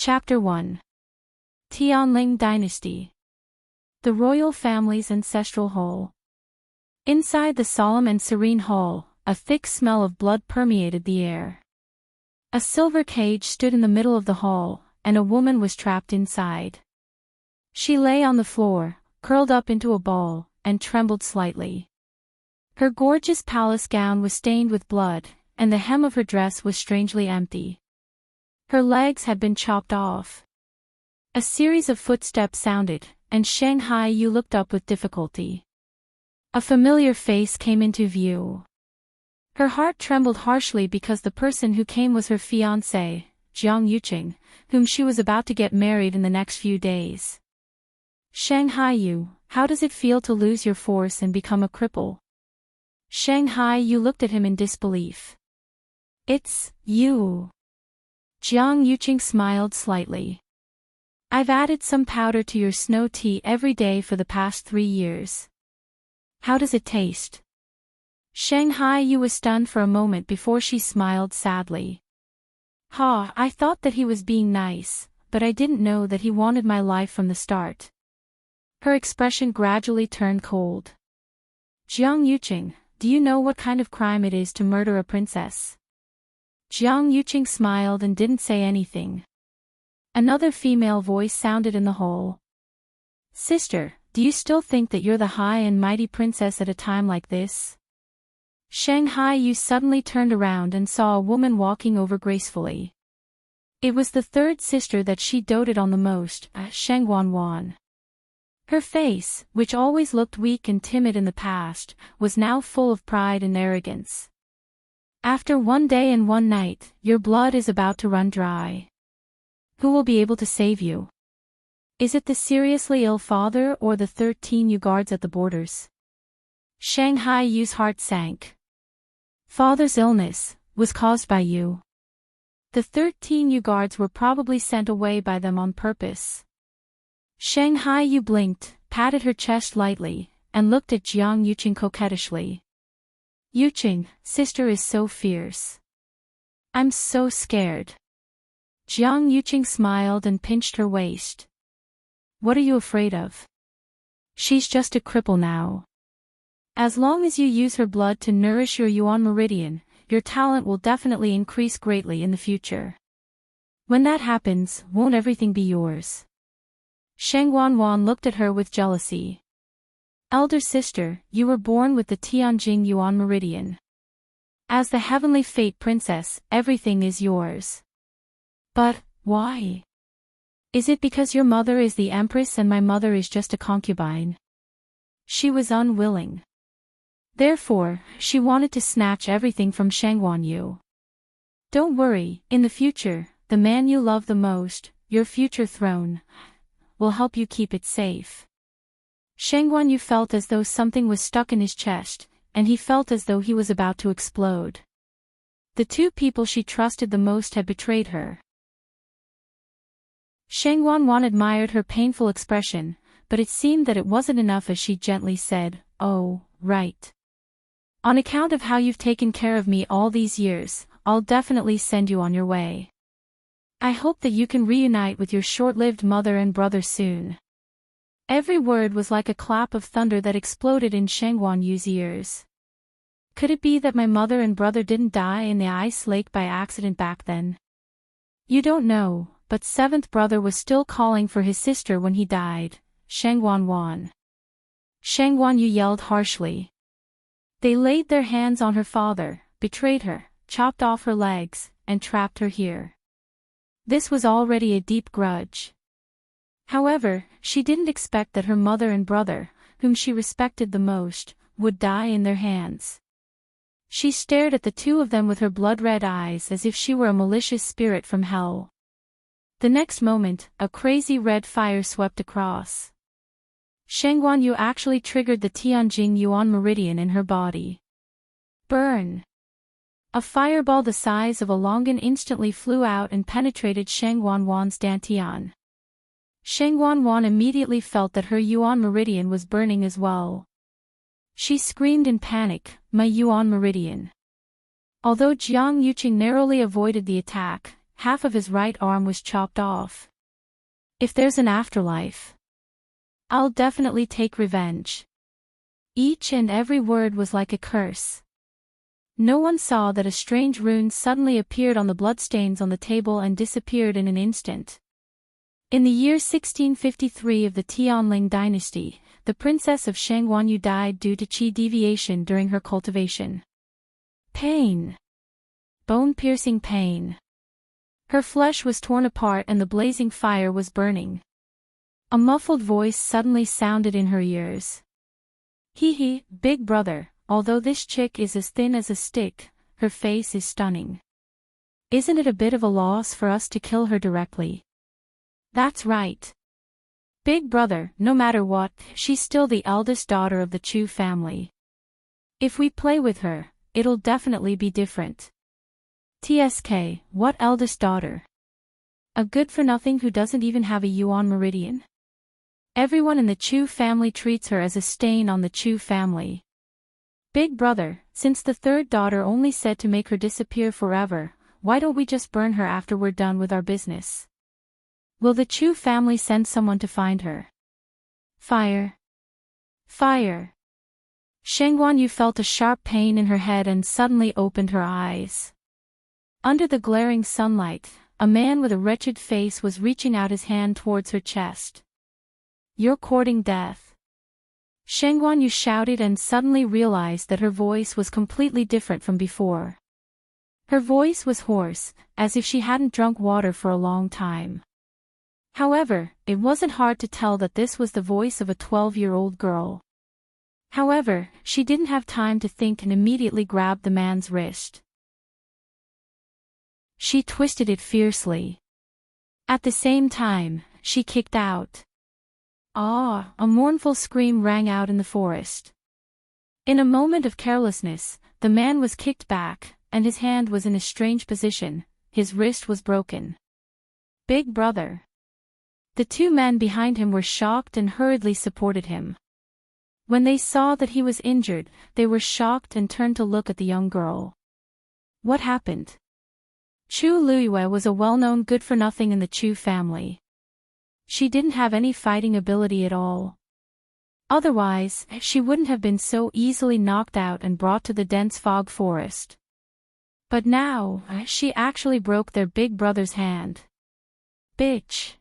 Chapter 1. Tianling Dynasty. The royal family's ancestral hall. Inside the solemn and serene hall, a thick smell of blood permeated the air. A silver cage stood in the middle of the hall, and a woman was trapped inside. She lay on the floor, curled up into a ball, and trembled slightly. Her gorgeous palace gown was stained with blood, and the hem of her dress was strangely empty. Her legs had been chopped off. A series of footsteps sounded, and Shanghai Yu looked up with difficulty. A familiar face came into view. Her heart trembled harshly because the person who came was her fiancé, Jiang Yuqing, whom she was about to get married in the next few days. Shanghai Yu, how does it feel to lose your force and become a cripple? Shanghai Yu looked at him in disbelief. It's you. Jiang Yuqing smiled slightly. I've added some powder to your snow tea every day for the past 3 years. How does it taste? Shanghai Yu was stunned for a moment before she smiled sadly. I thought that he was being nice, but I didn't know that he wanted my life from the start. Her expression gradually turned cold. Jiang Yuqing, do you know what kind of crime it is to murder a princess? Jiang Yuqing smiled and didn't say anything. Another female voice sounded in the hall. Sister, do you still think that you're the high and mighty princess at a time like this? Shanghai Yu suddenly turned around and saw a woman walking over gracefully. It was the third sister that she doted on the most, Sheng Wanwan. Her face, which always looked weak and timid in the past, was now full of pride and arrogance. After 1 day and 1 night, your blood is about to run dry. Who will be able to save you? Is it the seriously ill father or the 13 Yu guards at the borders? Shanghai Yu's heart sank. Father's illness was caused by you. The 13 Yu guards were probably sent away by them on purpose. Shanghai Yu blinked, patted her chest lightly, and looked at Jiang Yuqing coquettishly. Yuqing, sister is so fierce. I'm so scared. Jiang Yuqing smiled and pinched her waist. What are you afraid of? She's just a cripple now. As long as you use her blood to nourish your Yuan meridian, your talent will definitely increase greatly in the future. When that happens, won't everything be yours? Sheng Wanwan looked at her with jealousy. Elder sister, you were born with the Tianjing Yuan meridian. As the heavenly fate princess, everything is yours. But, why? Is it because your mother is the empress and my mother is just a concubine? She was unwilling. Therefore, she wanted to snatch everything from Shangguan Yu. Don't worry, in the future, the man you love the most, your future throne, will help you keep it safe. Shangguan Yu felt as though something was stuck in his chest, and he felt as though he was about to explode. The 2 people she trusted the most had betrayed her. Shangguan admired her painful expression, but it seemed that it wasn't enough as she gently said, "Oh, right. On account of how you've taken care of me all these years, I'll definitely send you on your way. I hope that you can reunite with your short-lived mother and brother soon." Every word was like a clap of thunder that exploded in Shangguan Yu's ears. Could it be that my mother and brother didn't die in the ice lake by accident back then? You don't know, but 7th brother was still calling for his sister when he died, Shangguan. Shangguan Yu yelled harshly. They laid their hands on her father, betrayed her, chopped off her legs, and trapped her here. This was already a deep grudge. However, she didn't expect that her mother and brother, whom she respected the most, would die in their hands. She stared at the 2 of them with her blood-red eyes as if she were a malicious spirit from hell. The next moment, a crazy red fire swept across. Shangguan Yu actually triggered the Tianjing Yuan meridian in her body. Burn! A fireball the size of a longan instantly flew out and penetrated Shangguan's dantian. Shangguan immediately felt that her Yuan meridian was burning as well. She screamed in panic, "My Yuan meridian!" Although Jiang Yuqing narrowly avoided the attack, half of his right arm was chopped off. If there's an afterlife, I'll definitely take revenge. Each and every word was like a curse. No one saw that a strange rune suddenly appeared on the bloodstains on the table and disappeared in an instant. In the year 1653 of the Tianling dynasty, the princess of Shangguanyu died due to qi deviation during her cultivation. Pain. Bone-piercing pain. Her flesh was torn apart and the blazing fire was burning. A muffled voice suddenly sounded in her ears. Hee, big brother, although this chick is as thin as a stick, her face is stunning. Isn't it a bit of a loss for us to kill her directly? That's right. Big brother, no matter what, she's still the eldest daughter of the Chu family. If we play with her, it'll definitely be different. TSK, what eldest daughter? A good-for-nothing who doesn't even have a yuan meridian? Everyone in the Chu family treats her as a stain on the Chu family. Big brother, since the third daughter only said to make her disappear forever, why don't we just burn her after we're done with our business? Will the Chu family send someone to find her? Fire. Fire. Shangguanyu felt a sharp pain in her head and suddenly opened her eyes. Under the glaring sunlight, a man with a wretched face was reaching out his hand towards her chest. You're courting death. Shangguanyu shouted and suddenly realized that her voice was completely different from before. Her voice was hoarse, as if she hadn't drunk water for a long time. However, it wasn't hard to tell that this was the voice of a 12-year-old girl. However, she didn't have time to think and immediately grabbed the man's wrist. She twisted it fiercely. At the same time, she kicked out. Ah! A mournful scream rang out in the forest. In a moment of carelessness, the man was kicked back, and his hand was in a strange position, his wrist was broken. Big brother. The two men behind him were shocked and hurriedly supported him. When they saw that he was injured, they were shocked and turned to look at the young girl. What happened? Chu Luiyue was a well-known good-for-nothing in the Chu family. She didn't have any fighting ability at all. Otherwise, she wouldn't have been so easily knocked out and brought to the dense fog forest. But now, she actually broke their big brother's hand. Bitch!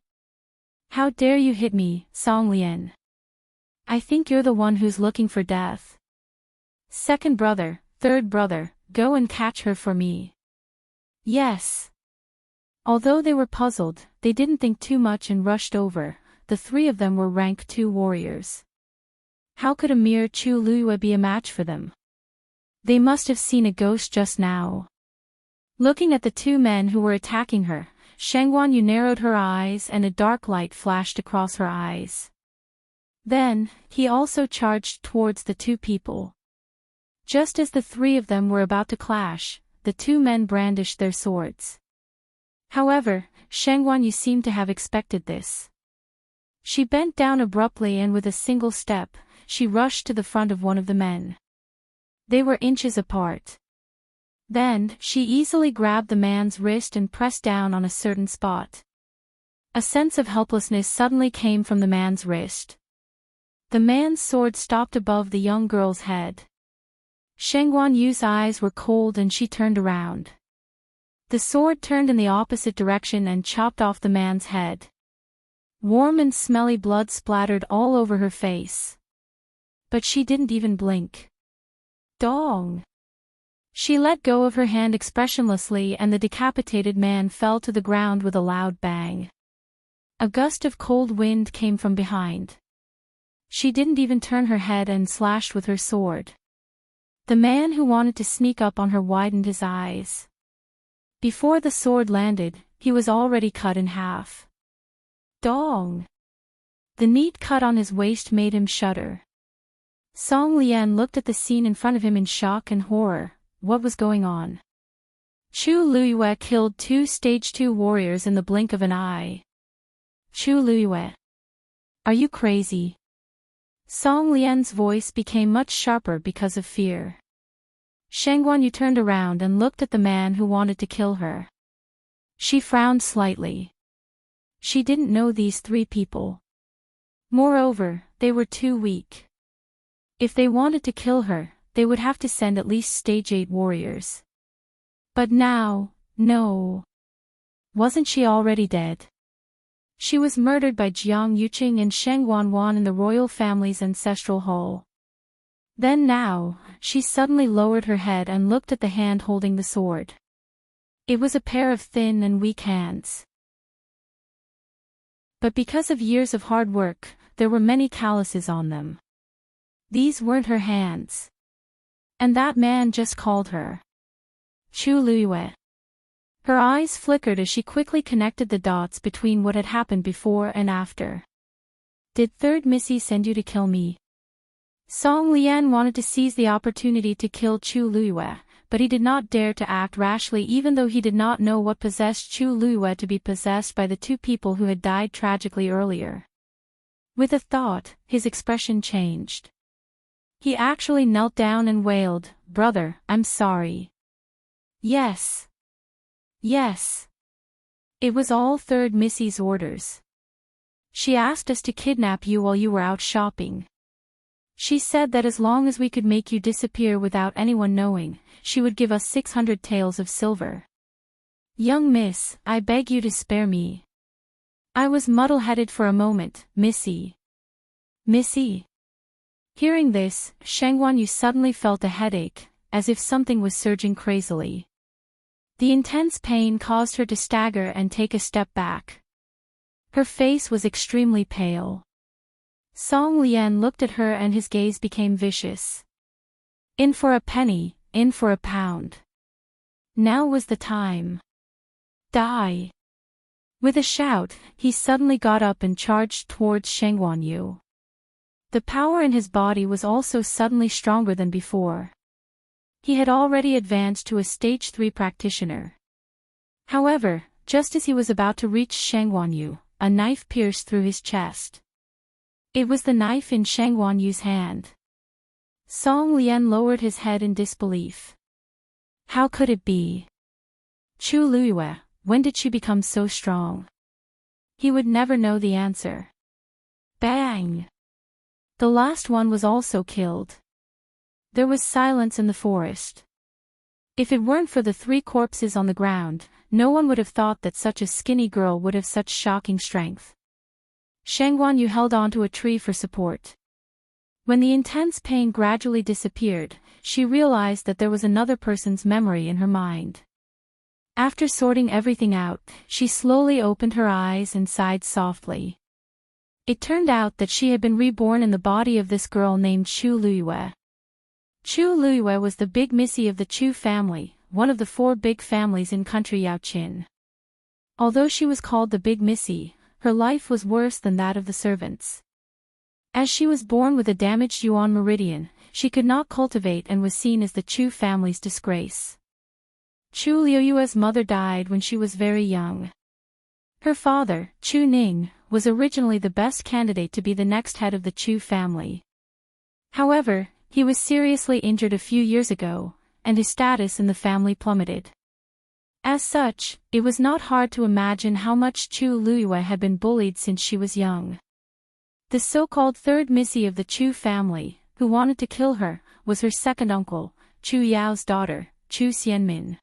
How dare you hit me, Song Lian? I think you're the one who's looking for death. Second brother, third brother, go and catch her for me. Yes. Although they were puzzled, they didn't think too much and rushed over. The three of them were rank 2 warriors. How could a mere Chu Luiyue be a match for them? They must have seen a ghost just now. Looking at the two men who were attacking her, Shangguanyu narrowed her eyes and a dark light flashed across her eyes. Then, he also charged towards the two people. Just as the three of them were about to clash, the two men brandished their swords. However, Shangguanyu seemed to have expected this. She bent down abruptly and with a single step, she rushed to the front of one of the men. They were inches apart. Then, she easily grabbed the man's wrist and pressed down on a certain spot. A sense of helplessness suddenly came from the man's wrist. The man's sword stopped above the young girl's head. Shangguanyu's eyes were cold and she turned around. The sword turned in the opposite direction and chopped off the man's head. Warm and smelly blood splattered all over her face. But she didn't even blink. Dong! She let go of her hand expressionlessly and the decapitated man fell to the ground with a loud bang. A gust of cold wind came from behind. She didn't even turn her head and slashed with her sword. The man who wanted to sneak up on her widened his eyes. Before the sword landed, he was already cut in half. Dong! The neat cut on his waist made him shudder. Song Lian looked at the scene in front of him in shock and horror. What was going on? Chu Luiyue killed 2 stage 2 warriors in the blink of an eye. Chu Luiyue. Are you crazy? Song Lian's voice became much sharper because of fear. Shangguanyu turned around and looked at the man who wanted to kill her. She frowned slightly. She didn't know these three people. Moreover, they were too weak. If they wanted to kill her, they would have to send at least stage 8 warriors. But now, no. Wasn't she already dead? She was murdered by Jiang Yuqing and Sheng Wanwan in the royal family's ancestral hall. Then now, she suddenly lowered her head and looked at the hand holding the sword. It was a pair of thin and weak hands. But because of years of hard work, there were many calluses on them. These weren't her hands. And that man just called her Chu Luiyue. Her eyes flickered as she quickly connected the dots between what had happened before and after. Did Third Missy send you to kill me? Song Lian wanted to seize the opportunity to kill Chu Luiyue, but he did not dare to act rashly even though he did not know what possessed Chu Luiyue to be possessed by the two people who had died tragically earlier. With a thought, his expression changed. He actually knelt down and wailed, "Brother, I'm sorry." Yes. Yes. It was all Third Missy's orders. She asked us to kidnap you while you were out shopping. She said that as long as we could make you disappear without anyone knowing, she would give us 600 taels of silver. Young miss, I beg you to spare me. I was muddle-headed for a moment, Missy. Missy? Hearing this, Sheng Wanyu suddenly felt a headache, as if something was surging crazily. The intense pain caused her to stagger and take a step back. Her face was extremely pale. Song Lian looked at her and his gaze became vicious. In for a penny, in for a pound. Now was the time. Die. With a shout, he suddenly got up and charged towards Sheng Wanyu. The power in his body was also suddenly stronger than before. He had already advanced to a stage 3 practitioner. However, just as he was about to reach Sheng Wanyu, a knife pierced through his chest. It was the knife in Sheng Wanyu's hand. Song Lian lowered his head in disbelief. How could it be? Chu Luiyue, when did she become so strong? He would never know the answer. Bang! The last one was also killed. There was silence in the forest. If it weren't for the 3 corpses on the ground, no one would have thought that such a skinny girl would have such shocking strength. Sheng Wanyu held onto a tree for support. When the intense pain gradually disappeared, she realized that there was another person's memory in her mind. After sorting everything out, she slowly opened her eyes and sighed softly. It turned out that she had been reborn in the body of this girl named Chu Luiyue. Chu Luiyue was the big Missy of the Chu family, one of the 4 big families in country Yaoqin. Although she was called the Big Missy, her life was worse than that of the servants. As she was born with a damaged Yuan meridian, she could not cultivate and was seen as the Chu family's disgrace. Chu Luiyue's mother died when she was very young. Her father, Chu Ning, was originally the best candidate to be the next head of the Chu family. However, he was seriously injured a few years ago, and his status in the family plummeted. As such, it was not hard to imagine how much Chu Luiyue had been bullied since she was young. The so-called third Missy of the Chu family, who wanted to kill her, was her second uncle, Chu Yao's daughter, Chu Xianmin.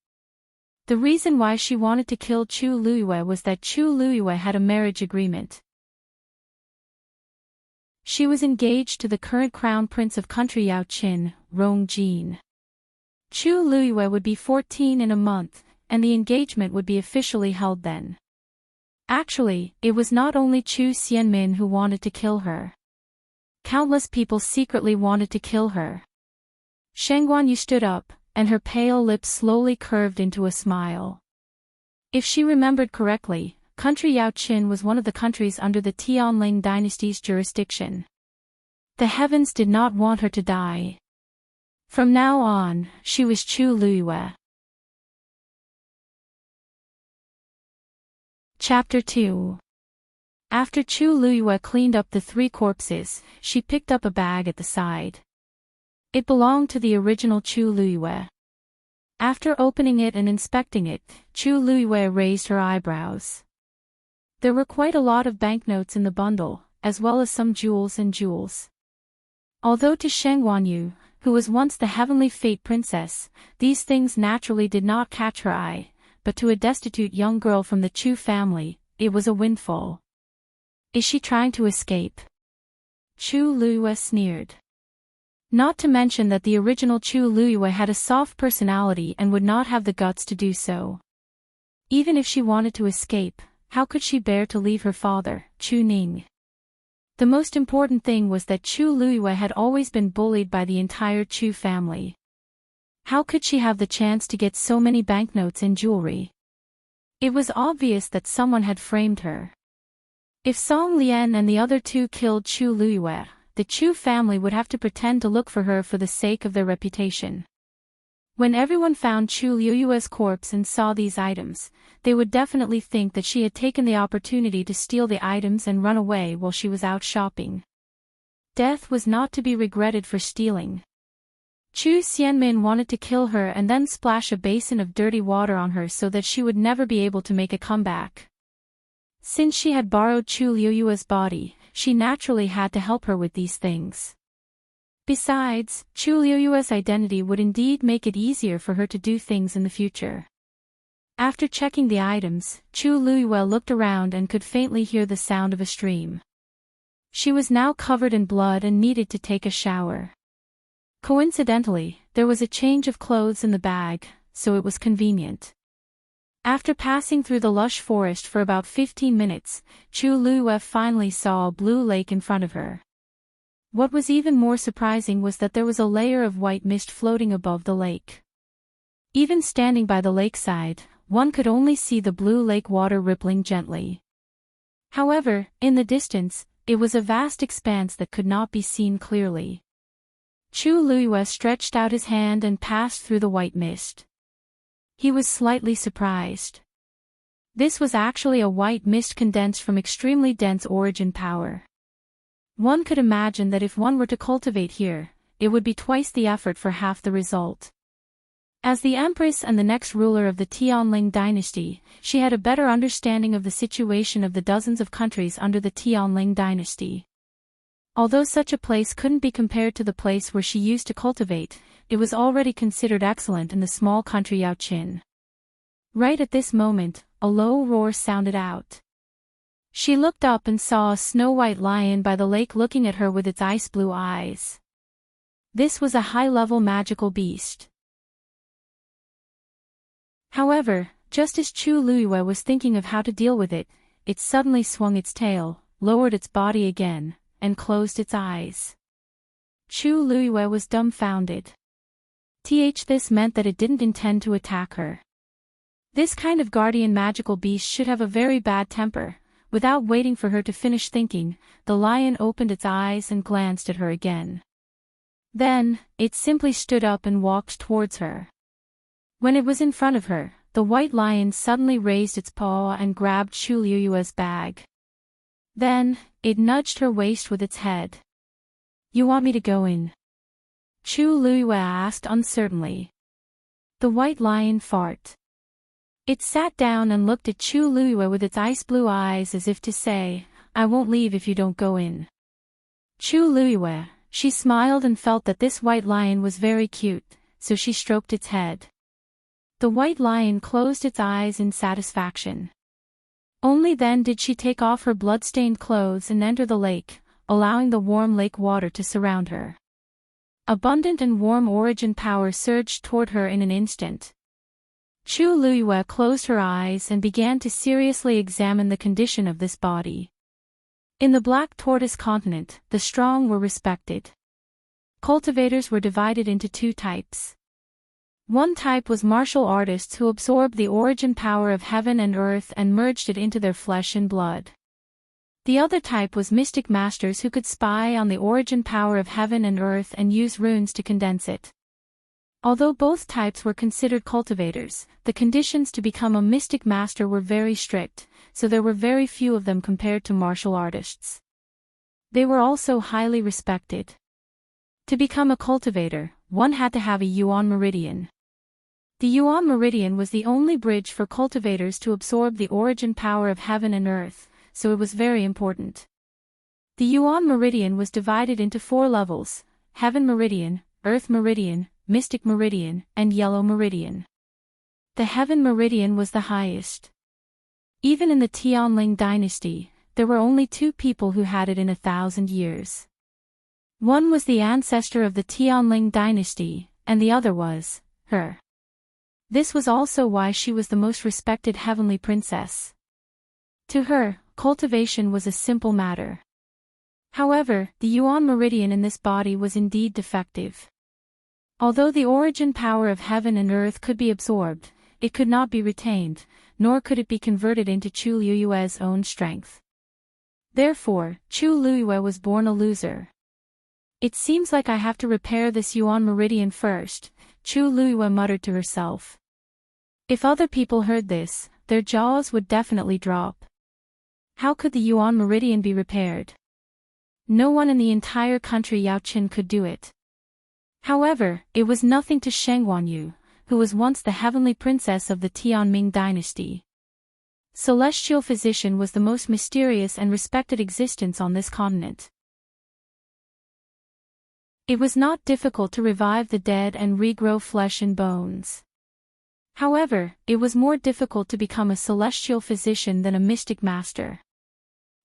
The reason why she wanted to kill Chu Luiyue was that Chu Luiyue had a marriage agreement. She was engaged to the current crown prince of country Yaoqin, Rong Jin. Chu Luiyue would be 14 in a month, and the engagement would be officially held then. Actually, it was not only Chu Xianmin who wanted to kill her. Countless people secretly wanted to kill her. Sheng Wanyu stood up, and her pale lips slowly curved into a smile. If she remembered correctly, country Yaoqin was one of the countries under the Tianling dynasty's jurisdiction. The heavens did not want her to die. From now on, she was Chu Luiyue. Chapter 2. After Chu Luiyue cleaned up the 3 corpses, she picked up a bag at the side. It belonged to the original Chu Luiyue. After opening it and inspecting it, Chu Luiyue raised her eyebrows. There were quite a lot of banknotes in the bundle, as well as some jewels and jewels. Although to Sheng Wanyu, who was once the heavenly fate princess, these things naturally did not catch her eye, but to a destitute young girl from the Chu family, it was a windfall. Is she trying to escape? Chu Luiyue sneered. Not to mention that the original Chu Luiyue had a soft personality and would not have the guts to do so. Even if she wanted to escape, how could she bear to leave her father, Chu Ning? The most important thing was that Chu Luiyue had always been bullied by the entire Chu family. How could she have the chance to get so many banknotes and jewelry? It was obvious that someone had framed her. If Song Lian and the other two killed Chu Luiyue, the Chu family would have to pretend to look for her for the sake of their reputation. When everyone found Chu Luiyue's corpse and saw these items, they would definitely think that she had taken the opportunity to steal the items and run away while she was out shopping. Death was not to be regretted for stealing. Chu Xianmin wanted to kill her and then splash a basin of dirty water on her so that she would never be able to make a comeback. Since she had borrowed Chu Luiyue's body, she naturally had to help her with these things. Besides, Chu Luiyue's identity would indeed make it easier for her to do things in the future. After checking the items, Chu Luiyue looked around and could faintly hear the sound of a stream. She was now covered in blood and needed to take a shower. Coincidentally, there was a change of clothes in the bag, so it was convenient. After passing through the lush forest for about 15 minutes, Chu Luiyue finally saw a blue lake in front of her. What was even more surprising was that there was a layer of white mist floating above the lake. Even standing by the lakeside, one could only see the blue lake water rippling gently. However, in the distance, it was a vast expanse that could not be seen clearly. Chu Luiyue stretched out his hand and passed through the white mist. He was slightly surprised. This was actually a white mist condensed from extremely dense origin power. One could imagine that if one were to cultivate here, it would be twice the effort for half the result. As the Empress and the next ruler of the Tianling dynasty, she had a better understanding of the situation of the dozens of countries under the Tianling dynasty. Although such a place couldn't be compared to the place where she used to cultivate, it was already considered excellent in the small country Yaoqin. Right at this moment, a low roar sounded out. She looked up and saw a snow-white lion by the lake looking at her with its ice-blue eyes. This was a high-level magical beast. However, just as Chu Luiyue was thinking of how to deal with it, it suddenly swung its tail, lowered its body again, and closed its eyes. Chu Luiyue was dumbfounded. This meant that it didn't intend to attack her. This kind of guardian magical beast should have a very bad temper. Without waiting for her to finish thinking, the lion opened its eyes and glanced at her again. Then, it simply stood up and walked towards her. When it was in front of her, the white lion suddenly raised its paw and grabbed Chu Luiyue's bag. Then, it nudged her waist with its head. "You want me to go in?" Chu Luiyue asked uncertainly. The white lion farted. It sat down and looked at Chu Luiyue with its ice-blue eyes as if to say, "I won't leave if you don't go in." Chu Luiyue, she smiled and felt that this white lion was very cute, so she stroked its head. The white lion closed its eyes in satisfaction. Only then did she take off her blood-stained clothes and enter the lake, allowing the warm lake water to surround her. Abundant and warm origin power surged toward her in an instant. Chu Luiyue closed her eyes and began to seriously examine the condition of this body. In the Black Tortoise continent, the strong were respected. Cultivators were divided into two types. One type was martial artists who absorbed the origin power of heaven and earth and merged it into their flesh and blood. The other type was mystic masters who could spy on the origin power of heaven and earth and use runes to condense it. Although both types were considered cultivators, the conditions to become a mystic master were very strict, so there were very few of them compared to martial artists. They were also highly respected. To become a cultivator, one had to have a yuan meridian. The Yuan meridian was the only bridge for cultivators to absorb the origin power of heaven and earth, so it was very important. The Yuan meridian was divided into 4 levels: Heaven Meridian, Earth Meridian, Mystic Meridian, and Yellow Meridian. The Heaven Meridian was the highest. Even in the Tianling dynasty, there were only 2 people who had it in 1,000 years. One was the ancestor of the Tianling dynasty, and the other was her. This was also why she was the most respected heavenly princess. To her, cultivation was a simple matter. However, the Yuan meridian in this body was indeed defective. Although the origin power of heaven and earth could be absorbed, it could not be retained, nor could it be converted into Chu Liyue's own strength. Therefore, Chu Liyue was born a loser. It seems like I have to repair this Yuan meridian first, Chu Liyue muttered to herself. If other people heard this, their jaws would definitely drop. How could the Yuan meridian be repaired? No one in the entire country Yaoqin could do it. However, it was nothing to Sheng Wanyu, who was once the heavenly princess of the Tianming dynasty. Celestial physician was the most mysterious and respected existence on this continent. It was not difficult to revive the dead and regrow flesh and bones. However, it was more difficult to become a celestial physician than a mystic master.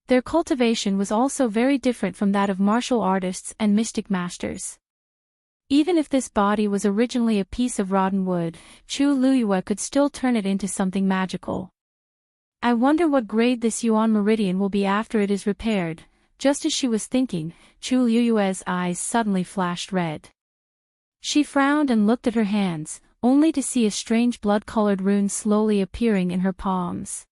Their cultivation was also very different from that of martial artists and mystic masters. Even if this body was originally a piece of rotten wood, Chu Liyue could still turn it into something magical. I wonder what grade this Yuan meridian will be after it is repaired. Just as she was thinking, Chu Liyue's eyes suddenly flashed red. She frowned and looked at her hands, only to see a strange blood-colored rune slowly appearing in her palms.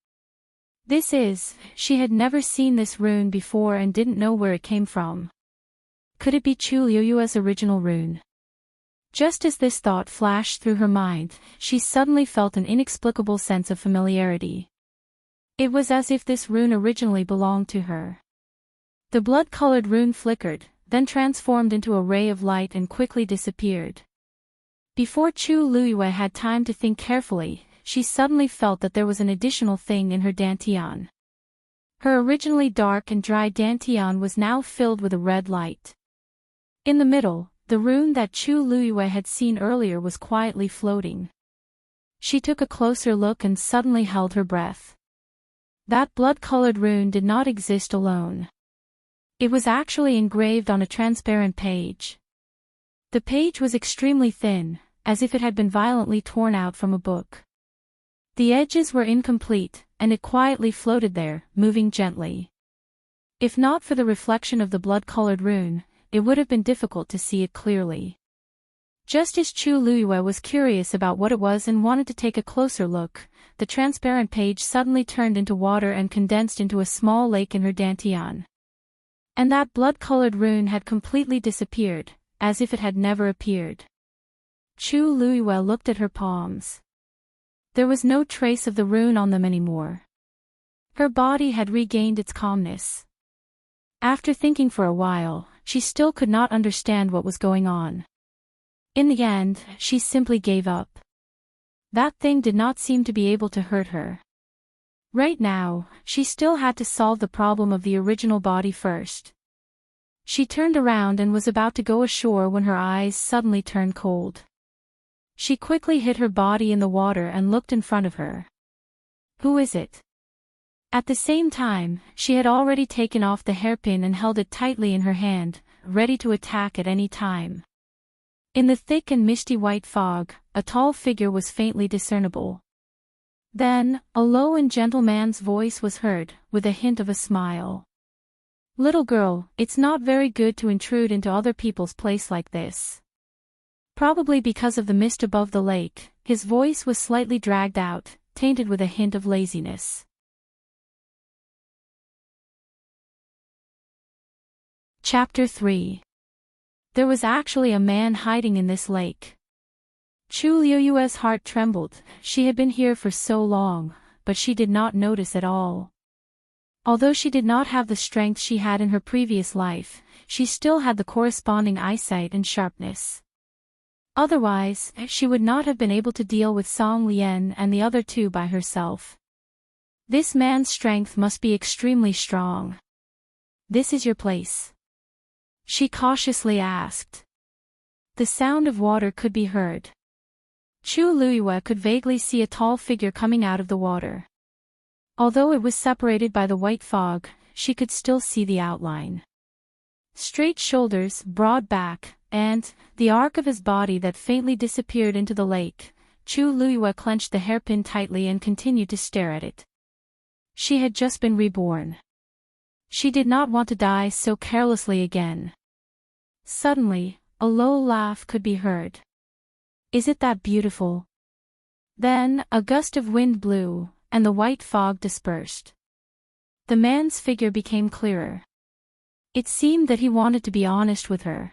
She had never seen this rune before and didn't know where it came from. Could it be Chu Liyue's original rune? Just as this thought flashed through her mind, she suddenly felt an inexplicable sense of familiarity. It was as if this rune originally belonged to her. The blood-colored rune flickered, then transformed into a ray of light and quickly disappeared. Before Chu Liyue had time to think carefully, she suddenly felt that there was an additional thing in her dantian. Her originally dark and dry dantian was now filled with a red light. In the middle, the rune that Chu Liyue had seen earlier was quietly floating. She took a closer look and suddenly held her breath. That blood-colored rune did not exist alone. It was actually engraved on a transparent page. The page was extremely thin, as if it had been violently torn out from a book. The edges were incomplete, and it quietly floated there, moving gently. If not for the reflection of the blood-colored rune, it would have been difficult to see it clearly. Just as Chu Liyue was curious about what it was and wanted to take a closer look, the transparent page suddenly turned into water and condensed into a small lake in her dantian. And that blood-colored rune had completely disappeared, as if it had never appeared. Chu Liyue looked at her palms. There was no trace of the rune on them anymore. Her body had regained its calmness. After thinking for a while, she still could not understand what was going on. In the end, she simply gave up. That thing did not seem to be able to hurt her. Right now, she still had to solve the problem of the original body first. She turned around and was about to go ashore when her eyes suddenly turned cold. She quickly hid her body in the water and looked in front of her. Who is it? At the same time, she had already taken off the hairpin and held it tightly in her hand, ready to attack at any time. In the thick and misty white fog, a tall figure was faintly discernible. Then, a low and gentle man's voice was heard, with a hint of a smile. "Little girl, it's not very good to intrude into other people's place like this." Probably because of the mist above the lake, his voice was slightly dragged out, tainted with a hint of laziness. Chapter 3. There was actually a man hiding in this lake. Chu Liyue's heart trembled. She had been here for so long, but she did not notice at all. Although she did not have the strength she had in her previous life, she still had the corresponding eyesight and sharpness. Otherwise, she would not have been able to deal with Song Lian and the other two by herself. This man's strength must be extremely strong. This is your place? She cautiously asked. The sound of water could be heard. Chu Luiyue could vaguely see a tall figure coming out of the water. Although it was separated by the white fog, she could still see the outline. Straight shoulders, broad back, and the arc of his body that faintly disappeared into the lake. Chu Luiyue clenched the hairpin tightly and continued to stare at it. She had just been reborn. She did not want to die so carelessly again. Suddenly, a low laugh could be heard. Is it that beautiful? Then, a gust of wind blew, and the white fog dispersed. The man's figure became clearer. It seemed that he wanted to be honest with her.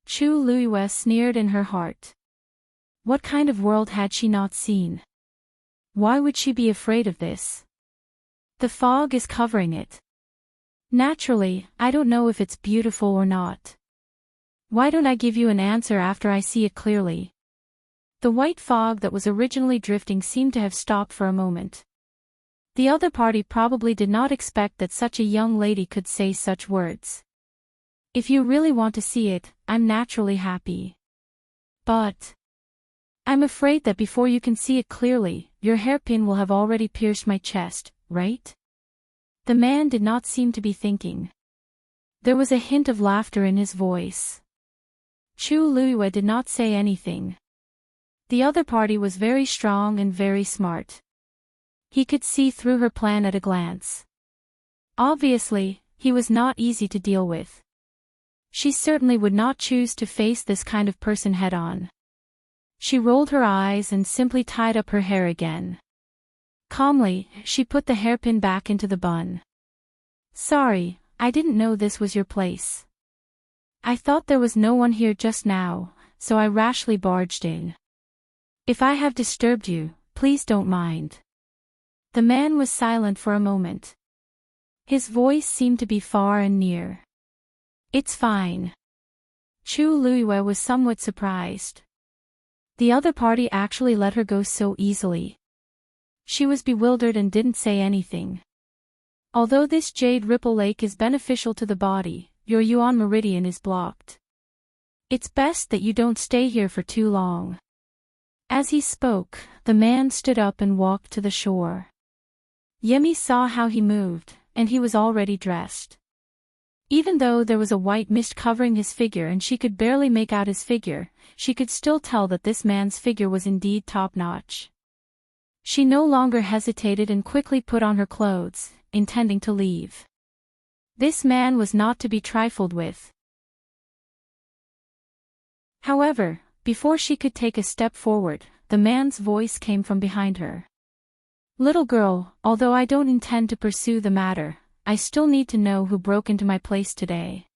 Chu Luiyue sneered in her heart. What kind of world had she not seen? Why would she be afraid of this? The fog is covering it. Naturally, I don't know if it's beautiful or not. Why don't I give you an answer after I see it clearly? The white fog that was originally drifting seemed to have stopped for a moment. The other party probably did not expect that such a young lady could say such words. If you really want to see it, I'm naturally happy. But I'm afraid that before you can see it clearly, your hairpin will have already pierced my chest, right? The man did not seem to be thinking. There was a hint of laughter in his voice. Chu Luiyue did not say anything. The other party was very strong and very smart. He could see through her plan at a glance. Obviously, he was not easy to deal with. She certainly would not choose to face this kind of person head-on. She rolled her eyes and simply tied up her hair again. Calmly, she put the hairpin back into the bun. Sorry, I didn't know this was your place. I thought there was no one here just now, so I rashly barged in. If I have disturbed you, please don't mind. The man was silent for a moment. His voice seemed to be far and near. It's fine. Chu Luiyue was somewhat surprised. The other party actually let her go so easily. She was bewildered and didn't say anything. Although this jade ripple lake is beneficial to the body, your Yuan meridian is blocked. It's best that you don't stay here for too long. As he spoke, the man stood up and walked to the shore. Yemi saw how he moved, and he was already dressed. Even though there was a white mist covering his figure and she could barely make out his figure, she could still tell that this man's figure was indeed top-notch. She no longer hesitated and quickly put on her clothes, intending to leave. This man was not to be trifled with. However, before she could take a step forward, the man's voice came from behind her. Little girl, although I don't intend to pursue the matter, I still need to know who broke into my place today.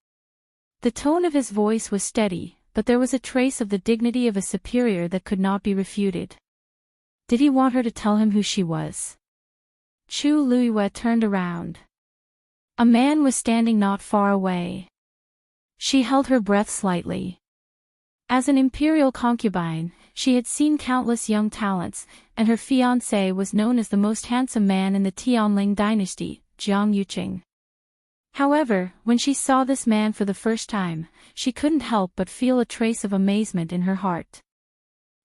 The tone of his voice was steady, but there was a trace of the dignity of a superior that could not be refuted. Did he want her to tell him who she was? Chu Luiyue turned around. A man was standing not far away. She held her breath slightly. As an imperial concubine, she had seen countless young talents, and her fiancé was known as the most handsome man in the Tianling dynasty, Jiang Yuqing. However, when she saw this man for the first time, she couldn't help but feel a trace of amazement in her heart.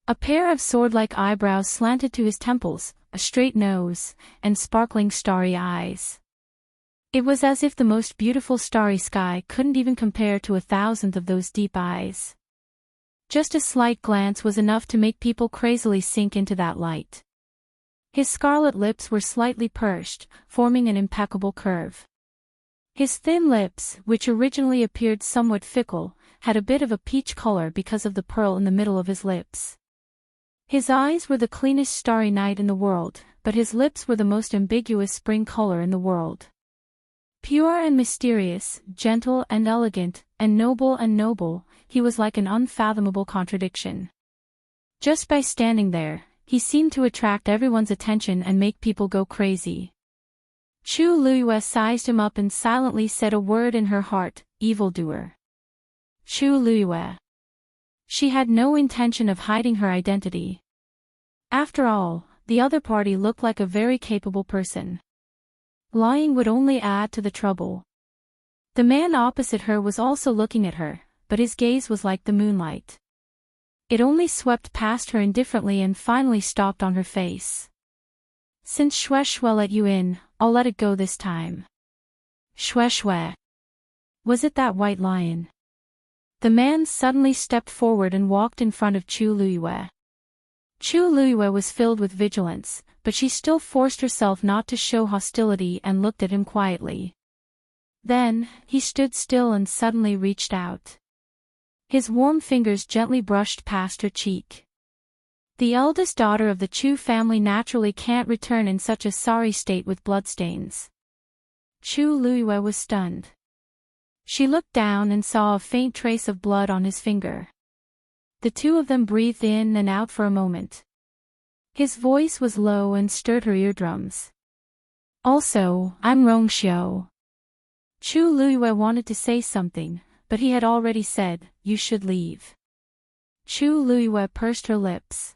A pair of sword-like eyebrows slanted to his temples, a straight nose, and sparkling starry eyes. It was as if the most beautiful starry sky couldn't even compare to 1,000th of those deep eyes. Just a slight glance was enough to make people crazily sink into that light. His scarlet lips were slightly pursed, forming an impeccable curve. His thin lips, which originally appeared somewhat fickle, had a bit of a peach color because of the pearl in the middle of his lips. His eyes were the cleanest starry night in the world, but his lips were the most ambiguous spring color in the world. Pure and mysterious, gentle and elegant, and noble, he was like an unfathomable contradiction. Just by standing there, he seemed to attract everyone's attention and make people go crazy. Chu Luiyue sized him up and silently said a word in her heart, evildoer. Chu Luiyue. She had no intention of hiding her identity. After all, the other party looked like a very capable person. Lying would only add to the trouble. The man opposite her was also looking at her, but his gaze was like the moonlight. It only swept past her indifferently and finally stopped on her face. Since Shue let you in, I'll let it go this time. Shue. Was it that white lion? The man suddenly stepped forward and walked in front of Chu Luiyue. Chu Luiyue was filled with vigilance, but she still forced herself not to show hostility and looked at him quietly. Then, he stood still and suddenly reached out. His warm fingers gently brushed past her cheek. The eldest daughter of the Chu family naturally can't return in such a sorry state with bloodstains. Chu Luiyue was stunned. She looked down and saw a faint trace of blood on his finger. The two of them breathed in and out for a moment. His voice was low and stirred her eardrums. Also, I'm Rongxiu. Chu Luiyue wanted to say something, but he had already said, you should leave. Chu Luiyue pursed her lips.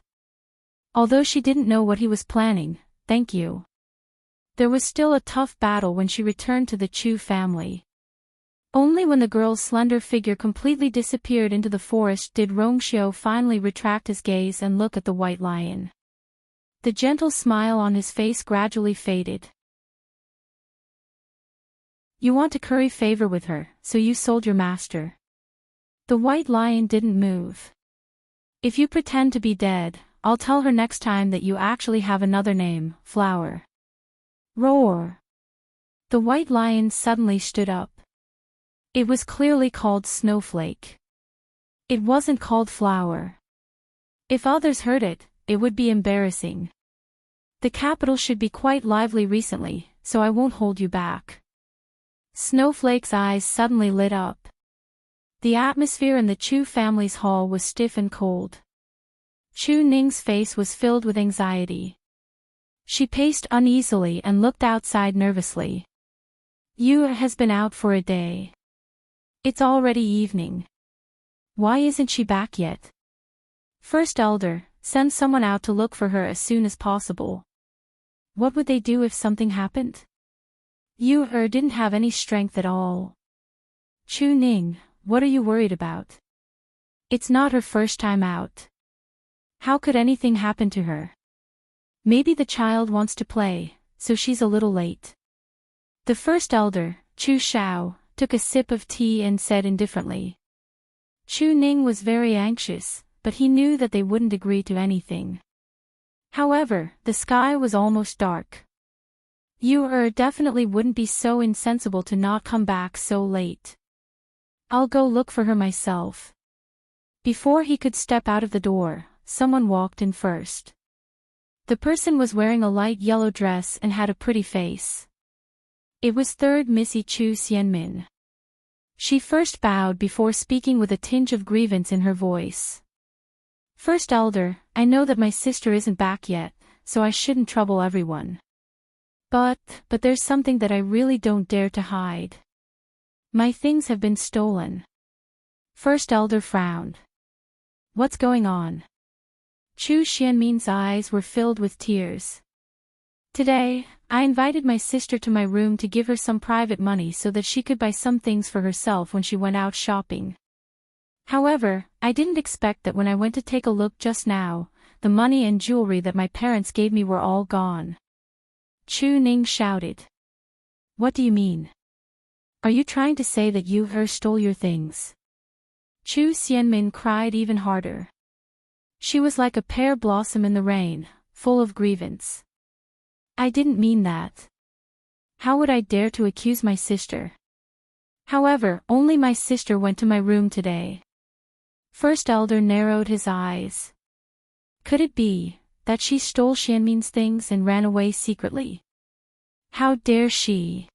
Although she didn't know what he was planning, thank you. There was still a tough battle when she returned to the Chu family. Only when the girl's slender figure completely disappeared into the forest did Rongxiu finally retract his gaze and look at the white lion. The gentle smile on his face gradually faded. You want to curry favor with her, so you sold your master. The white lion didn't move. If you pretend to be dead, I'll tell her next time that you actually have another name, Flower. Roar! The white lion suddenly stood up. It was clearly called Snowflake. It wasn't called Flower. If others heard it, it would be embarrassing. The capital should be quite lively recently, so I won't hold you back. Snowflake's eyes suddenly lit up. The atmosphere in the Chu family's hall was stiff and cold. Chu Ning's face was filled with anxiety. She paced uneasily and looked outside nervously. Yu has been out for a day. It's already evening. Why isn't she back yet? First Elder, send someone out to look for her as soon as possible. What would they do if something happened? Yu didn't have any strength at all. Chu Ning, what are you worried about? It's not her first time out. How could anything happen to her? Maybe the child wants to play, so she's a little late. The first elder, Chu Xiao, took a sip of tea and said indifferently. Chu Ning was very anxious, but he knew that they wouldn't agree to anything. However, the sky was almost dark. Yu definitely wouldn't be so insensible to not come back so late. I'll go look for her myself. Before he could step out of the door, someone walked in first. The person was wearing a light yellow dress and had a pretty face. It was third Missy Chu Xianmin. She first bowed before speaking with a tinge of grievance in her voice. First Elder, I know that my sister isn't back yet, so I shouldn't trouble everyone. But there's something that I really don't dare to hide. My things have been stolen. First Elder frowned. What's going on? Chu Xianmin's eyes were filled with tears. Today, I invited my sister to my room to give her some private money so that she could buy some things for herself when she went out shopping. However, I didn't expect that when I went to take a look just now, the money and jewelry that my parents gave me were all gone. Chu Ning shouted. What do you mean? Are you trying to say that Yu stole your things? Chu Xianmin cried even harder. She was like a pear blossom in the rain, full of grievance. I didn't mean that. How would I dare to accuse my sister? However, only my sister went to my room today. First Elder narrowed his eyes. Could it be that she stole Xianmin's things and ran away secretly? How dare she?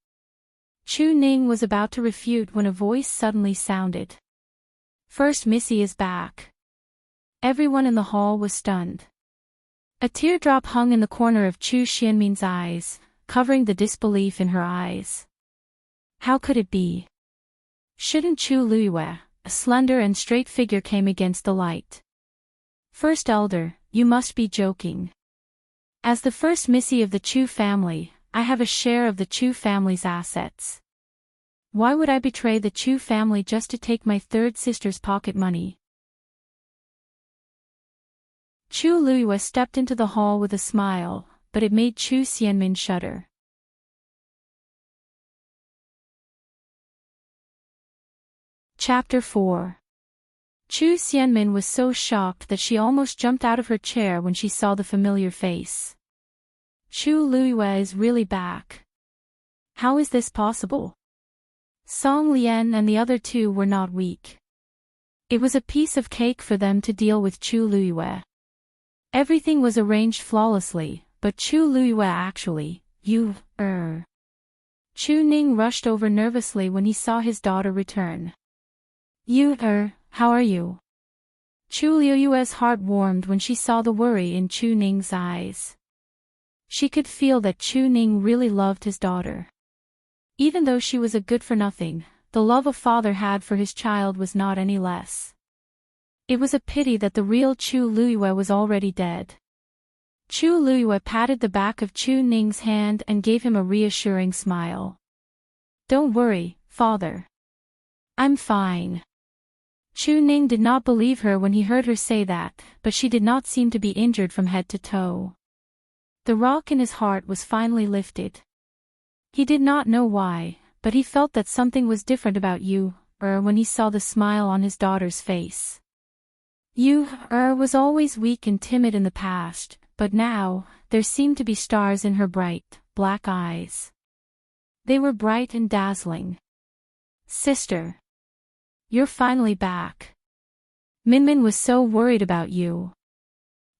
Chu Ning was about to refute when a voice suddenly sounded. First Missy is back. Everyone in the hall was stunned. A teardrop hung in the corner of Chu Xianmin's eyes, covering the disbelief in her eyes. How could it be? Shouldn't Chu Luiyue, a slender and straight figure came against the light. First Elder, you must be joking. As the first Missy of the Chu family, I have a share of the Chu family's assets. Why would I betray the Chu family just to take my third sister's pocket money? Chu Luiyue stepped into the hall with a smile, but it made Chu Xianmin shudder. Chapter 4. Chu Xianmin was so shocked that she almost jumped out of her chair when she saw the familiar face. Chu Luiyue is really back. How is this possible? Song Lian and the other two were not weak. It was a piece of cake for them to deal with Chu Luiyue. Everything was arranged flawlessly, but Chu Luiyue actually, Chu Ning rushed over nervously when he saw his daughter return. How are you? Chu Luiyue's heart warmed when she saw the worry in Chu Ning's eyes. She could feel that Chu Ning really loved his daughter. Even though she was a good-for-nothing, the love a father had for his child was not any less. It was a pity that the real Chu Luiyue was already dead. Chu Luiyue patted the back of Chu Ning's hand and gave him a reassuring smile. Don't worry, father. I'm fine. Chu Ning did not believe her when he heard her say that, but she did not seem to be injured from head to toe. The rock in his heart was finally lifted. He did not know why, but he felt that something was different about when he saw the smile on his daughter's face. Was always weak and timid in the past, but now, there seemed to be stars in her bright, black eyes. They were bright and dazzling. Sister. You're finally back. Minmin was so worried about you.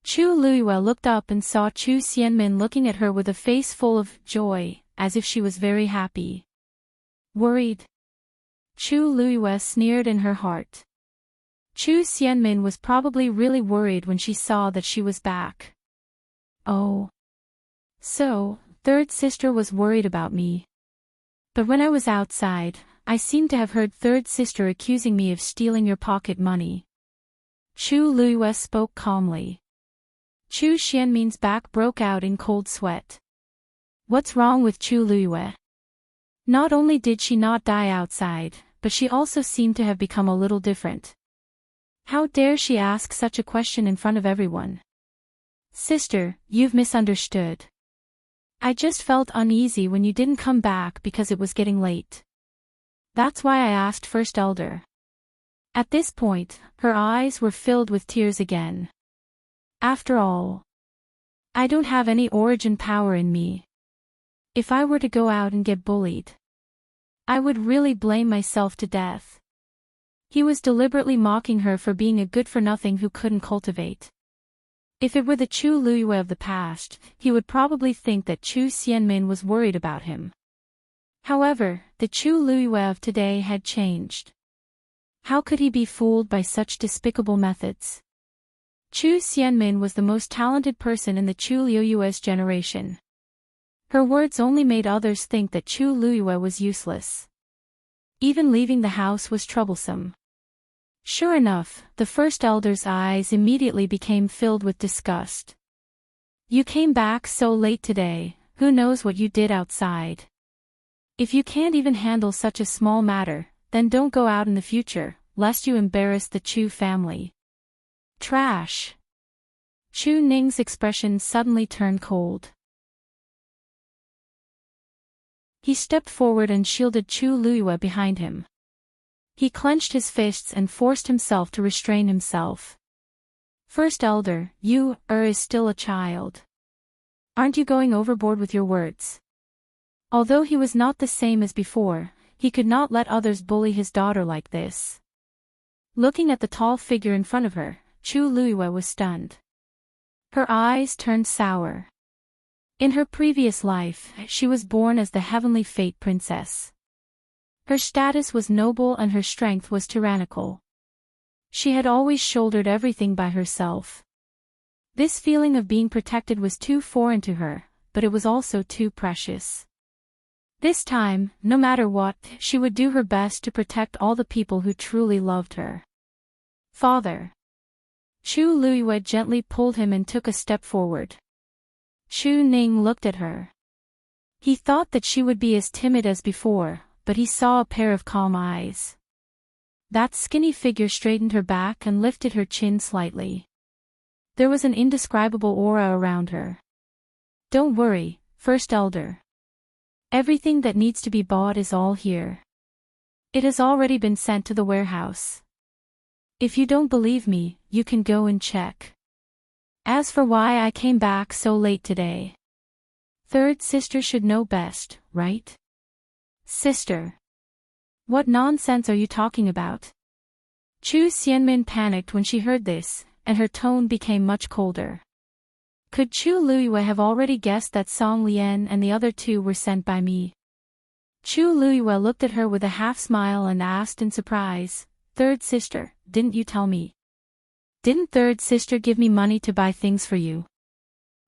Chu Luiyue looked up and saw Chu Xianmin looking at her with a face full of joy, as if she was very happy. Worried? Chu Luiyue sneered in her heart. Chu Xianmin was probably really worried when she saw that she was back. Oh. So, third sister was worried about me. But when I was outside, I seemed to have heard third sister accusing me of stealing your pocket money. Chu Luiyue spoke calmly. Chu Xianmin's back broke out in cold sweat. What's wrong with Chu Luiyue? Not only did she not die outside, but she also seemed to have become a little different. How dare she ask such a question in front of everyone? Sister, you've misunderstood. I just felt uneasy when you didn't come back because it was getting late. That's why I asked First Elder. At this point, her eyes were filled with tears again. After all, I don't have any origin power in me. If I were to go out and get bullied, I would really blame myself to death. He was deliberately mocking her for being a good-for-nothing who couldn't cultivate. If it were the Chu Luiyue of the past, he would probably think that Chu Xianmin was worried about him. However, the Chu Luiyue of today had changed. How could he be fooled by such despicable methods? Chu Xianmin was the most talented person in the Chu Luiyue's generation. Her words only made others think that Chu Luiyue was useless. Even leaving the house was troublesome. Sure enough, the first elder's eyes immediately became filled with disgust. You came back so late today, who knows what you did outside? If you can't even handle such a small matter, then don't go out in the future, lest you embarrass the Chu family. Trash. Chu Ning's expression suddenly turned cold. He stepped forward and shielded Chu Luiyue behind him. He clenched his fists and forced himself to restrain himself. First Elder, you is still a child. Aren't you going overboard with your words? Although he was not the same as before, he could not let others bully his daughter like this. Looking at the tall figure in front of her, Chu Luiyue was stunned. Her eyes turned sour. In her previous life, she was born as the Heavenly Fate Princess. Her status was noble and her strength was tyrannical. She had always shouldered everything by herself. This feeling of being protected was too foreign to her, but it was also too precious. This time, no matter what, she would do her best to protect all the people who truly loved her. Father. Chu Luiyue gently pulled him and took a step forward. Chu Ning looked at her. He thought that she would be as timid as before, but he saw a pair of calm eyes. That skinny figure straightened her back and lifted her chin slightly. There was an indescribable aura around her. Don't worry, First Elder. Everything that needs to be bought is all here. It has already been sent to the warehouse. If you don't believe me, you can go and check. As for why I came back so late today. Third sister should know best, right? Sister. What nonsense are you talking about? Chu Xianmin panicked when she heard this, and her tone became much colder. Could Chu Luiyue have already guessed that Song Lian and the other two were sent by me? Chu Luiyue looked at her with a half-smile and asked in surprise, Third sister, didn't you tell me? Didn't third sister give me money to buy things for you?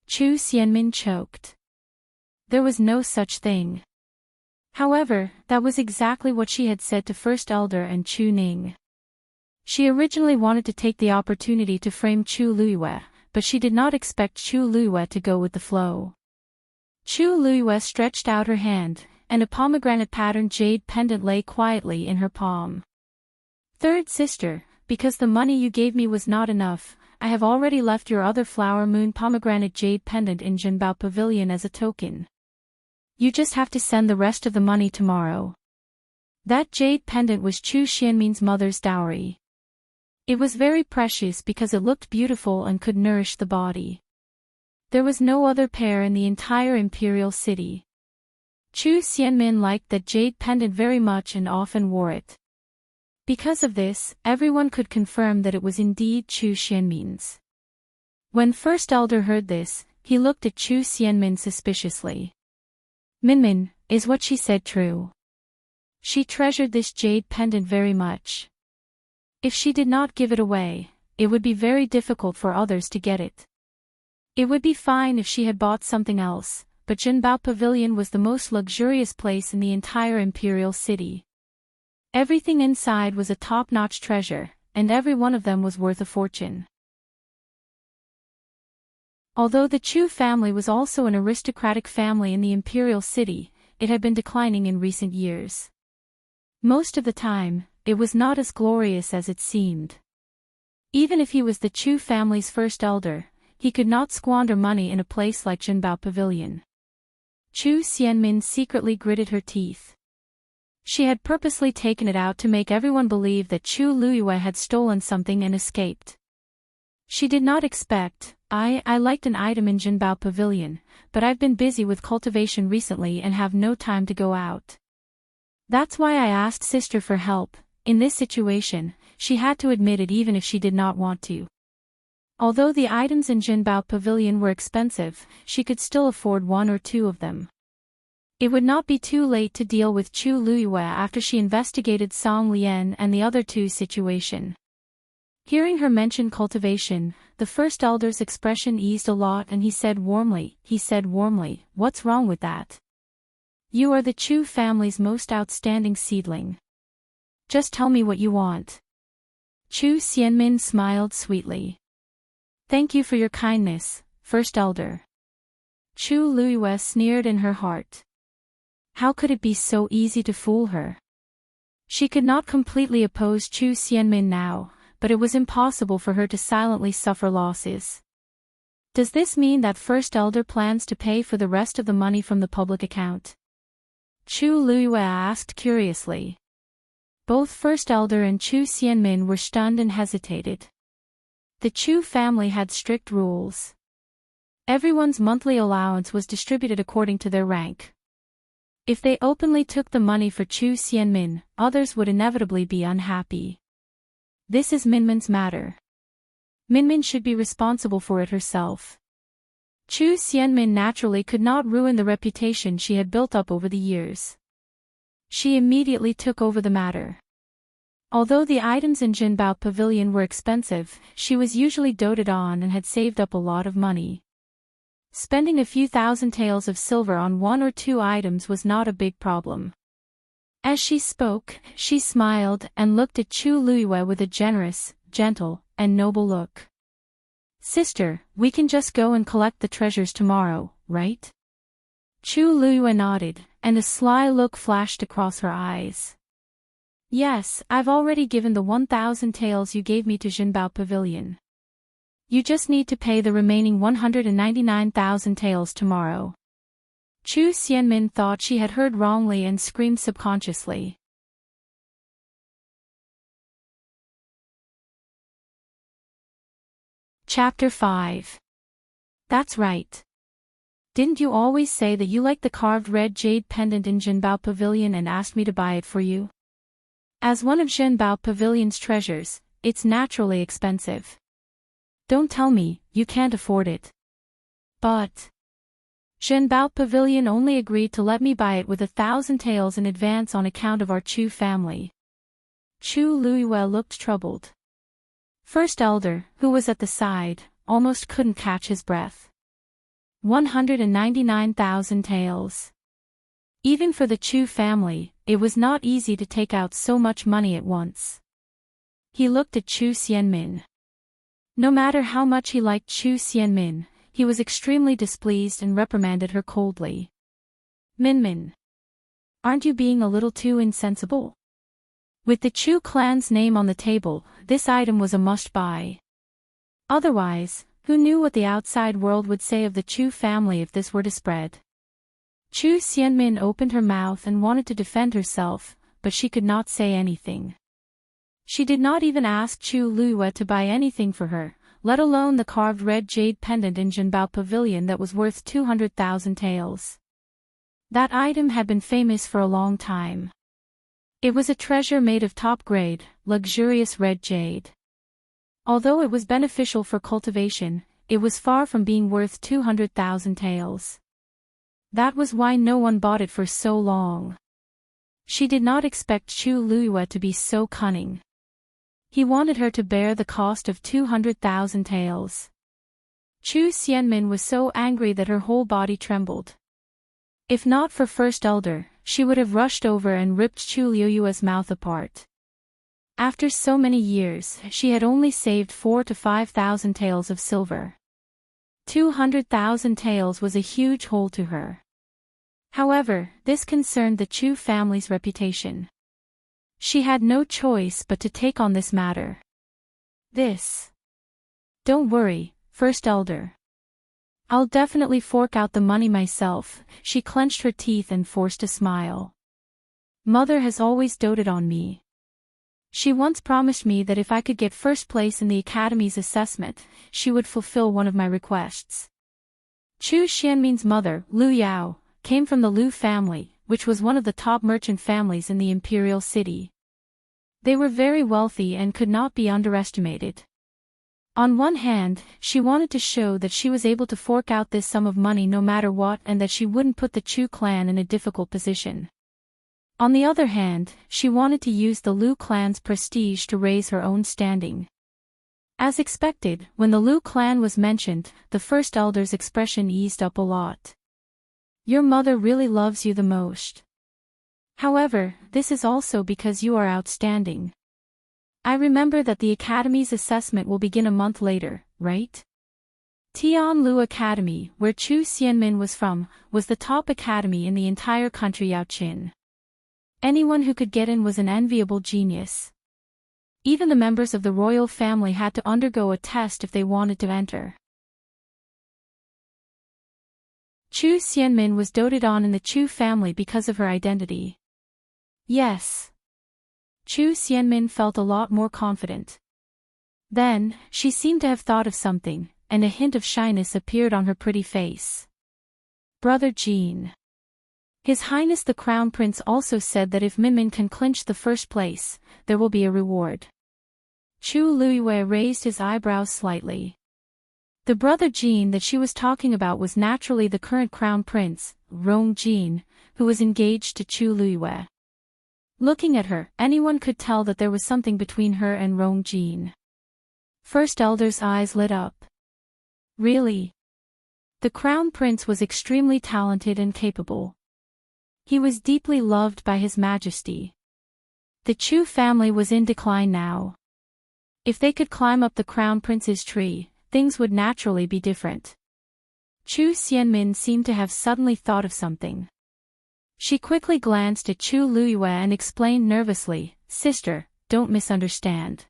Chu Xianmin choked. There was no such thing. However, that was exactly what she had said to First Elder and Chu Ning. She originally wanted to take the opportunity to frame Chu Luiyue, but she did not expect Chu Luiyue to go with the flow. Chu Luiyue stretched out her hand, and a pomegranate-patterned jade pendant lay quietly in her palm. Third sister, because the money you gave me was not enough, I have already left your other flower moon pomegranate jade pendant in Jinbao Pavilion as a token. You just have to send the rest of the money tomorrow. That jade pendant was Chu Xianmin's mother's dowry. It was very precious because it looked beautiful and could nourish the body. There was no other pair in the entire Imperial city. Chu Xianmin liked that jade pendant very much and often wore it. Because of this, everyone could confirm that it was indeed Chu Xianmin's. When First Elder heard this, he looked at Chu Xianmin suspiciously. Minmin, is what she said true? She treasured this jade pendant very much. If she did not give it away, it would be very difficult for others to get it. It would be fine if she had bought something else, but Jinbao Pavilion was the most luxurious place in the entire Imperial city. Everything inside was a top-notch treasure, and every one of them was worth a fortune. Although the Chu family was also an aristocratic family in the Imperial city, it had been declining in recent years. Most of the time, it was not as glorious as it seemed. Even if he was the Chu family's first elder, he could not squander money in a place like Jinbao Pavilion. Chu Xianmin secretly gritted her teeth. She had purposely taken it out to make everyone believe that Chu Luiyue had stolen something and escaped. She did not expect, I liked an item in Jinbao Pavilion, but I've been busy with cultivation recently and have no time to go out. That's why I asked sister for help. In this situation, she had to admit it even if she did not want to. Although the items in Jinbao Pavilion were expensive, she could still afford one or two of them. It would not be too late to deal with Chu Luiyue after she investigated Song Lian and the other two situation. Hearing her mention cultivation, the first elder's expression eased a lot and he said warmly, what's wrong with that? You are the Chu family's most outstanding seedling. Just tell me what you want. Chu Xianmin smiled sweetly. Thank you for your kindness, first elder. Chu Luiyue sneered in her heart. How could it be so easy to fool her? She could not completely oppose Chu Xianmin now, but it was impossible for her to silently suffer losses. Does this mean that first elder plans to pay for the rest of the money from the public account? Chu Luiyue asked curiously. Both first elder and Chu Xianmin were stunned and hesitated. The Chu family had strict rules. Everyone's monthly allowance was distributed according to their rank. If they openly took the money for Chu Xianmin, others would inevitably be unhappy. This is Minmin's matter. Minmin should be responsible for it herself. Chu Xianmin naturally could not ruin the reputation she had built up over the years. She immediately took over the matter. Although the items in Jinbao Pavilion were expensive, she was usually doted on and had saved up a lot of money. Spending a few thousand taels of silver on one or two items was not a big problem. As she spoke, she smiled and looked at Chu Luiyue with a generous, gentle, and noble look. Sister, we can just go and collect the treasures tomorrow, right? Chu Luiyue nodded, and a sly look flashed across her eyes. Yes, I've already given the 1,000 taels you gave me to Jinbao Pavilion. You just need to pay the remaining 199,000 taels tomorrow. Chu Xianmin thought she had heard wrongly and screamed subconsciously. Chapter 5. That's right. Didn't you always say that you liked the carved red jade pendant in Jinbao Pavilion and asked me to buy it for you? As one of Jinbao Pavilion's treasures, it's naturally expensive. Don't tell me, you can't afford it. But Jinbao Pavilion only agreed to let me buy it with 1,000 taels in advance on account of our Chu family. Chu Luiyue looked troubled. First Elder, who was at the side, almost couldn't catch his breath. 199,000 taels. Even for the Chu family, it was not easy to take out so much money at once. He looked at Chu Xianmin. No matter how much he liked Chu Xianmin, he was extremely displeased and reprimanded her coldly. Minmin. Aren't you being a little too insensible? With the Chu clan's name on the table, this item was a must-buy. Otherwise, who knew what the outside world would say of the Chu family if this were to spread? Chu Xianmin opened her mouth and wanted to defend herself, but she could not say anything. She did not even ask Chu Luiyue to buy anything for her, let alone the carved red jade pendant in Jinbao Pavilion that was worth 200,000 taels. That item had been famous for a long time. It was a treasure made of top-grade, luxurious red jade. Although it was beneficial for cultivation, it was far from being worth 200,000 taels. That was why no one bought it for so long. She did not expect Chu Luiyue to be so cunning. He wanted her to bear the cost of 200,000 taels. Chu Xianmin was so angry that her whole body trembled. If not for First Elder, she would have rushed over and ripped Chu Luiyue's mouth apart. After so many years, she had only saved 4,000 to 5,000 taels of silver. 200,000 taels was a huge hole to her. However, this concerned the Chu family's reputation. She had no choice but to take on this matter. Don't worry, First Elder. I'll definitely fork out the money myself. She clenched her teeth and forced a smile. Mother has always doted on me. She once promised me that if I could get first place in the Academy's assessment, she would fulfill one of my requests. Chu Xianmin's mother, Lu Yao, came from the Lu family, which was one of the top merchant families in the Imperial city. They were very wealthy and could not be underestimated. On one hand, she wanted to show that she was able to fork out this sum of money no matter what and that she wouldn't put the Chu clan in a difficult position. On the other hand, she wanted to use the Lu clan's prestige to raise her own standing. As expected, when the Lu clan was mentioned, the First Elder's expression eased up a lot. Your mother really loves you the most. However, this is also because you are outstanding. I remember that the Academy's assessment will begin a month later, right? Tianlu Academy, where Chu Xianmin was from, was the top academy in the entire country Yaoqin. Anyone who could get in was an enviable genius. Even the members of the royal family had to undergo a test if they wanted to enter. Chu Xianmin was doted on in the Chu family because of her identity. Yes. Chu Xianmin felt a lot more confident. Then, she seemed to have thought of something, and a hint of shyness appeared on her pretty face. Brother Jean. His Highness the Crown Prince also said that if Minmin can clinch the first place, there will be a reward. Chu Luiyue raised his eyebrows slightly. The brother Jean that she was talking about was naturally the current Crown Prince, Rong Jean, who was engaged to Chu Luiyue. Looking at her, anyone could tell that there was something between her and Rong Jean. First Elder's eyes lit up. Really? The Crown Prince was extremely talented and capable. He was deeply loved by His Majesty. The Chu family was in decline now. If they could climb up the Crown Prince's tree, things would naturally be different. Chu Xianmin seemed to have suddenly thought of something. She quickly glanced at Chu Luiyue and explained nervously, "Sister, don't misunderstand."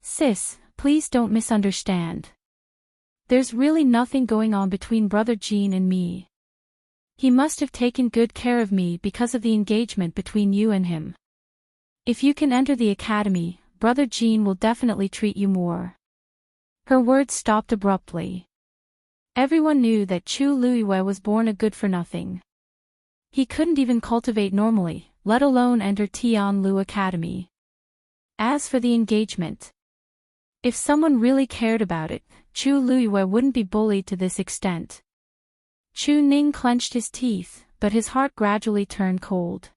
"Sis, please don't misunderstand. There's really nothing going on between Brother Jean and me. He must have taken good care of me because of the engagement between you and him. If you can enter the academy, Brother Jean will definitely treat you more." Her words stopped abruptly. Everyone knew that Chu Luiyue was born a good-for-nothing. He couldn't even cultivate normally, let alone enter Tianlu Academy. As for the engagement, if someone really cared about it, Chu Luiyue wouldn't be bullied to this extent. Chu Ning clenched his teeth, but his heart gradually turned cold.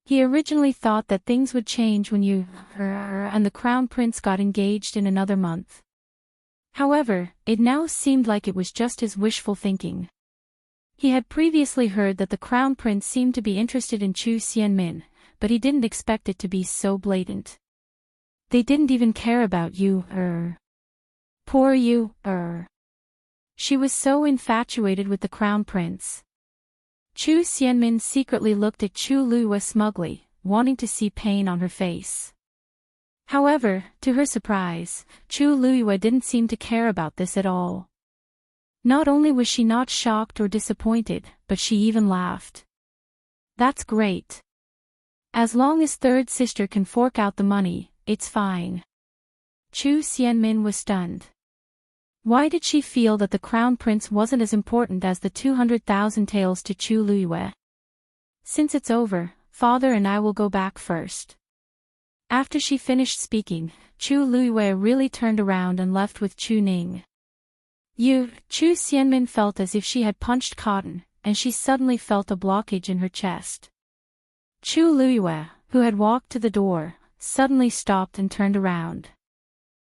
He originally thought that things would change when you and the Crown Prince got engaged in another month. However, it now seemed like it was just his wishful thinking. He had previously heard that the Crown Prince seemed to be interested in Chu Xianmin, but he didn't expect it to be so blatant. They didn't even care about you, Poor you, She was so infatuated with the Crown Prince. Chu Xianmin secretly looked at Chu Luiyue smugly, wanting to see pain on her face. However, to her surprise, Chu Luiyue didn't seem to care about this at all. Not only was she not shocked or disappointed, but she even laughed. "That's great. As long as third sister can fork out the money, it's fine." Chu Xianmin was stunned. Why did she feel that the Crown Prince wasn't as important as the 200,000 taels to Chu Luiyue? "Since it's over, father and I will go back first." After she finished speaking, Chu Luiyue really turned around and left with Chu Ning. Chu Xianmin felt as if she had punched cotton, and she suddenly felt a blockage in her chest. Chu Luiyue, who had walked to the door, suddenly stopped and turned around.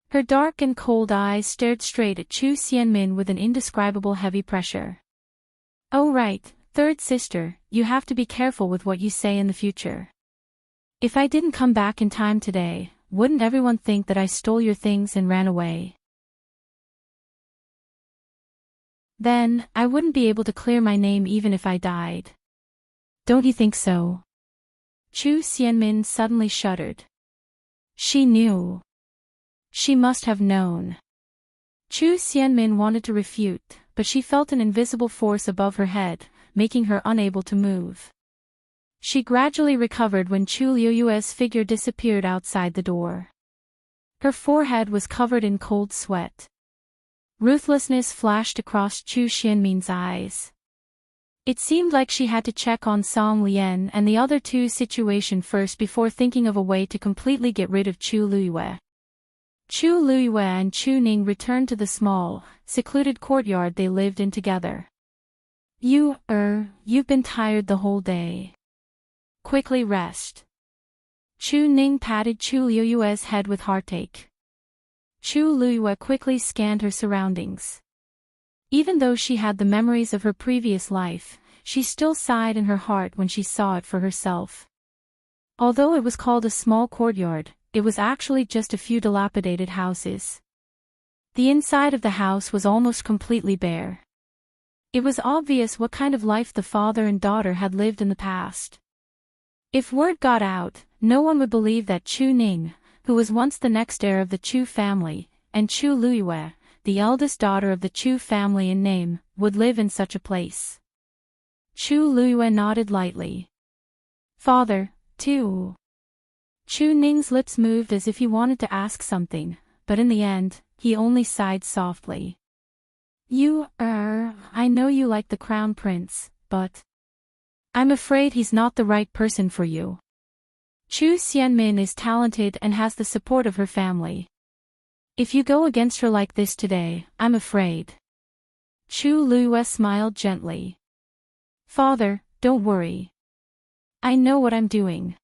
Her dark and cold eyes stared straight at Chu Xianmin with an indescribable heavy pressure. "Oh right, third sister, you have to be careful with what you say in the future. If I didn't come back in time today, wouldn't everyone think that I stole your things and ran away? Then, I wouldn't be able to clear my name even if I died. Don't you think so?" Chu Xianmin suddenly shuddered. She knew. She must have known. Chu Xianmin wanted to refute, but she felt an invisible force above her head, making her unable to move. She gradually recovered when Chu Liuyue's figure disappeared outside the door. Her forehead was covered in cold sweat. Ruthlessness flashed across Chu Xianmin's eyes. It seemed like she had to check on Song Lian and the other two situation first before thinking of a way to completely get rid of Chu Luiyue. Chu Luiyue and Chu Ning returned to the small, secluded courtyard they lived in together. You've been tired the whole day. Quickly rest." Chu Ning patted Chu Liuyue's head with heartache. Chu Luiyue quickly scanned her surroundings. Even though she had the memories of her previous life, she still sighed in her heart when she saw it for herself. Although it was called a small courtyard, it was actually just a few dilapidated houses. The inside of the house was almost completely bare. It was obvious what kind of life the father and daughter had lived in the past. If word got out, no one would believe that Chu Ning, who was once the next heir of the Chu family, and Chu Luiyue, the eldest daughter of the Chu family in name, would live in such a place. Chu Luiyue nodded lightly. "Father, too." Chu Ning's lips moved as if he wanted to ask something, but in the end, he only sighed softly. I know you like the Crown Prince, but I'm afraid he's not the right person for you. Chu Xianmin is talented and has the support of her family. If you go against her like this today, I'm afraid." Chu Luiyue smiled gently. "Father, don't worry. I know what I'm doing."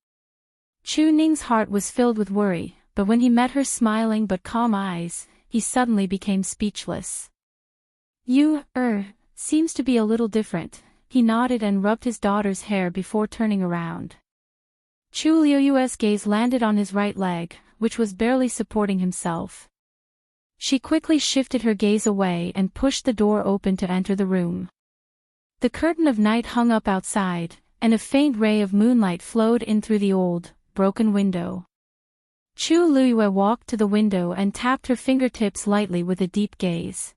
Chu Ning's heart was filled with worry, but when he met her smiling but calm eyes, he suddenly became speechless. Seems to be a little different." He nodded and rubbed his daughter's hair before turning around. Chu Liuyue's gaze landed on his right leg, which was barely supporting himself. She quickly shifted her gaze away and pushed the door open to enter the room. The curtain of night hung up outside, and a faint ray of moonlight flowed in through the old, broken window. Chu Liyue walked to the window and tapped her fingertips lightly with a deep gaze.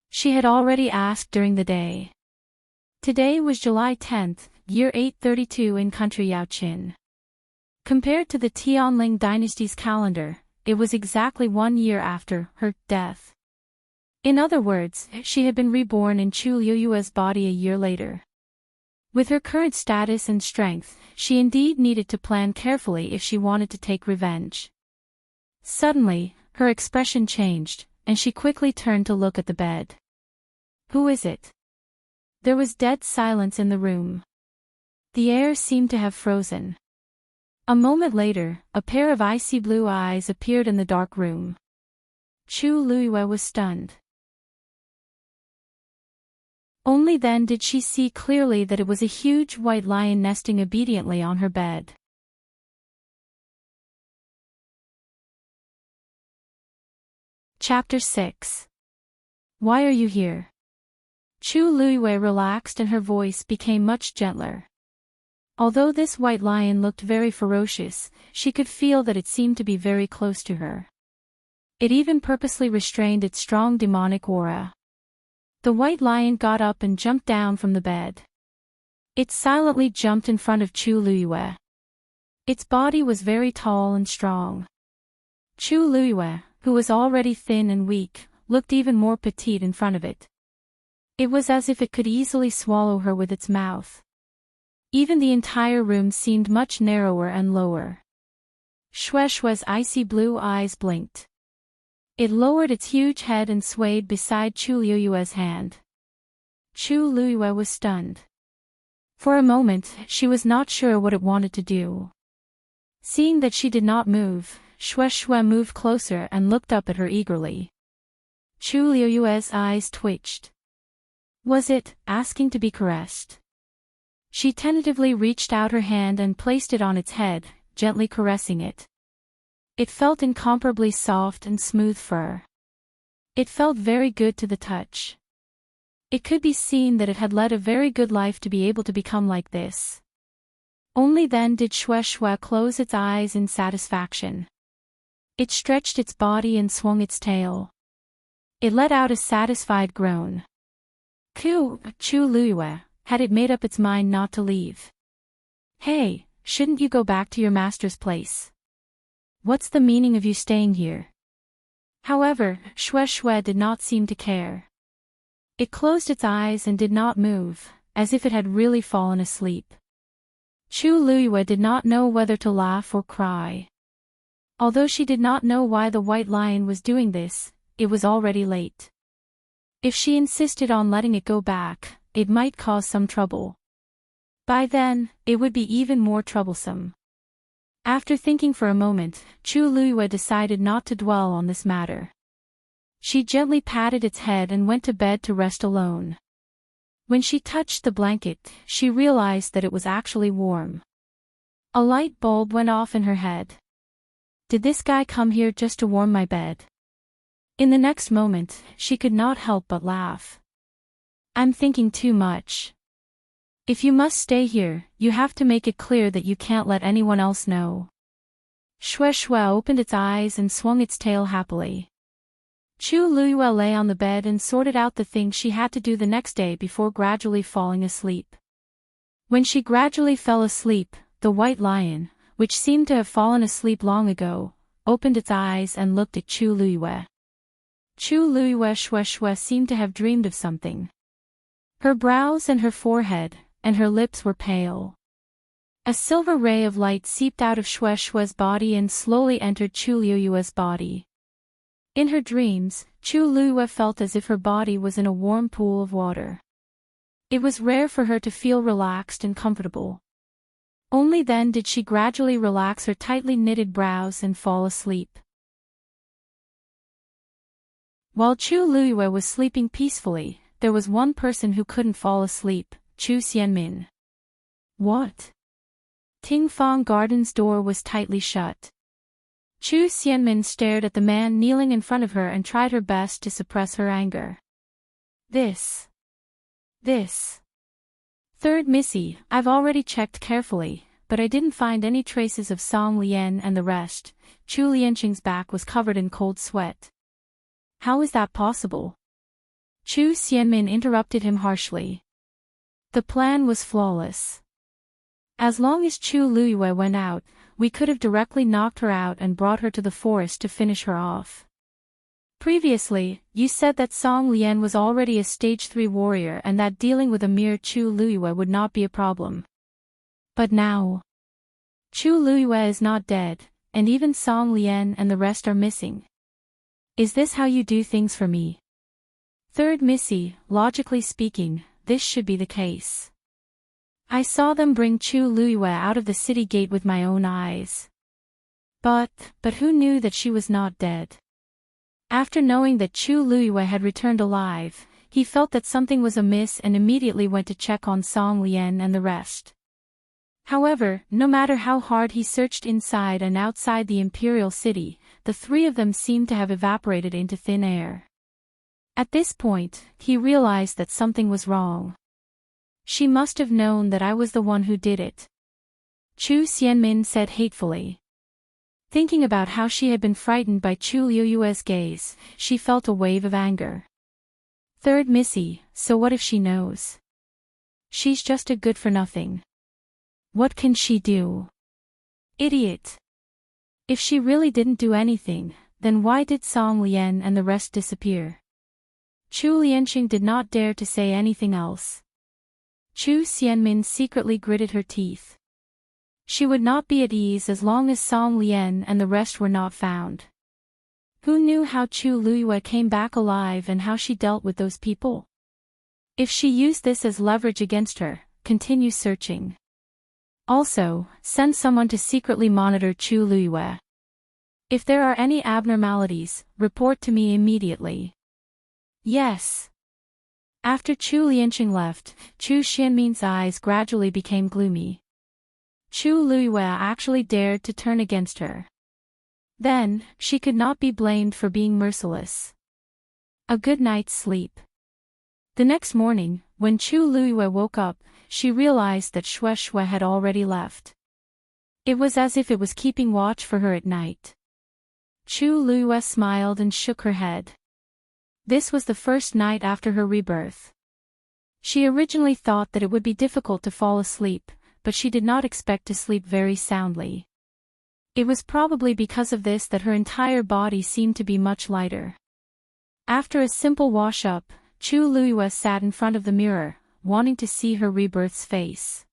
She had already asked during the day. Today was July 10th, year 832 in country Yaoqin. Compared to the Tianling dynasty's calendar, it was exactly 1 year after her death. In other words, she had been reborn in Chu Liyue's body a year later. With her current status and strength, she indeed needed to plan carefully if she wanted to take revenge. Suddenly, her expression changed, and she quickly turned to look at the bed. "Who is it?" There was dead silence in the room. The air seemed to have frozen. A moment later, a pair of icy blue eyes appeared in the dark room. Chu Liyue was stunned. Only then did she see clearly that it was a huge white lion nesting obediently on her bed. Chapter 6. Why are you here? Chu Liyue relaxed and her voice became much gentler. Although this white lion looked very ferocious, she could feel that it seemed to be very close to her. It even purposely restrained its strong demonic aura. The white lion got up and jumped down from the bed. It silently jumped in front of Chu Liyue. Its body was very tall and strong. Chu Liyue, who was already thin and weak, looked even more petite in front of it. It was as if it could easily swallow her with its mouth. Even the entire room seemed much narrower and lower. Shue's icy blue eyes blinked. It lowered its huge head and swayed beside Chu Liyue's hand. Chu Liyue was stunned. For a moment, she was not sure what it wanted to do. Seeing that she did not move, Shue moved closer and looked up at her eagerly. Chu Liyue's eyes twitched. Was it asking to be caressed? She tentatively reached out her hand and placed it on its head, gently caressing it. It felt incomparably soft and smooth fur. It felt very good to the touch. It could be seen that it had led a very good life to be able to become like this. Only then did Shue close its eyes in satisfaction. It stretched its body and swung its tail. It let out a satisfied groan. Chu Liyue, had it made up its mind not to leave. Hey, shouldn't you go back to your master's place? What's the meaning of you staying here? However, Shue did not seem to care. It closed its eyes and did not move, as if it had really fallen asleep. Chu Liyue did not know whether to laugh or cry. Although she did not know why the white lion was doing this, it was already late. If she insisted on letting it go back, it might cause some trouble. By then, it would be even more troublesome. After thinking for a moment, Chu Liyue decided not to dwell on this matter. She gently patted its head and went to bed to rest alone. When she touched the blanket, she realized that it was actually warm. A light bulb went off in her head. Did this guy come here just to warm my bed? In the next moment, she could not help but laugh. I'm thinking too much. If you must stay here, you have to make it clear that you can't let anyone else know. Shue opened its eyes and swung its tail happily. Chu Liyue lay on the bed and sorted out the things she had to do the next day before gradually falling asleep. When she gradually fell asleep, the white lion, which seemed to have fallen asleep long ago, opened its eyes and looked at Chu Liyue. Chu Liyue Shue seemed to have dreamed of something. Her brows and her forehead, and her lips were pale. A silver ray of light seeped out of Shue's body and slowly entered Chu Liyue's body. In her dreams, Chu Liyue felt as if her body was in a warm pool of water. It was rare for her to feel relaxed and comfortable. Only then did she gradually relax her tightly knitted brows and fall asleep. While Chu Luiyue was sleeping peacefully, there was one person who couldn't fall asleep, Chu Xianmin. What? Ting Fong Garden's door was tightly shut. Chu Xianmin stared at the man kneeling in front of her and tried her best to suppress her anger. This. Third Missy, I've already checked carefully, but I didn't find any traces of Song Lian and the rest. Chu Lianqing's back was covered in cold sweat. How is that possible? Chu Xianmin interrupted him harshly. The plan was flawless. As long as Chu Luiyue went out, we could have directly knocked her out and brought her to the forest to finish her off. Previously, you said that Song Lian was already a stage 3 warrior and that dealing with a mere Chu Luiyue would not be a problem. But now, Chu Luiyue is not dead, and even Song Lian and the rest are missing. Is this how you do things for me? Third Missy, logically speaking, this should be the case. I saw them bring Chu Luiyue out of the city gate with my own eyes. But who knew that she was not dead? After knowing that Chu Luiyue had returned alive, he felt that something was amiss and immediately went to check on Song Lian and the rest. However, no matter how hard he searched inside and outside the Imperial city, the three of them seemed to have evaporated into thin air. At this point, he realized that something was wrong. She must have known that I was the one who did it. Chu Xianmin said hatefully. Thinking about how she had been frightened by Chu Luiyue's gaze, she felt a wave of anger. Third Missy, so what if she knows? She's just a good-for-nothing. What can she do? Idiot. If she really didn't do anything, then why did Song Lian and the rest disappear? Chu Lianqing did not dare to say anything else. Chu Xianmin secretly gritted her teeth. She would not be at ease as long as Song Lian and the rest were not found. Who knew how Chu Luiyue came back alive and how she dealt with those people? If she used this as leverage against her, continue searching. Also, send someone to secretly monitor Chu Luiyue. If there are any abnormalities, report to me immediately. Yes. After Chu Lianqing left, Chu Xianmin's eyes gradually became gloomy. Chu Luiyue actually dared to turn against her. Then, she could not be blamed for being merciless. A good night's sleep. The next morning, when Chu Luiyue woke up, she realized that Xue had already left. It was as if it was keeping watch for her at night. Chu Luiyue smiled and shook her head. This was the first night after her rebirth. She originally thought that it would be difficult to fall asleep, but she did not expect to sleep very soundly. It was probably because of this that her entire body seemed to be much lighter. After a simple wash-up, Chu Luiyue sat in front of the mirror, wanting to see her rebirth's face.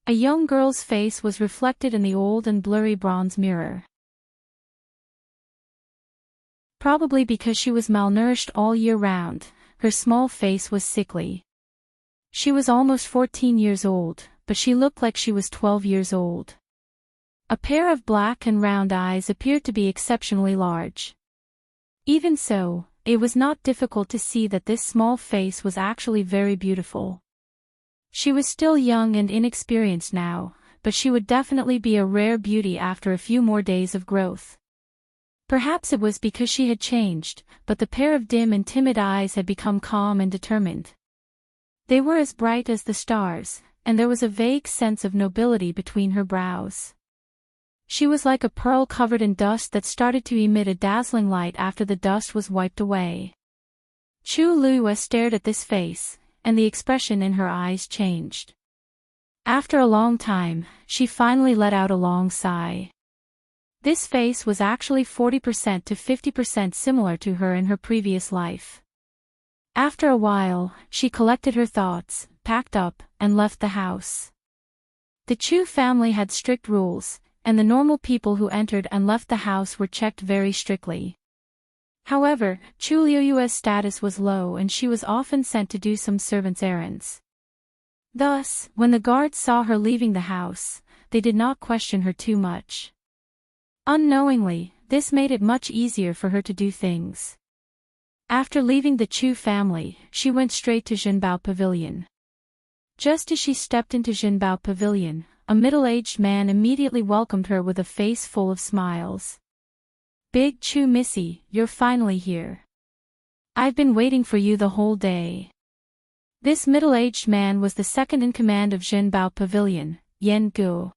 A young girl's face was reflected in the old and blurry bronze mirror. Probably because she was malnourished all year round, her small face was sickly. She was almost 14 years old, but she looked like she was 12 years old. A pair of black and round eyes appeared to be exceptionally large. Even so, it was not difficult to see that this small face was actually very beautiful. She was still young and inexperienced now, but she would definitely be a rare beauty after a few more days of growth. Perhaps it was because she had changed, but the pair of dim and timid eyes had become calm and determined. They were as bright as the stars, and there was a vague sense of nobility between her brows. She was like a pearl covered in dust that started to emit a dazzling light after the dust was wiped away. Chu Luiyue stared at this face, and the expression in her eyes changed. After a long time, she finally let out a long sigh. This face was actually 40% to 50% similar to her in her previous life. After a while, she collected her thoughts, packed up, and left the house. The Chu family had strict rules, and the normal people who entered and left the house were checked very strictly. However, Chu Luiyue's status was low and she was often sent to do some servant's errands. Thus, when the guards saw her leaving the house, they did not question her too much. Unknowingly, this made it much easier for her to do things. After leaving the Chu family, she went straight to Jinbao Pavilion. Just as she stepped into Jinbao Pavilion, a middle-aged man immediately welcomed her with a face full of smiles. "Big Chu Missy, you're finally here. I've been waiting for you the whole day." This middle-aged man was the second in command of Jinbao Pavilion, Yan Gu.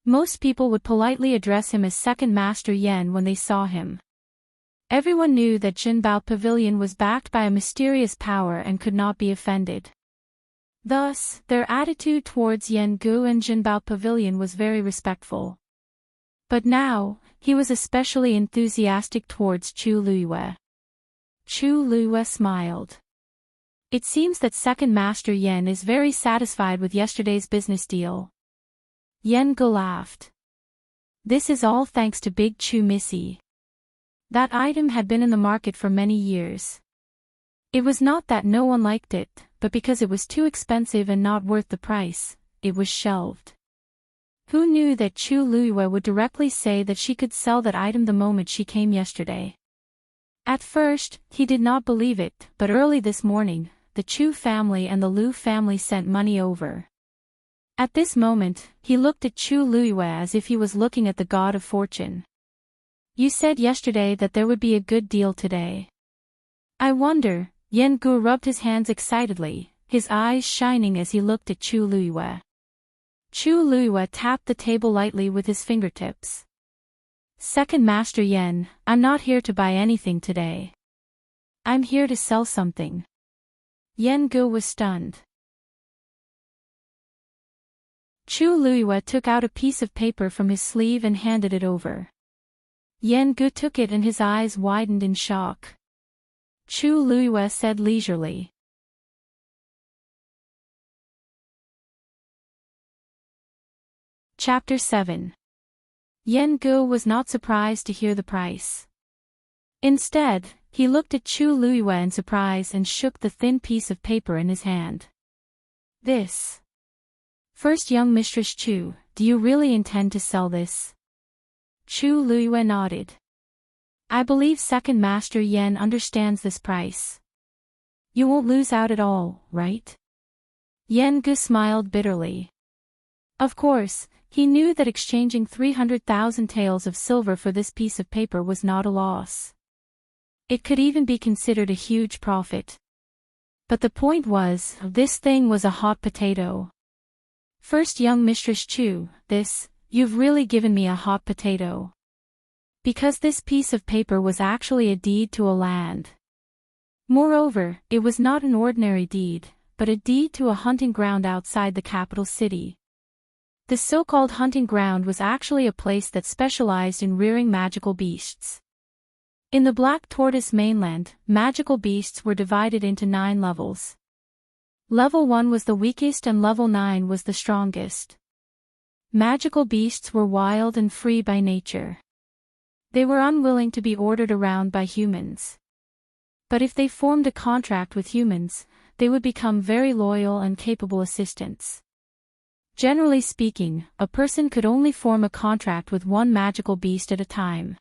Most people would politely address him as Second Master Yan when they saw him. Everyone knew that Jinbao Pavilion was backed by a mysterious power and could not be offended. Thus, their attitude towards Yan Gu and Jinbao Pavilion was very respectful. But now, he was especially enthusiastic towards Chu Luiyue. Chu Luiyue smiled. It seems that Second Master Yan is very satisfied with yesterday's business deal. Yan Gu laughed. This is all thanks to Big Chu Missy. That item had been in the market for many years. It was not that no one liked it, but because it was too expensive and not worth the price, it was shelved. Who knew that Chu Luiyue would directly say that she could sell that item the moment she came yesterday? At first, he did not believe it, but early this morning, the Chu family and the Lu family sent money over. At this moment, he looked at Chu Luiyue as if he was looking at the god of fortune. You said yesterday that there would be a good deal today. I wonder. Yan Gu rubbed his hands excitedly, his eyes shining as he looked at Chu Luiyue. Chu Luiyue tapped the table lightly with his fingertips. Second Master Yan, I'm not here to buy anything today. I'm here to sell something. Yan Gu was stunned. Chu Luiyue took out a piece of paper from his sleeve and handed it over. Yan Gu took it and his eyes widened in shock. Chu Luiyue said leisurely. Chapter 7. Yan Gu was not surprised to hear the price. Instead, he looked at Chu Luiyue in surprise and shook the thin piece of paper in his hand. This. First young Mistress Chu, do you really intend to sell this? Chu Luiyue nodded. I believe Second Master Yan understands this price. You won't lose out at all, right? Yan Gu smiled bitterly. Of course, he knew that exchanging 300,000 taels of silver for this piece of paper was not a loss. It could even be considered a huge profit. But the point was, this thing was a hot potato. First young Mistress Chu, you've really given me a hot potato. Because this piece of paper was actually a deed to a land. Moreover, it was not an ordinary deed, but a deed to a hunting ground outside the capital city. The so-called hunting ground was actually a place that specialized in rearing magical beasts. In the Black Tortoise mainland, magical beasts were divided into 9 levels. Level 1 was the weakest and level 9 was the strongest. Magical beasts were wild and free by nature. They were unwilling to be ordered around by humans. But if they formed a contract with humans, they would become very loyal and capable assistants. Generally speaking, a person could only form a contract with one magical beast at a time.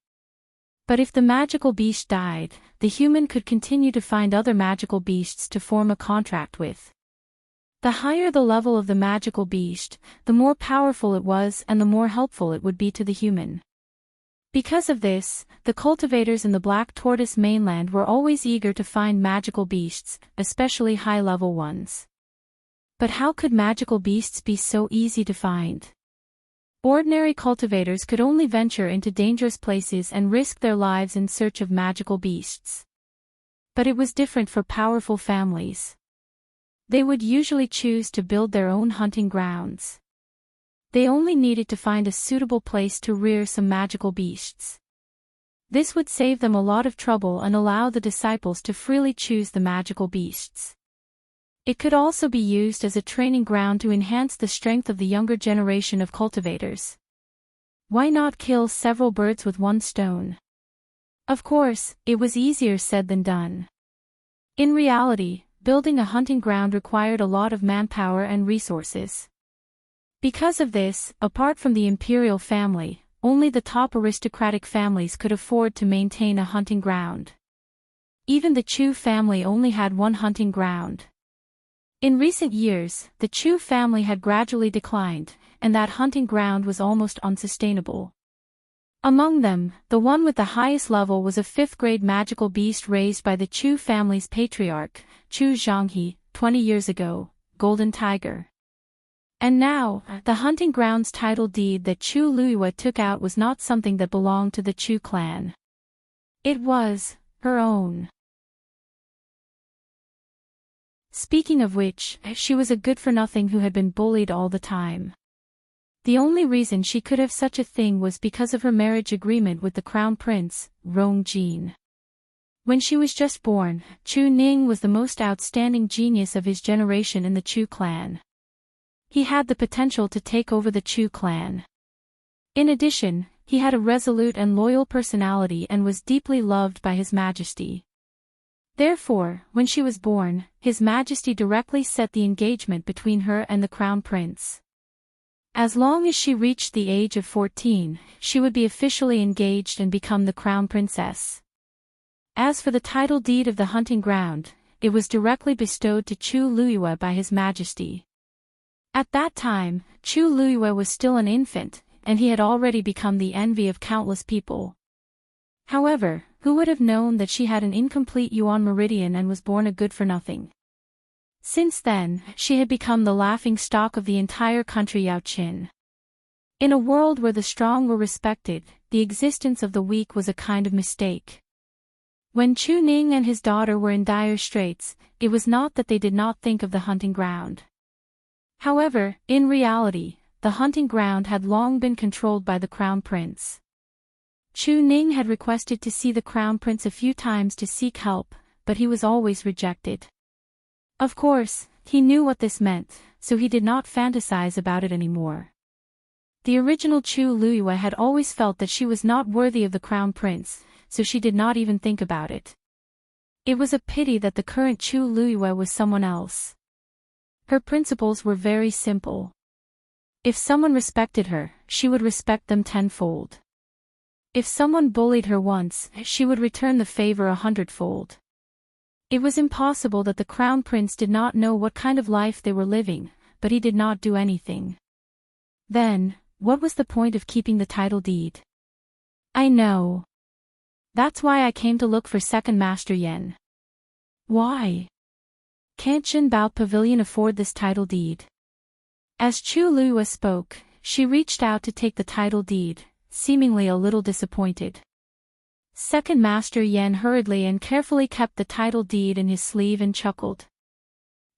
But if the magical beast died, the human could continue to find other magical beasts to form a contract with. The higher the level of the magical beast, the more powerful it was and the more helpful it would be to the human. Because of this, the cultivators in the Black Tortoise mainland were always eager to find magical beasts, especially high-level ones. But how could magical beasts be so easy to find? Ordinary cultivators could only venture into dangerous places and risk their lives in search of magical beasts. But it was different for powerful families. They would usually choose to build their own hunting grounds. They only needed to find a suitable place to rear some magical beasts. This would save them a lot of trouble and allow the disciples to freely choose the magical beasts. It could also be used as a training ground to enhance the strength of the younger generation of cultivators. Why not kill several birds with one stone? Of course, it was easier said than done. In reality, building a hunting ground required a lot of manpower and resources. Because of this, apart from the Imperial family, only the top aristocratic families could afford to maintain a hunting ground. Even the Chu family only had one hunting ground. In recent years, the Chu family had gradually declined, and that hunting ground was almost unsustainable. Among them, the one with the highest level was a 5th-grade magical beast raised by the Chu family's patriarch, Chu Zhonghe, 20 years ago, Golden Tiger. And now, the hunting ground's title deed that Chu Luiyue took out was not something that belonged to the Chu clan. It was her own. Speaking of which, she was a good-for-nothing who had been bullied all the time. The only reason she could have such a thing was because of her marriage agreement with the crown prince, Rong Jin. When she was just born, Chu Ning was the most outstanding genius of his generation in the Chu clan. He had the potential to take over the Chu clan. In addition, he had a resolute and loyal personality and was deeply loved by His Majesty. Therefore, when she was born, His Majesty directly set the engagement between her and the crown prince. As long as she reached the age of 14, she would be officially engaged and become the crown princess. As for the title deed of the hunting ground, it was directly bestowed to Chu Luiyue by His Majesty. At that time, Chu Luiyue was still an infant, and he had already become the envy of countless people. However, who would have known that she had an incomplete Yuan meridian and was born a good-for-nothing? Since then, she had become the laughing-stock of the entire country Yaoqin. In a world where the strong were respected, the existence of the weak was a kind of mistake. When Chu Ning and his daughter were in dire straits, it was not that they did not think of the hunting ground. However, in reality, the hunting ground had long been controlled by the crown prince. Chu Ning had requested to see the crown prince a few times to seek help, but he was always rejected. Of course, he knew what this meant, so he did not fantasize about it anymore. The original Chu Luiyue had always felt that she was not worthy of the crown prince, so she did not even think about it. It was a pity that the current Chu Luiyue was someone else. Her principles were very simple. If someone respected her, she would respect them tenfold. If someone bullied her once, she would return the favor 100-fold. It was impossible that the crown prince did not know what kind of life they were living, but he did not do anything. Then, what was the point of keeping the title deed? I know. That's why I came to look for Second Master Yan. Why? Can't Jinbao Pavilion afford this title deed? As Chu Luiyue spoke, she reached out to take the title deed, seemingly a little disappointed. Second Master Yan hurriedly and carefully kept the title deed in his sleeve and chuckled.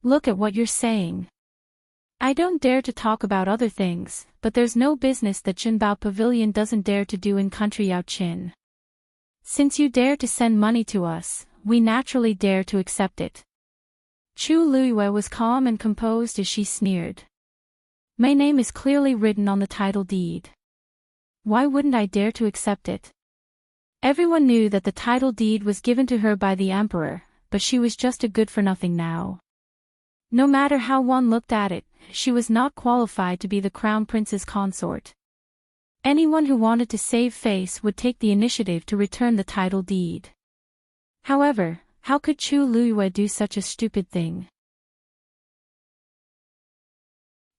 Look at what you're saying. I don't dare to talk about other things, but there's no business that Jinbao Pavilion doesn't dare to do in country Yaoqin. Since you dare to send money to us, we naturally dare to accept it. Chu Luiyue was calm and composed as she sneered. My name is clearly written on the title deed. Why wouldn't I dare to accept it? Everyone knew that the title deed was given to her by the emperor, but she was just a good-for-nothing now. No matter how one looked at it, she was not qualified to be the crown prince's consort. Anyone who wanted to save face would take the initiative to return the title deed. However, how could Chu Luiyue do such a stupid thing?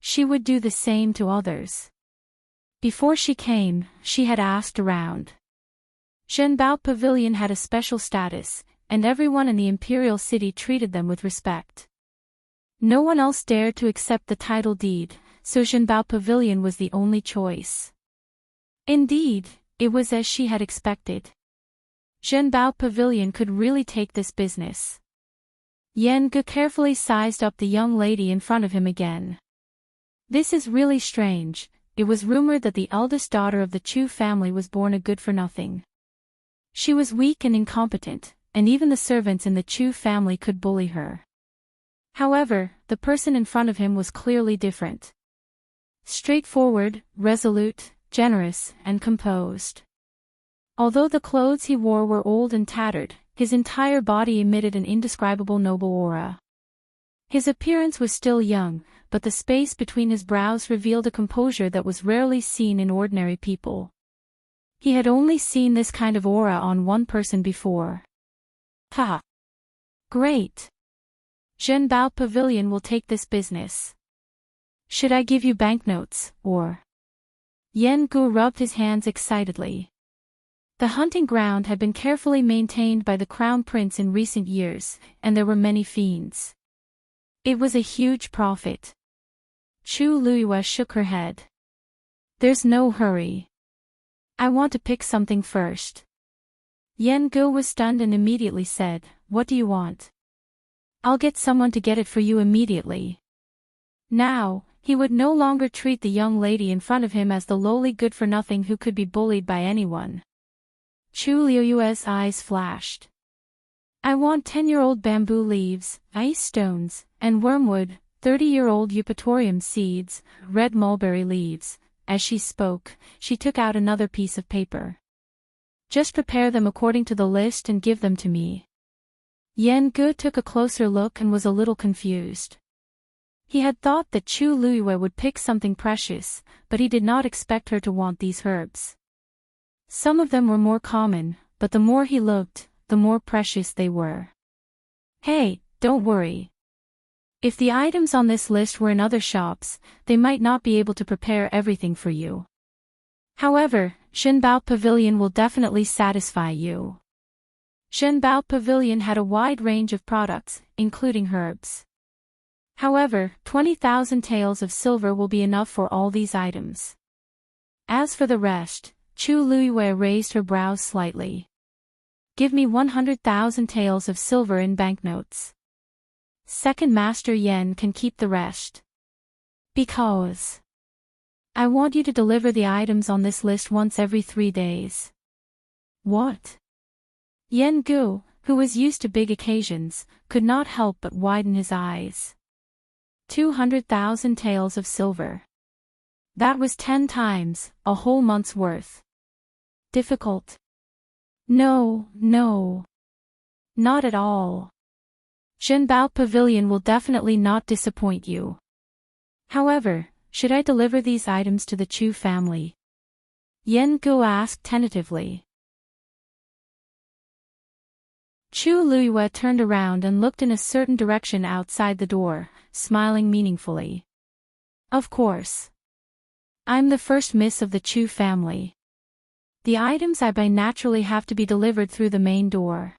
She would do the same to others. Before she came, she had asked around. Jinbao Pavilion had a special status, and everyone in the Imperial city treated them with respect. No one else dared to accept the title deed, so Jinbao Pavilion was the only choice. Indeed, it was as she had expected. Jinbao Pavilion could really take this business. Yan Ge carefully sized up the young lady in front of him again. This is really strange. It was rumored that the eldest daughter of the Chu family was born a good-for-nothing. She was weak and incompetent, and even the servants in the Chu family could bully her. However, the person in front of him was clearly different. Straightforward, resolute, generous, and composed. Although the clothes he wore were old and tattered, his entire body emitted an indescribable noble aura. His appearance was still young, but the space between his brows revealed a composure that was rarely seen in ordinary people. He had only seen this kind of aura on one person before. Haha. Great. Zhenbao Pavilion will take this business. Should I give you banknotes, or? Yan Gu rubbed his hands excitedly. The hunting ground had been carefully maintained by the crown prince in recent years, and there were many fiends. It was a huge profit. Chu Luiyue shook her head. There's no hurry. I want to pick something first. Yan Gu was stunned and immediately said, What do you want? I'll get someone to get it for you immediately. Now, he would no longer treat the young lady in front of him as the lowly good-for-nothing who could be bullied by anyone. Chu Luiyue's eyes flashed. I want 10-year-old bamboo leaves, ice stones, and wormwood, 30-year-old eupatorium seeds, red mulberry leaves. As she spoke, she took out another piece of paper. Just prepare them according to the list and give them to me. Yan Gu took a closer look and was a little confused. He had thought that Chu Luiyue would pick something precious, but he did not expect her to want these herbs. Some of them were more common, but the more he looked, the more precious they were. Hey, don't worry. If the items on this list were in other shops, they might not be able to prepare everything for you. However, Zhenbao Pavilion will definitely satisfy you. Zhenbao Pavilion had a wide range of products, including herbs. However, 20,000 taels of silver will be enough for all these items. As for the rest, Chu Luiyue raised her brows slightly. Give me 100,000 taels of silver in banknotes. Second Master Yen can keep the rest. Because I want you to deliver the items on this list once every 3 days. What? Yan Gu, who was used to big occasions, could not help but widen his eyes. 200,000 taels of silver. That was 10 times, a whole month's worth. Difficult? No. Not at all. Zhenbao Pavilion will definitely not disappoint you. However, should I deliver these items to the Chu family? Yan Gu asked tentatively. Chu Luiyue turned around and looked in a certain direction outside the door, smiling meaningfully. Of course. I'm the first miss of the Chu family. The items I buy naturally have to be delivered through the main door.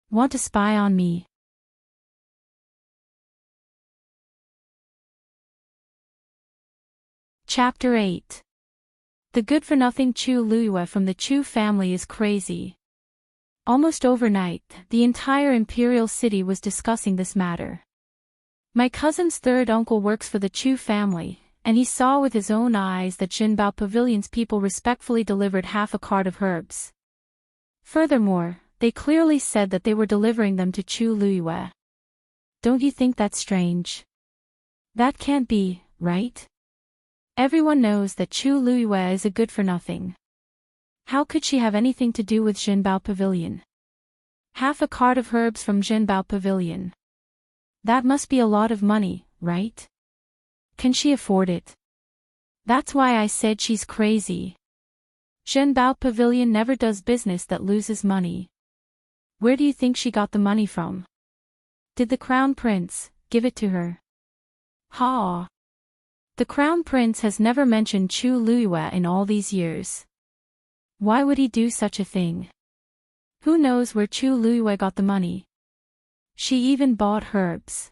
Want to spy on me? Chapter 8. The good-for-nothing Chu Luiyue from the Chu family is crazy. Almost overnight, the entire Imperial city was discussing this matter. My cousin's third uncle works for the Chu family, and he saw with his own eyes that Zhenbao Pavilion's people respectfully delivered half a cart of herbs. Furthermore, they clearly said that they were delivering them to Chu Luiyue. Don't you think that's strange? That can't be, right? Everyone knows that Chu Luiyue is a good-for-nothing. How could she have anything to do with Zhenbao Pavilion? Half a cart of herbs from Zhenbao Pavilion. That must be a lot of money, right? Can she afford it? That's why I said she's crazy. Zhenbao Pavilion never does business that loses money. Where do you think she got the money from? Did the crown prince give it to her? Ha! The crown prince has never mentioned Chu Luiyue in all these years. Why would he do such a thing? Who knows where Chu Luiyue got the money? She even bought herbs.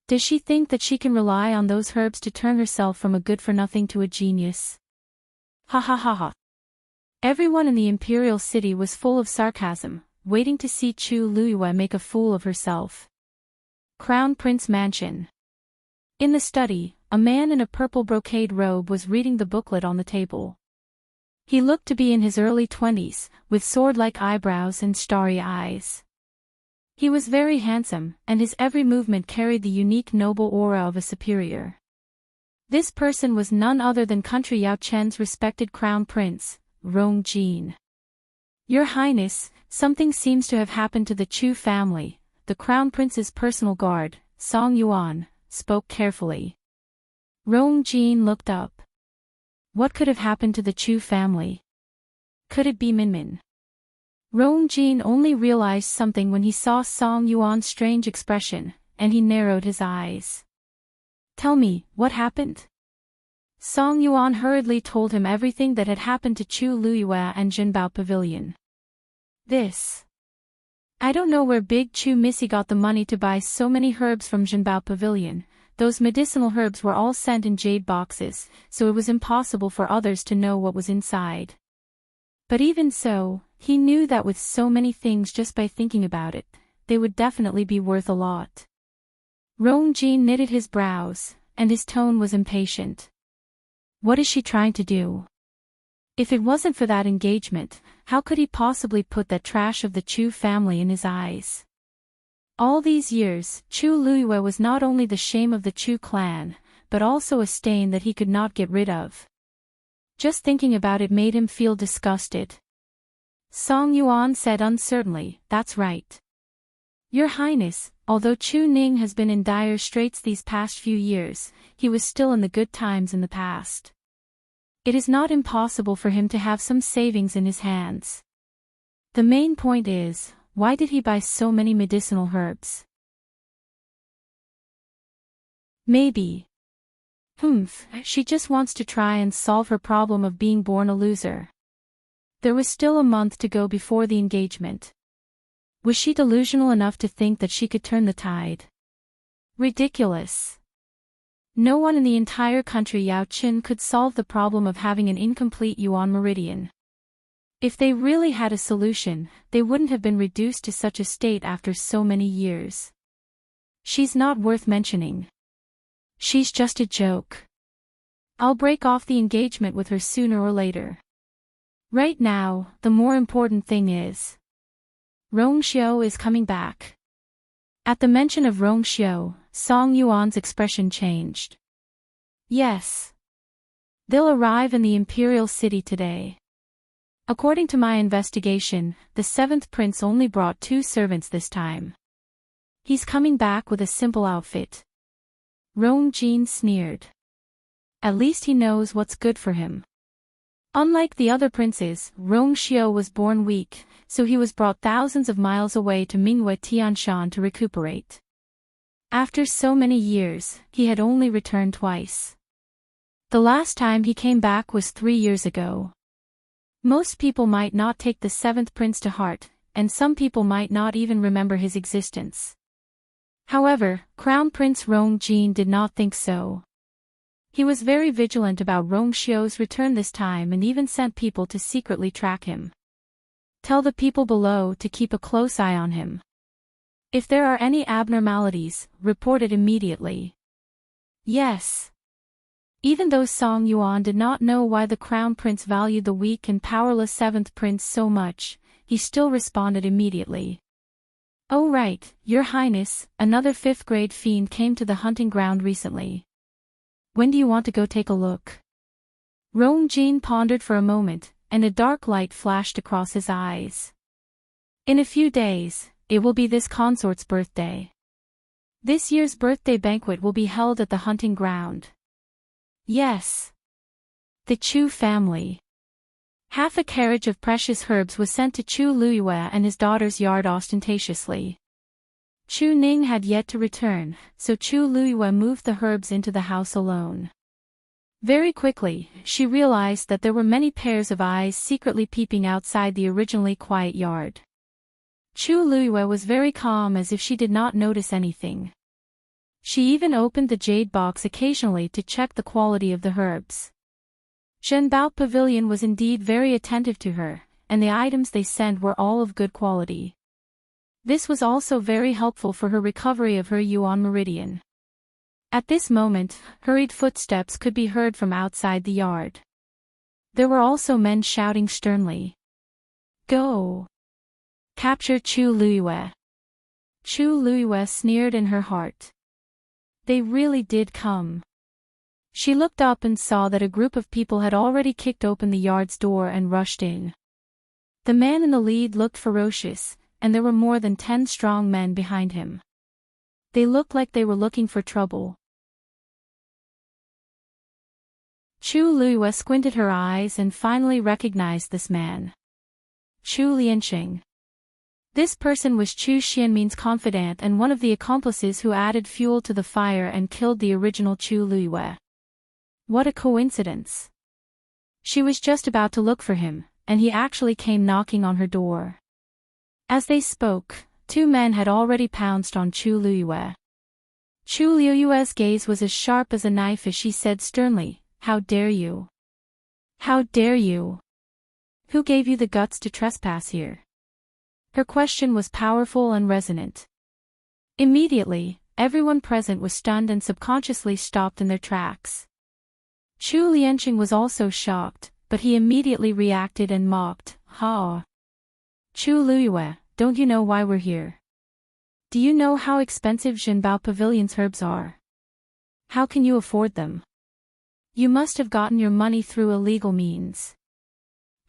Does she think that she can rely on those herbs to turn herself from a good-for-nothing to a genius? Ha ha ha ha. Everyone in the Imperial city was full of sarcasm, waiting to see Chu Luiyue make a fool of herself. Crown Prince Mansion. In the study, a man in a purple brocade robe was reading the booklet on the table. He looked to be in his early 20s, with sword-like eyebrows and starry eyes. He was very handsome, and his every movement carried the unique noble aura of a superior. This person was none other than Country Yao Chen's respected crown prince, Rong Jin. Your Highness, something seems to have happened to the Chu family. The crown prince's personal guard, Song Yuan, spoke carefully. Rong Jin looked up. What could have happened to the Chu family? Could it be Minmin? Rong Jin only realized something when he saw Song Yuan's strange expression, and he narrowed his eyes. Tell me, what happened? Song Yuan hurriedly told him everything that had happened to Chu Luiyue and Jinbao Pavilion. I don't know where Big Chu Missy got the money to buy so many herbs from Jinbao Pavilion. Those medicinal herbs were all sent in jade boxes, so it was impossible for others to know what was inside. But even so, he knew that with so many things, just by thinking about it, they would definitely be worth a lot. Rong Jin knitted his brows, and his tone was impatient. What is she trying to do? If it wasn't for that engagement, how could he possibly put that trash of the Chu family in his eyes? All these years, Chu Luiyue was not only the shame of the Chu clan, but also a stain that he could not get rid of. Just thinking about it made him feel disgusted. Song Yuan said uncertainly, "That's right. Your Highness, although Chu Ning has been in dire straits these past few years, he was still in the good times in the past. It is not impossible for him to have some savings in his hands. The main point is, why did he buy so many medicinal herbs? Maybe. She just wants to try and solve her problem of being born a loser." There was still a month to go before the engagement. Was she delusional enough to think that she could turn the tide? Ridiculous. No one in the entire country Yao Qin could solve the problem of having an incomplete yuan meridian. If they really had a solution, they wouldn't have been reduced to such a state after so many years. She's not worth mentioning. She's just a joke. I'll break off the engagement with her sooner or later. Right now, the more important thing is Rong Xiu is coming back. At the mention of Rong Xiu, Song Yuan's expression changed. Yes. They'll arrive in the Imperial city today. According to my investigation, the 7th prince only brought 2 servants this time. He's coming back with a simple outfit. Rong Jin sneered. At least he knows what's good for him. Unlike the other princes, Rong Xiu was born weak, so he was brought thousands of miles away to Mingyue Tianshan to recuperate. After so many years, he had only returned twice. The last time he came back was 3 years ago. Most people might not take the 7th prince to heart, and some people might not even remember his existence. However, Crown Prince Rong Jin did not think so. He was very vigilant about Rong Xiu's return this time and even sent people to secretly track him. Tell the people below to keep a close eye on him. If there are any abnormalities, report it immediately. Yes. Even though Song Yuan did not know why the Crown Prince valued the weak and powerless 7th prince so much, he still responded immediately. Oh right, Your Highness, another 5th grade fiend came to the hunting ground recently. When do you want to go take a look? Rong Jin pondered for a moment, and a dark light flashed across his eyes. In a few days, it will be this consort's birthday. This year's birthday banquet will be held at the hunting ground. Yes. The Chu family. Half a carriage of precious herbs was sent to Chu Luiyue and his daughter's yard ostentatiously. Chu Ning had yet to return, so Chu Luiyue moved the herbs into the house alone. Very quickly, she realized that there were many pairs of eyes secretly peeping outside the originally quiet yard. Chu Luiyue was very calm, as if she did not notice anything. She even opened the jade box occasionally to check the quality of the herbs. Jinbao Pavilion was indeed very attentive to her, and the items they sent were all of good quality. This was also very helpful for her recovery of her yuan meridian. At this moment, hurried footsteps could be heard from outside the yard. There were also men shouting sternly. Go! Capture Chu Luiyue! Chu Luiyue sneered in her heart. They really did come. She looked up and saw that a group of people had already kicked open the yard's door and rushed in. The man in the lead looked ferocious, and there were more than 10 strong men behind him. They looked like they were looking for trouble. Chu Luiyue squinted her eyes and finally recognized this man. Chu Lianqing. This person was Chu Xianmin's confidant and one of the accomplices who added fuel to the fire and killed the original Chu Luiyue. What a coincidence. She was just about to look for him, and he actually came knocking on her door. As they spoke, two men had already pounced on Chu Luiyue. Chu Luiyue's gaze was as sharp as a knife as she said sternly, "How dare you? How dare you? Who gave you the guts to trespass here?" Her question was powerful and resonant. Immediately, everyone present was stunned and subconsciously stopped in their tracks. Chu Lianqing was also shocked, but he immediately reacted and mocked, "Ha! Chu Luiyue, don't you know why we're here? Do you know how expensive Zhenbao Pavilion's herbs are? How can you afford them? You must have gotten your money through illegal means.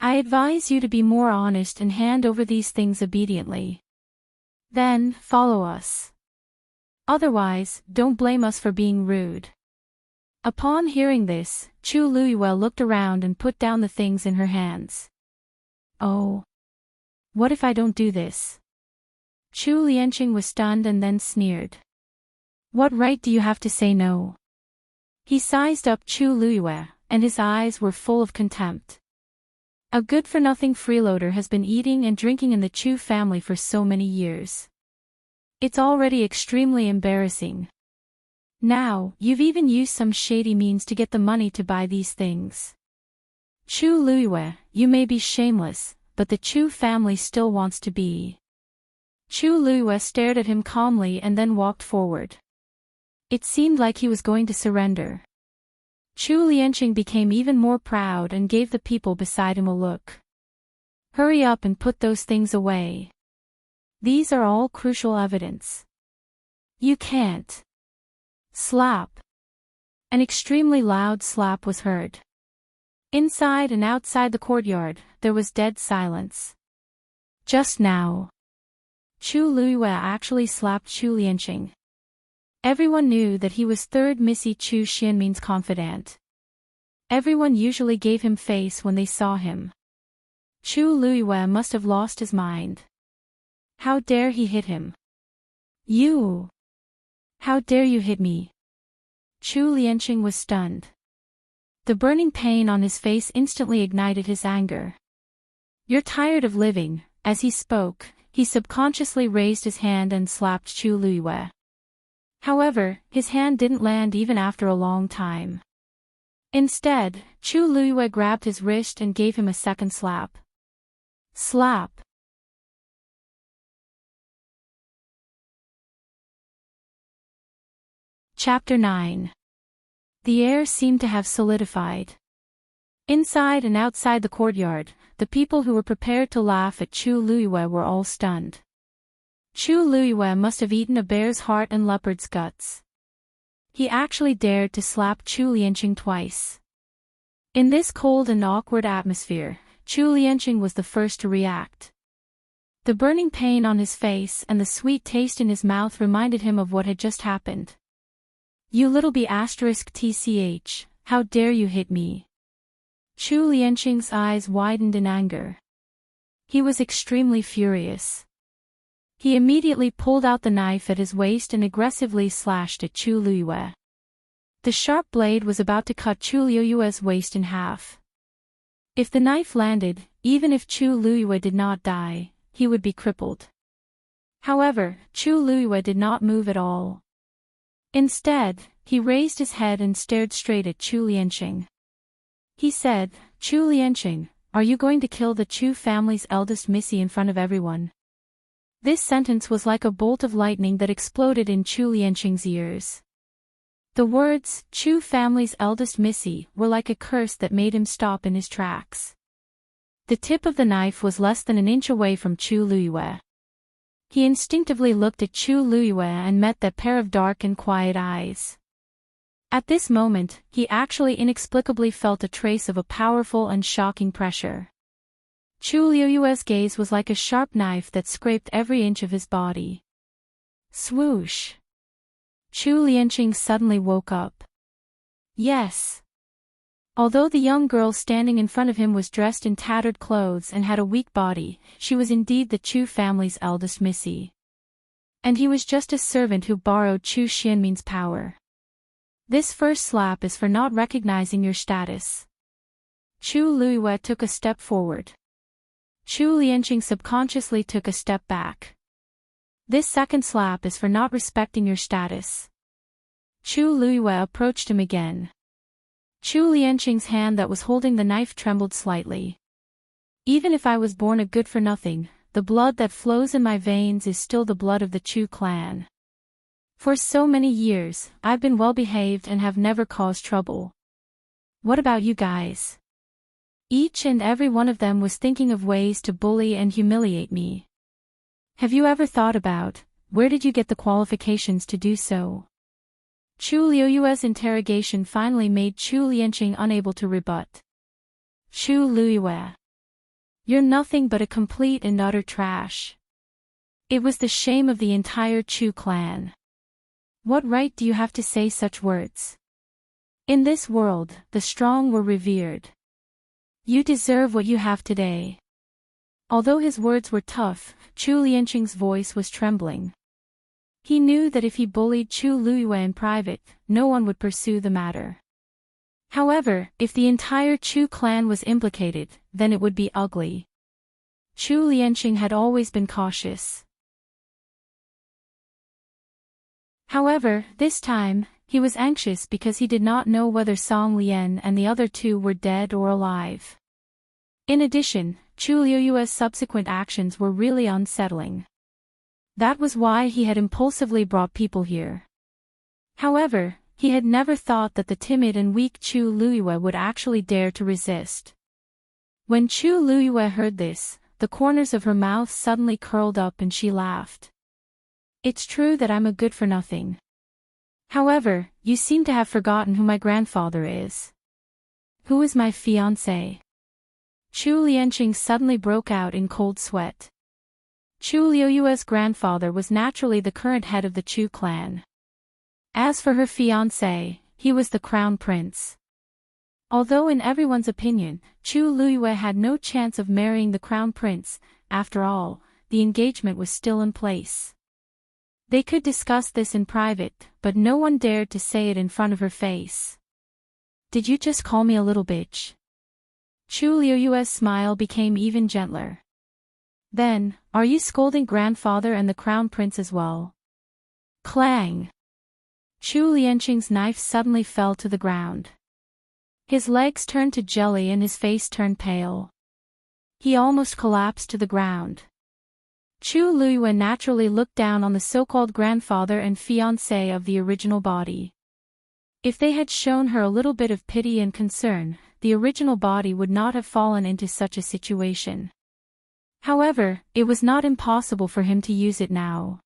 I advise you to be more honest and hand over these things obediently. Then, follow us. Otherwise, don't blame us for being rude." Upon hearing this, Chu Luiyue looked around and put down the things in her hands. "Oh. What if I don't do this?" Chu Lianqing was stunned and then sneered. "What right do you have to say no?" He sized up Chu Luiyue, and his eyes were full of contempt. A good-for-nothing freeloader has been eating and drinking in the Chu family for so many years. It's already extremely embarrassing. Now, you've even used some shady means to get the money to buy these things. Chu Luiyue, you may be shameless, but the Chu family still wants to be. Chu Luiyue stared at him calmly and then walked forward. It seemed like he was going to surrender. Chu Lianqing became even more proud and gave the people beside him a look. "Hurry up and put those things away. These are all crucial evidence. You can't." Slap. An extremely loud slap was heard. Inside and outside the courtyard, there was dead silence. Just now, Chu Luiyue actually slapped Chu Lianqing. Everyone knew that he was third Missy Chu Xianmin's confidant. Everyone usually gave him face when they saw him. Chu Luiyue must have lost his mind. How dare he hit him? "You! How dare you hit me?" Chu Lianqing was stunned. The burning pain on his face instantly ignited his anger. "You're tired of living." As he spoke, he subconsciously raised his hand and slapped Chu Luiyue. However, his hand didn't land even after a long time. Instead, Chu Luiyue grabbed his wrist and gave him a second slap. Slap. Chapter 9. The air seemed to have solidified. Inside and outside the courtyard, the people who were prepared to laugh at Chu Luiyue were all stunned. Chu Luiyue must have eaten a bear's heart and leopard's guts. He actually dared to slap Chu Lianqing twice. In this cold and awkward atmosphere, Chu Lianqing was the first to react. The burning pain on his face and the sweet taste in his mouth reminded him of what had just happened. "You little b***tch, how dare you hit me?" Chu Lianqing's eyes widened in anger. He was extremely furious. He immediately pulled out the knife at his waist and aggressively slashed at Chu Luiyue. The sharp blade was about to cut Chu Luiyue's waist in half. If the knife landed, even if Chu Luiyue did not die, he would be crippled. However, Chu Luiyue did not move at all. Instead, he raised his head and stared straight at Chu Lianqing. He said, "Chu Lianqing, are you going to kill the Chu family's eldest Missy in front of everyone?" This sentence was like a bolt of lightning that exploded in Chu Lianqing's ears. The words, "Chu family's eldest Missy," were like a curse that made him stop in his tracks. The tip of the knife was less than an inch away from Chu Luiyue. He instinctively looked at Chu Luiyue and met that pair of dark and quiet eyes. At this moment, he actually inexplicably felt a trace of a powerful and shocking pressure. Chu Luiyue's gaze was like a sharp knife that scraped every inch of his body. Swoosh! Chu Lianqing suddenly woke up. Yes. Although the young girl standing in front of him was dressed in tattered clothes and had a weak body, she was indeed the Chu family's eldest missy. And he was just a servant who borrowed Chu Xianmin's power. This first slap is for not recognizing your status. Chu Luiyue took a step forward. Chu Lianqing subconsciously took a step back. This second slap is for not respecting your status. Chu Luiyue approached him again. Chu Lianqing's hand that was holding the knife trembled slightly. Even if I was born a good-for-nothing, the blood that flows in my veins is still the blood of the Chu clan. For so many years, I've been well-behaved and have never caused trouble. What about you guys? Each and every one of them was thinking of ways to bully and humiliate me. Have you ever thought about, where did you get the qualifications to do so? Chu Liuyue's interrogation finally made Chu Lianqing unable to rebut. Chu Luiyue. You're nothing but a complete and utter trash. It was the shame of the entire Chu clan. What right do you have to say such words? In this world, the strong were revered. You deserve what you have today. Although his words were tough, Chu Lianqing's voice was trembling. He knew that if he bullied Chu Luiyue in private, no one would pursue the matter. However, if the entire Chu clan was implicated, then it would be ugly. Chu Lianqing had always been cautious. However, this time, he was anxious because he did not know whether Song Lian and the other two were dead or alive. In addition, Chu Liuyue's subsequent actions were really unsettling. That was why he had impulsively brought people here. However, he had never thought that the timid and weak Chu Luiyue would actually dare to resist. When Chu Luiyue heard this, the corners of her mouth suddenly curled up and she laughed. It's true that I'm a good-for-nothing. However, you seem to have forgotten who my grandfather is. Who is my fiancé? Chu Lianqing suddenly broke out in cold sweat. Chu Liuyue's grandfather was naturally the current head of the Chu clan. As for her fiancé, he was the crown prince. Although in everyone's opinion, Chu Luiyue had no chance of marrying the crown prince, after all, the engagement was still in place. They could discuss this in private, but no one dared to say it in front of her face. Did you just call me a little bitch? Chu Liuyue's smile became even gentler. Then, are you scolding grandfather and the crown prince as well? Clang! Chu Lianqing's knife suddenly fell to the ground. His legs turned to jelly and his face turned pale. He almost collapsed to the ground. Chu Luiyue naturally looked down on the so-called grandfather and fiancé of the original body. If they had shown her a little bit of pity and concern, the original body would not have fallen into such a situation. However, it was not impossible for him to use it now.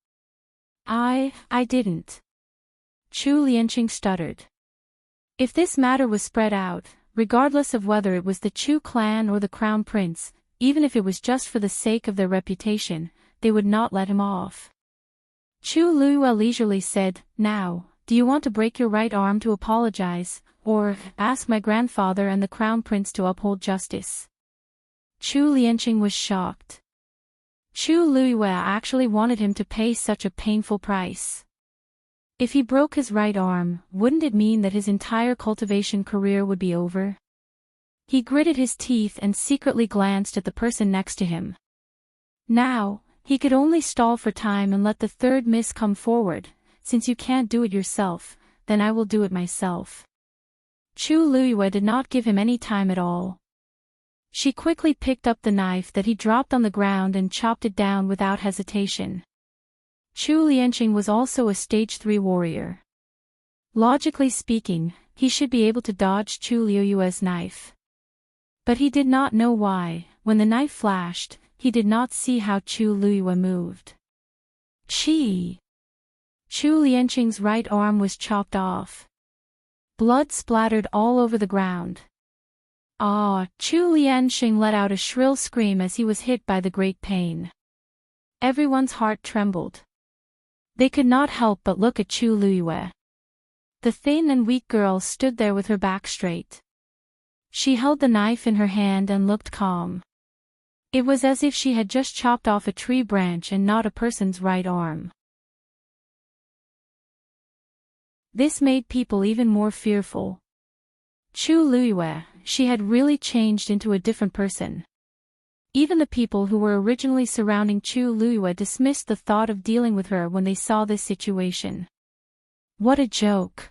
I didn't. Chu Lianqing stuttered. If this matter was spread out, regardless of whether it was the Chu clan or the crown prince, even if it was just for the sake of their reputation, they would not let him off. Chu Luiyue leisurely said, Now, do you want to break your right arm to apologize, or ask my grandfather and the crown prince to uphold justice? Chu Lianqing was shocked. Chu Luiyue actually wanted him to pay such a painful price. If he broke his right arm, wouldn't it mean that his entire cultivation career would be over? He gritted his teeth and secretly glanced at the person next to him. Now, he could only stall for time and let the third miss come forward. Since you can't do it yourself, then I will do it myself. Chu Luiyue did not give him any time at all. She quickly picked up the knife that he dropped on the ground and chopped it down without hesitation. Chu Lianqing was also a stage 3 warrior. Logically speaking, he should be able to dodge Chu Liuyue's knife. But he did not know why, when the knife flashed, he did not see how Chu Luiyue moved. Chi! Chu Lianqing's right arm was chopped off. Blood splattered all over the ground. Ah! Chu Lianqing let out a shrill scream as he was hit by the great pain. Everyone's heart trembled. They could not help but look at Chu Luiyue. The thin and weak girl stood there with her back straight. She held the knife in her hand and looked calm. It was as if she had just chopped off a tree branch and not a person's right arm. This made people even more fearful. Chu Luiyue, she had really changed into a different person. Even the people who were originally surrounding Chu Luiyue dismissed the thought of dealing with her when they saw this situation. What a joke!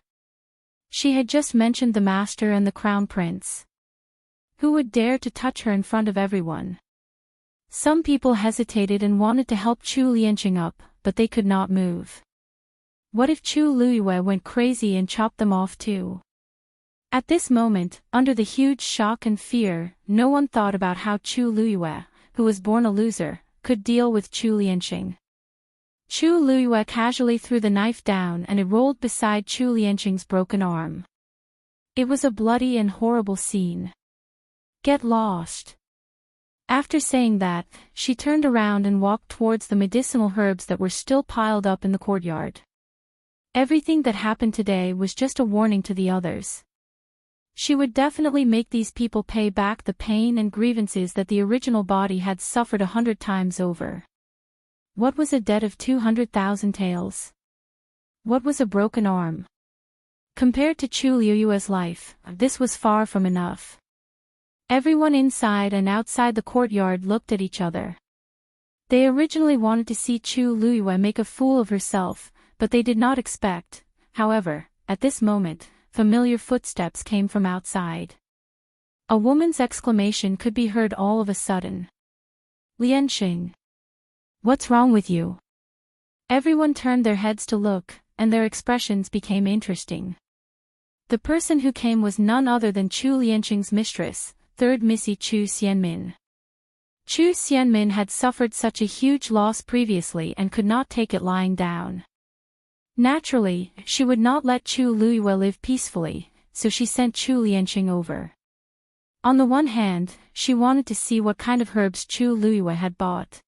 She had just mentioned the master and the crown prince. Who would dare to touch her in front of everyone? Some people hesitated and wanted to help Chu Lianqing up, but they could not move. What if Chu Luiyue went crazy and chopped them off too? At this moment, under the huge shock and fear, no one thought about how Chu Luiyue, who was born a loser, could deal with Chu Lianqing. Chu Luiyue casually threw the knife down and it rolled beside Chu Lianqing's broken arm. It was a bloody and horrible scene. Get lost. After saying that, she turned around and walked towards the medicinal herbs that were still piled up in the courtyard. Everything that happened today was just a warning to the others. She would definitely make these people pay back the pain and grievances that the original body had suffered 100 times over. What was a debt of 200,000 taels? What was a broken arm? Compared to Chu Liuyue's life, this was far from enough. Everyone inside and outside the courtyard looked at each other. They originally wanted to see Chu Luiyue make a fool of herself, but they did not expect, however, at this moment, familiar footsteps came from outside. A woman's exclamation could be heard all of a sudden. Lianqing. What's wrong with you? Everyone turned their heads to look, and their expressions became interesting. The person who came was none other than Chu Lianqing's mistress, third Missy Chu Xianmin. Chu Xianmin had suffered such a huge loss previously and could not take it lying down. Naturally, she would not let Chu Luiyue live peacefully, so she sent Chu Lianqing over. On the one hand, she wanted to see what kind of herbs Chu Luiyue had bought.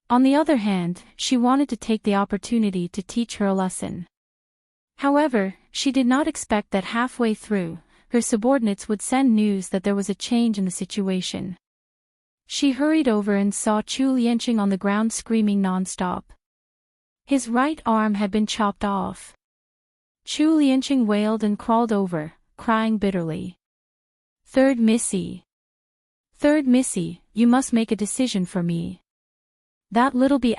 On the other hand, she wanted to take the opportunity to teach her a lesson. However, she did not expect that halfway through, her subordinates would send news that there was a change in the situation. She hurried over and saw Chu Lianqing on the ground screaming non-stop. His right arm had been chopped off. Chu Lianqing wailed and crawled over, crying bitterly. Third Missy. Third Missy, you must make a decision for me. That little b*****.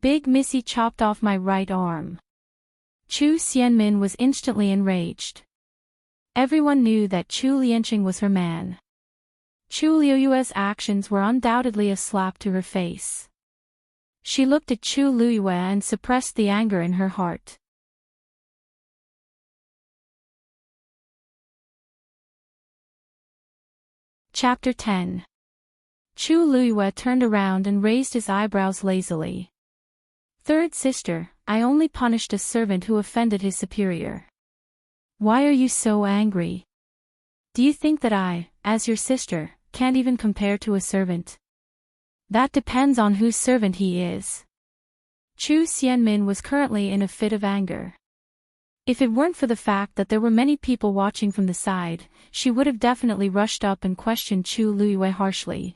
Big Missy chopped off my right arm. Chu Xianmin was instantly enraged. Everyone knew that Chu Lianqing was her man. Chu Liuyue's actions were undoubtedly a slap to her face. She looked at Chu Luiyue and suppressed the anger in her heart. Chapter 10. Chu Luiyue turned around and raised his eyebrows lazily. Third sister, I only punished a servant who offended his superior. Why are you so angry? Do you think that I, as your sister, can't even compare to a servant? That depends on whose servant he is. Chu Xianmin was currently in a fit of anger. If it weren't for the fact that there were many people watching from the side, she would have definitely rushed up and questioned Chu Luiyue harshly.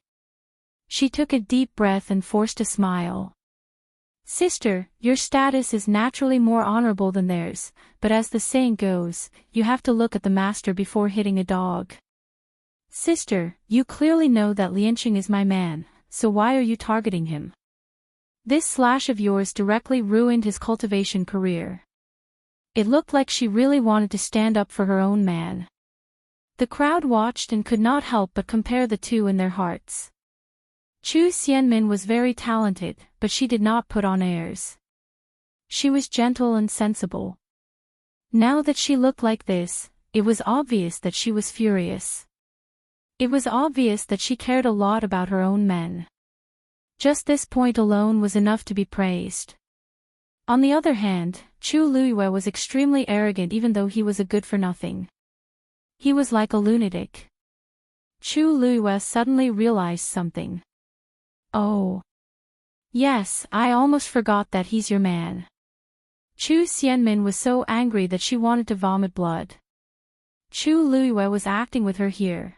She took a deep breath and forced a smile. Sister, your status is naturally more honorable than theirs, but as the saying goes, you have to look at the master before hitting a dog. Sister, you clearly know that Lianqing is my man. So why are you targeting him? This slash of yours directly ruined his cultivation career. It looked like she really wanted to stand up for her own man. The crowd watched and could not help but compare the two in their hearts. Chu Xianmin was very talented, but she did not put on airs. She was gentle and sensible. Now that she looked like this, it was obvious that she was furious. It was obvious that she cared a lot about her own men. Just this point alone was enough to be praised. On the other hand, Chu Luiyue was extremely arrogant even though he was a good-for-nothing. He was like a lunatic. Chu Luiyue suddenly realized something. Oh. Yes, I almost forgot that he's your man. Chu Xianmin was so angry that she wanted to vomit blood. Chu Luiyue was acting with her here.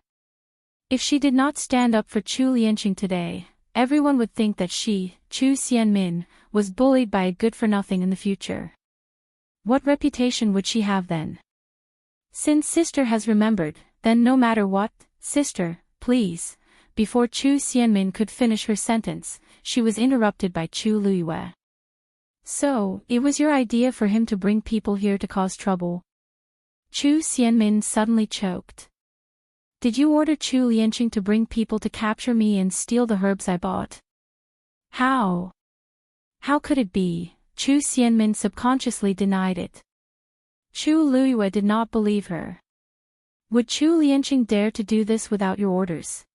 If she did not stand up for Chu Lianqing today, everyone would think that she, Chu Xianmin, was bullied by a good-for-nothing in the future. What reputation would she have then? Since sister has remembered, then no matter what, sister, please. Before Chu Xianmin could finish her sentence, she was interrupted by Chu Luiyue. So, it was your idea for him to bring people here to cause trouble? Chu Xianmin suddenly choked. Did you order Chu Lianqing to bring people to capture me and steal the herbs I bought? How? How could it be? Chu Xianmin subconsciously denied it. Chu Luiyue did not believe her. Would Chu Lianqing dare to do this without your orders?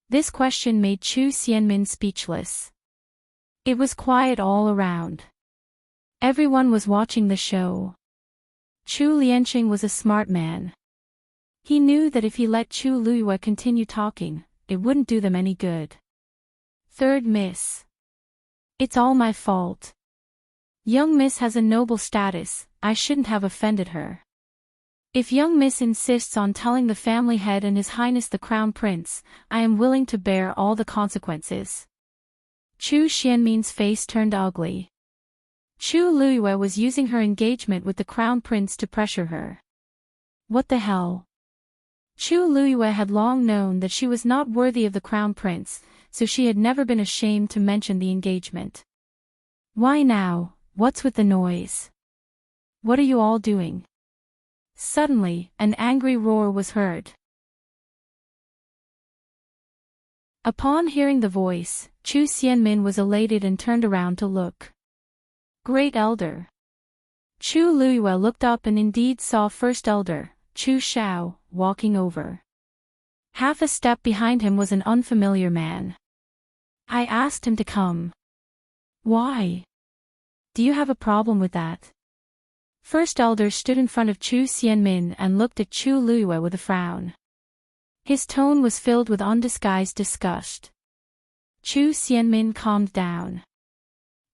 This question made Chu Xianmin speechless. It was quiet all around. Everyone was watching the show. Chu Lianqing was a smart man. He knew that if he let Chu Luiyue continue talking, it wouldn't do them any good. Third Miss. It's all my fault. Young Miss has a noble status, I shouldn't have offended her. If young Miss insists on telling the family head and His Highness the Crown Prince, I am willing to bear all the consequences. Chu Xianmin's face turned ugly. Chu Luiyue was using her engagement with the Crown Prince to pressure her. What the hell? Chu Luiyue had long known that she was not worthy of the Crown Prince, so she had never been ashamed to mention the engagement. Why now? What's with the noise? What are you all doing? Suddenly, an angry roar was heard. Upon hearing the voice, Chu Xianmin was elated and turned around to look. Great Elder. Chu Luiyue looked up and indeed saw First Elder, Chu Shao, walking over. Half a step behind him was an unfamiliar man. I asked him to come. Why? Do you have a problem with that? First Elder stood in front of Chu Xianmin and looked at Chu Luiyue with a frown. His tone was filled with undisguised disgust. Chu Xianmin calmed down.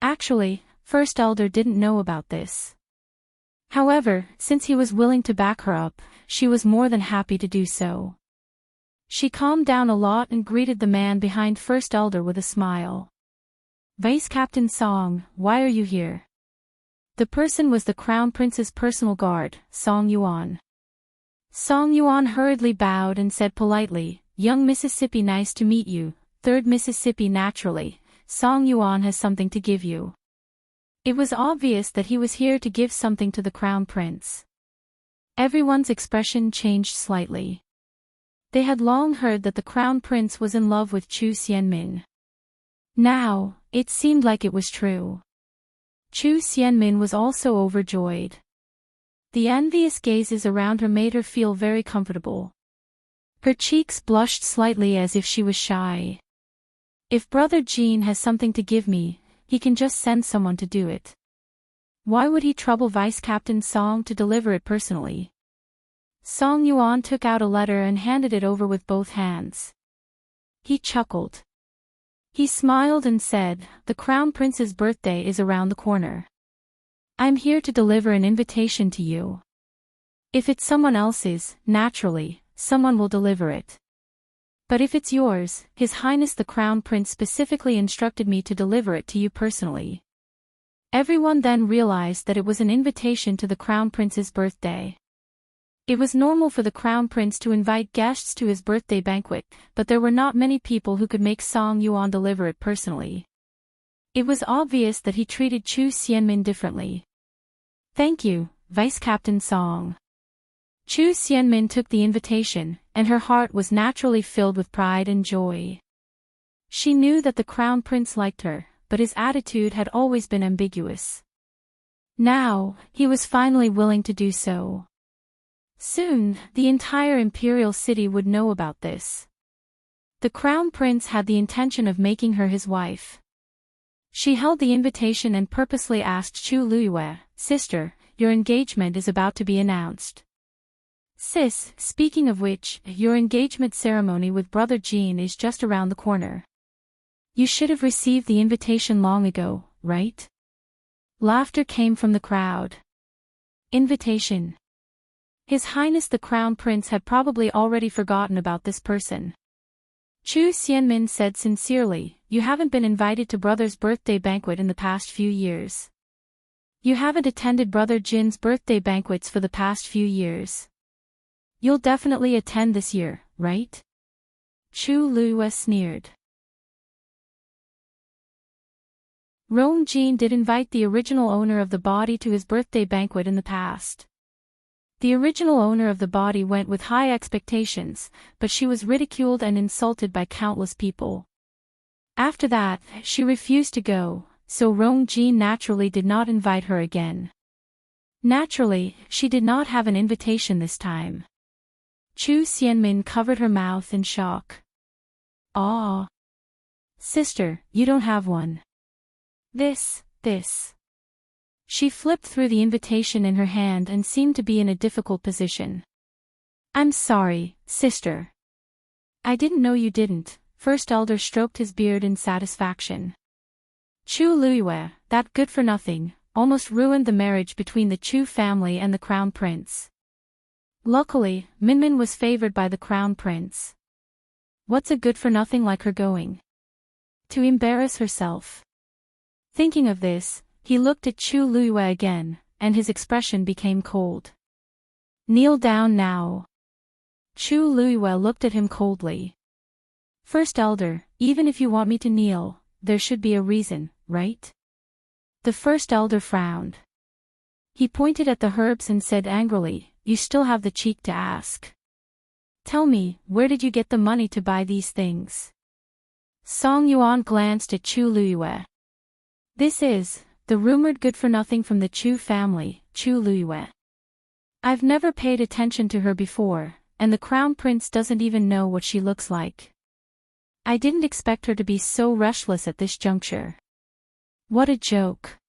Actually, First Elder didn't know about this. However, since he was willing to back her up, she was more than happy to do so. She calmed down a lot and greeted the man behind First Elder with a smile. Vice Captain Song, why are you here? The person was the Crown Prince's personal guard, Song Yuan. Song Yuan hurriedly bowed and said politely, Young Mississippi, nice to meet you. Third Mississippi, naturally, Song Yuan has something to give you. It was obvious that he was here to give something to the Crown Prince. Everyone's expression changed slightly. They had long heard that the Crown Prince was in love with Chu Xianmin. Now, it seemed like it was true. Chu Xianmin was also overjoyed. The envious gazes around her made her feel very comfortable. Her cheeks blushed slightly as if she was shy. If Brother Jean has something to give me, he can just send someone to do it. Why would he trouble Vice Captain Song to deliver it personally? Song Yuan took out a letter and handed it over with both hands. He chuckled. He smiled and said, The Crown Prince's birthday is around the corner. I'm here to deliver an invitation to you. If it's someone else's, naturally, someone will deliver it. But if it's yours, His Highness the Crown Prince specifically instructed me to deliver it to you personally. Everyone then realized that it was an invitation to the Crown Prince's birthday. It was normal for the Crown Prince to invite guests to his birthday banquet, but there were not many people who could make Song Yuan deliver it personally. It was obvious that he treated Chu Xianmin differently. Thank you, Vice Captain Song. Chu Xianmin took the invitation, and her heart was naturally filled with pride and joy. She knew that the Crown Prince liked her, but his attitude had always been ambiguous. Now, he was finally willing to do so. Soon, the entire Imperial city would know about this. The Crown Prince had the intention of making her his wife. She held the invitation and purposely asked Chu Luiyue, Sister, your engagement is about to be announced. Sis, speaking of which, your engagement ceremony with Brother Jean is just around the corner. You should have received the invitation long ago, right? Laughter came from the crowd. Invitation. His Highness the Crown Prince had probably already forgotten about this person. Chu Xianmin said sincerely, "You haven't been invited to brother's birthday banquet in the past few years. You haven't attended brother Jin's birthday banquets for the past few years. You'll definitely attend this year, right?" Chu Liyue sneered. Rong Jin did invite the original owner of the body to his birthday banquet in the past. The original owner of the body went with high expectations, but she was ridiculed and insulted by countless people. After that, she refused to go, so Rong Jin naturally did not invite her again. Naturally, she did not have an invitation this time. Chu Xianmin covered her mouth in shock. "Ah. Sister, you don't have one. This. She flipped through the invitation in her hand and seemed to be in a difficult position. "I'm sorry, sister. I didn't know you didn't." First Elder stroked his beard in satisfaction. Chu Liyue, that good-for-nothing, almost ruined the marriage between the Chu family and the Crown Prince. Luckily, Minmin was favored by the Crown Prince. What's a good-for-nothing like her going to embarrass herself? Thinking of this, he looked at Chu Liyue again, and his expression became cold. "Kneel down now." Chu Liyue looked at him coldly. "First Elder, even if you want me to kneel, there should be a reason, right?" The First Elder frowned. He pointed at the herbs and said angrily, "You still have the cheek to ask. Tell me, where did you get the money to buy these things?" Song Yuan glanced at Chu Liyue. "This is the rumored good-for-nothing from the Chu family, Chu Liyue. I've never paid attention to her before, and the Crown Prince doesn't even know what she looks like. I didn't expect her to be so restless at this juncture." What a joke.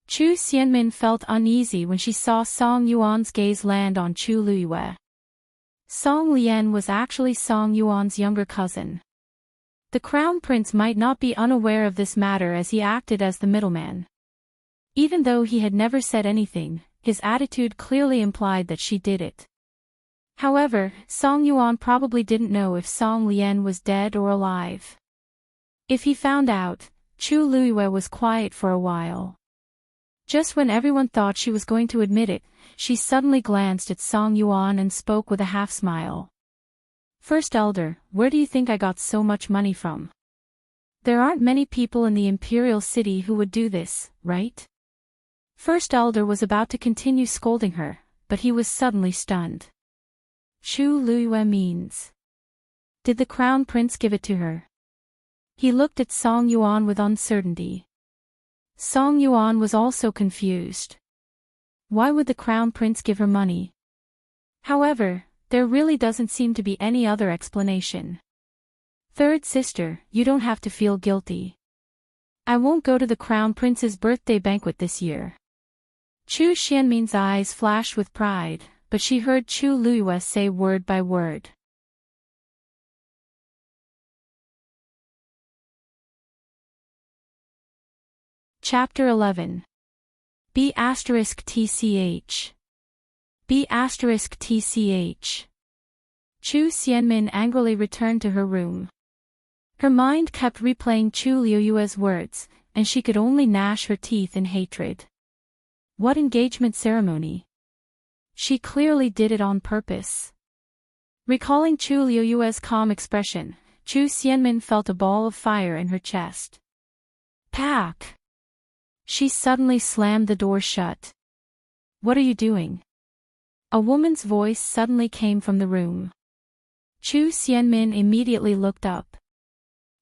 Chu Xianmin felt uneasy when she saw Song Yuan's gaze land on Chu Liyue. Song Lian was actually Song Yuan's younger cousin. The Crown Prince might not be unaware of this matter as he acted as the middleman. Even though he had never said anything, his attitude clearly implied that she did it. However, Song Yuan probably didn't know if Song Lian was dead or alive. If he found out, Chu Liyue was quiet for a while. Just when everyone thought she was going to admit it, she suddenly glanced at Song Yuan and spoke with a half-smile. "First Elder, where do you think I got so much money from? There aren't many people in the Imperial city who would do this, right?" First Elder was about to continue scolding her, but he was suddenly stunned. Chu Liyue means. Did the Crown Prince give it to her? He looked at Song Yuan with uncertainty. Song Yuan was also confused. Why would the Crown Prince give her money? However, there really doesn't seem to be any other explanation. "Third sister, you don't have to feel guilty. I won't go to the Crown Prince's birthday banquet this year." Chu Xianmin's eyes flashed with pride, but she heard Chu Liyue say word by word. Chapter 11. B**TCH. B**TCH. Chu Xianmin angrily returned to her room. Her mind kept replaying Chu Liyue's words, and she could only gnash her teeth in hatred. What engagement ceremony? She clearly did it on purpose. Recalling Chu Liyue's calm expression, Chu Xianmin felt a ball of fire in her chest. Pack! She suddenly slammed the door shut. "What are you doing?" A woman's voice suddenly came from the room. Chu Xianmin immediately looked up.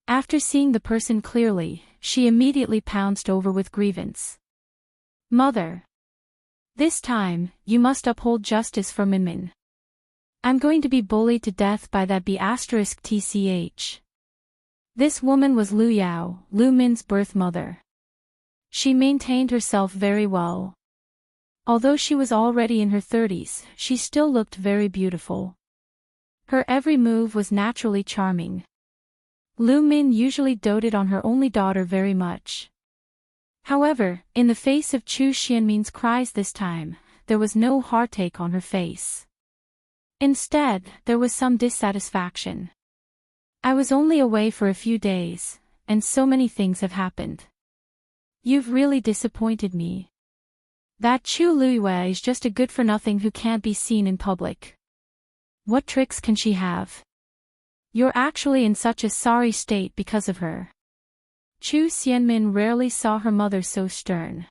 After seeing the person clearly, she immediately pounced over with grievance. "Mother! This time, you must uphold justice for Minmin. I'm going to be bullied to death by that B**TCH. This woman was Lu Yao, Lu Min's birth mother. She maintained herself very well. Although she was already in her 30s, she still looked very beautiful. Her every move was naturally charming. Lu Min usually doted on her only daughter very much. However, in the face of Chu Xianmin's cries this time, there was no heartache on her face. Instead, there was some dissatisfaction. I was only away for a few days, and so many things have happened. You've really disappointed me. That Chu Luiyue is just a good-for-nothing who can't be seen in public. What tricks can she have? You're actually in such a sorry state because of her. Chu Xianmin rarely saw her mother so stern.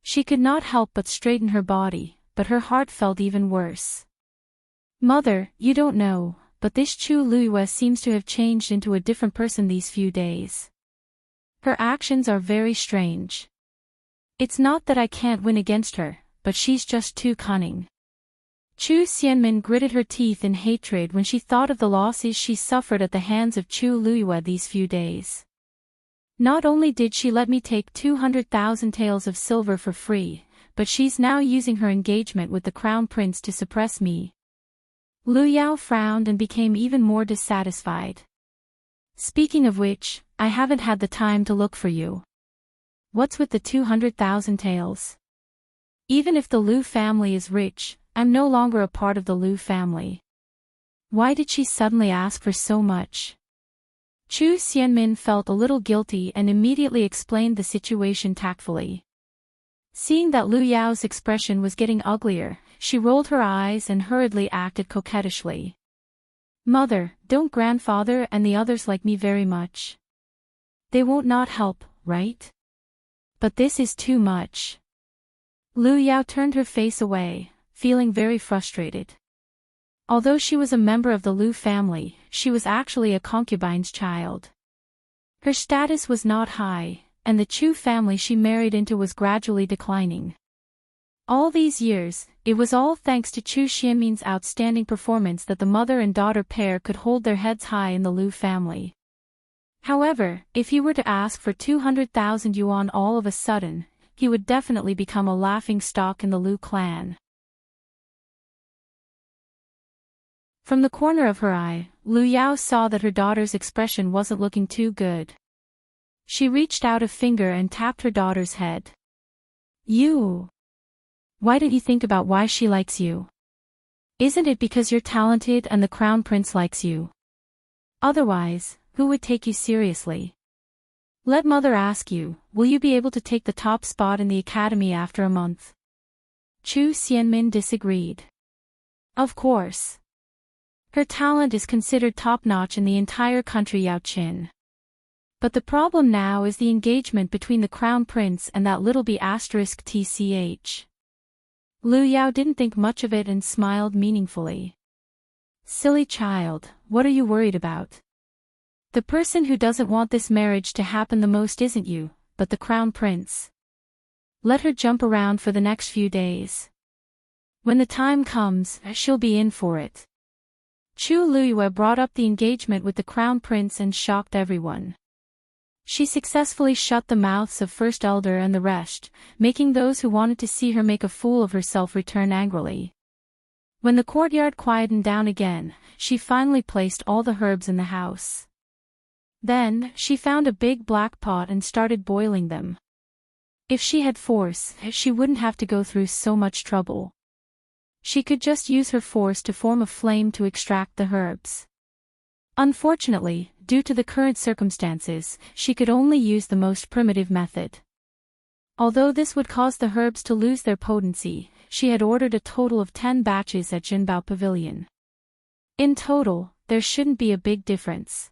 She could not help but straighten her body, but her heart felt even worse. Mother, you don't know, but this Chu Luiyue seems to have changed into a different person these few days. Her actions are very strange. It's not that I can't win against her, but she's just too cunning. Chu Xianmin gritted her teeth in hatred when she thought of the losses she suffered at the hands of Chu Luiyue these few days. Not only did she let me take 200,000 taels of silver for free, but she's now using her engagement with the crown prince to suppress me. Lu Yao frowned and became even more dissatisfied. Speaking of which, I haven't had the time to look for you. What's with the 200,000 taels? Even if the Lu family is rich, I'm no longer a part of the Lu family. Why did she suddenly ask for so much? Chu Xianmin felt a little guilty and immediately explained the situation tactfully. Seeing that Lu Yao's expression was getting uglier, she rolled her eyes and hurriedly acted coquettishly. Mother, don't grandfather and the others like me very much? They won't not help, right? But this is too much. Lu Yao turned her face away, feeling very frustrated. Although she was a member of the Lu family, she was actually a concubine's child. Her status was not high, and the Chu family she married into was gradually declining. All these years, it was all thanks to Chu Xianmin's outstanding performance that the mother and daughter pair could hold their heads high in the Lu family. However, if he were to ask for 200,000 yuan all of a sudden, he would definitely become a laughingstock in the Lu clan. From the corner of her eye, Lu Yao saw that her daughter's expression wasn't looking too good. She reached out a finger and tapped her daughter's head. You! Why didn't you think about why she likes you? Isn't it because you're talented and the crown prince likes you? Otherwise, who would take you seriously? Let mother ask you, will you be able to take the top spot in the academy after a month? Chu Xianmin disagreed. Of course. Her talent is considered top-notch in the entire country Yaoqin. But the problem now is the engagement between the crown prince and that little b*tch. Lu Yao didn't think much of it and smiled meaningfully. Silly child, what are you worried about? The person who doesn't want this marriage to happen the most isn't you, but the crown prince. Let her jump around for the next few days. When the time comes, she'll be in for it. Chu Luiyue brought up the engagement with the crown prince and shocked everyone. She successfully shut the mouths of First Elder and the rest, making those who wanted to see her make a fool of herself return angrily. When the courtyard quietened down again, she finally placed all the herbs in the house. Then, she found a big black pot and started boiling them. If she had force, she wouldn't have to go through so much trouble. She could just use her force to form a flame to extract the herbs. Unfortunately, due to the current circumstances, she could only use the most primitive method. Although this would cause the herbs to lose their potency, she had ordered a total of 10 batches at Jinbao Pavilion. In total, there shouldn't be a big difference.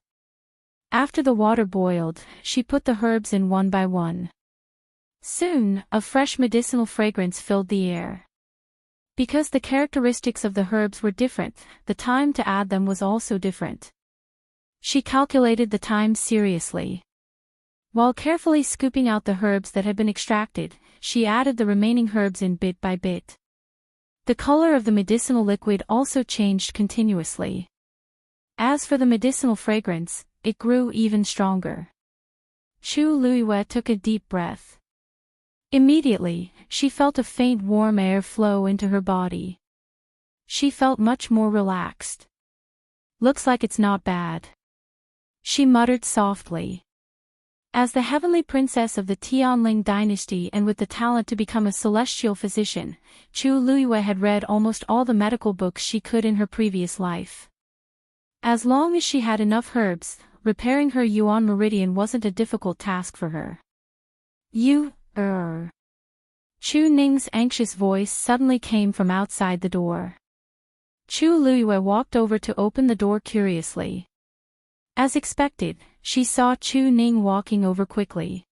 After the water boiled, she put the herbs in one by one. Soon, a fresh medicinal fragrance filled the air. Because the characteristics of the herbs were different, the time to add them was also different. She calculated the time seriously. While carefully scooping out the herbs that had been extracted, she added the remaining herbs in bit by bit. The color of the medicinal liquid also changed continuously. As for the medicinal fragrance, it grew even stronger. Chu Luiyue took a deep breath. Immediately, she felt a faint warm air flow into her body. She felt much more relaxed. Looks like it's not bad. She muttered softly. As the heavenly princess of the Tianling dynasty and with the talent to become a celestial physician, Chu Luiyue had read almost all the medical books she could in her previous life. As long as she had enough herbs, repairing her yuan meridian wasn't a difficult task for her. Chu Ning's anxious voice suddenly came from outside the door. Chu Luiyue walked over to open the door curiously. As expected, she saw Chu Ning walking over quickly.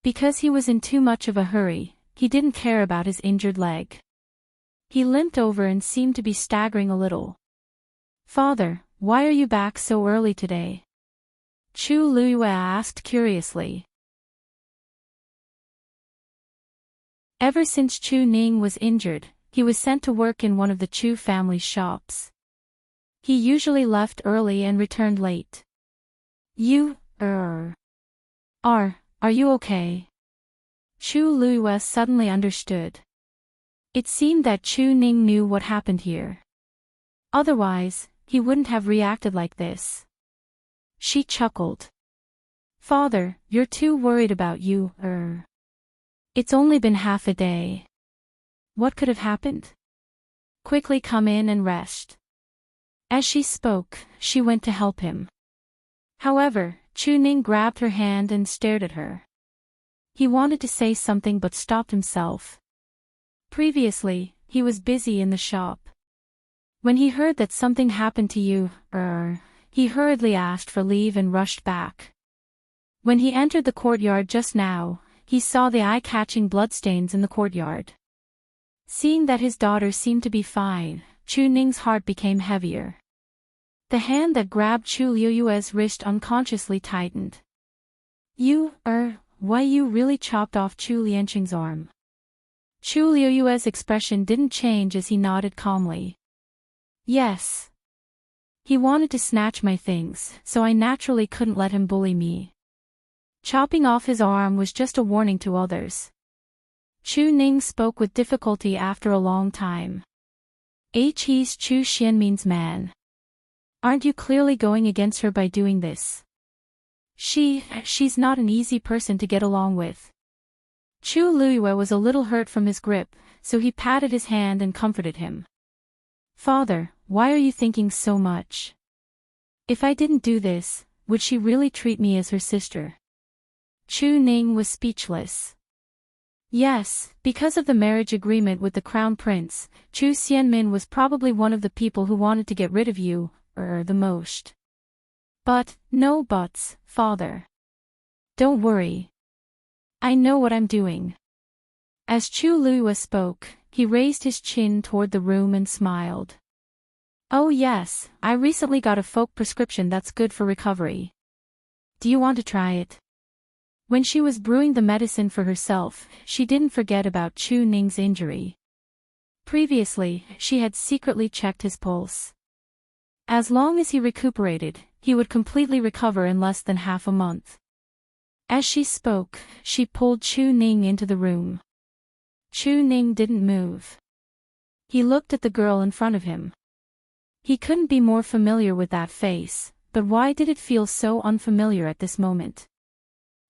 Because he was in too much of a hurry, he didn't care about his injured leg. He limped over and seemed to be staggering a little. "Father, why are you back so early today?" Chu Luiyue asked curiously. Ever since Chu Ning was injured, he was sent to work in one of the Chu family's shops. He usually left early and returned late. Are you okay?" Chu Luiyue suddenly understood. It seemed that Chu Ning knew what happened here. Otherwise, he wouldn't have reacted like this. She chuckled. "Father, you're too worried about you, It's only been half a day. What could have happened? Quickly come in and rest." As she spoke, she went to help him. However, Chu Ning grabbed her hand and stared at her. He wanted to say something but stopped himself. Previously, he was busy in the shop. When he heard that something happened to you, he hurriedly asked for leave and rushed back. When he entered the courtyard just now, he saw the eye-catching bloodstains in the courtyard. Seeing that his daughter seemed to be fine, Chu Ning's heart became heavier. The hand that grabbed Chu Luiyue's wrist unconsciously tightened. Why you really chopped off Chu Lianqing's arm?" Chu Luiyue's expression didn't change as he nodded calmly. "Yes. He wanted to snatch my things, so I naturally couldn't let him bully me. Chopping off his arm was just a warning to others." Chu Ning spoke with difficulty after a long time. He's Chu Xianmin's man. Aren't you clearly going against her by doing this? She's not an easy person to get along with. Chu Luiyue was a little hurt from his grip, so he patted his hand and comforted him. "Father, why are you thinking so much? If I didn't do this, would she really treat me as her sister?" Chu Ning was speechless. Yes, because of the marriage agreement with the crown prince, Chu Xianmin was probably one of the people who wanted to get rid of you, the most. But, no buts, father. Don't worry. I know what I'm doing. As Chu Luiyue spoke, he raised his chin toward the room and smiled. "Oh yes, I recently got a folk prescription that's good for recovery. Do you want to try it?" When she was brewing the medicine for herself, she didn't forget about Chu Ning's injury. Previously, she had secretly checked his pulse. As long as he recuperated, he would completely recover in less than half a month. As she spoke, she pulled Chu Ning into the room. Chu Ning didn't move. He looked at the girl in front of him. He couldn't be more familiar with that face, but why did it feel so unfamiliar at this moment?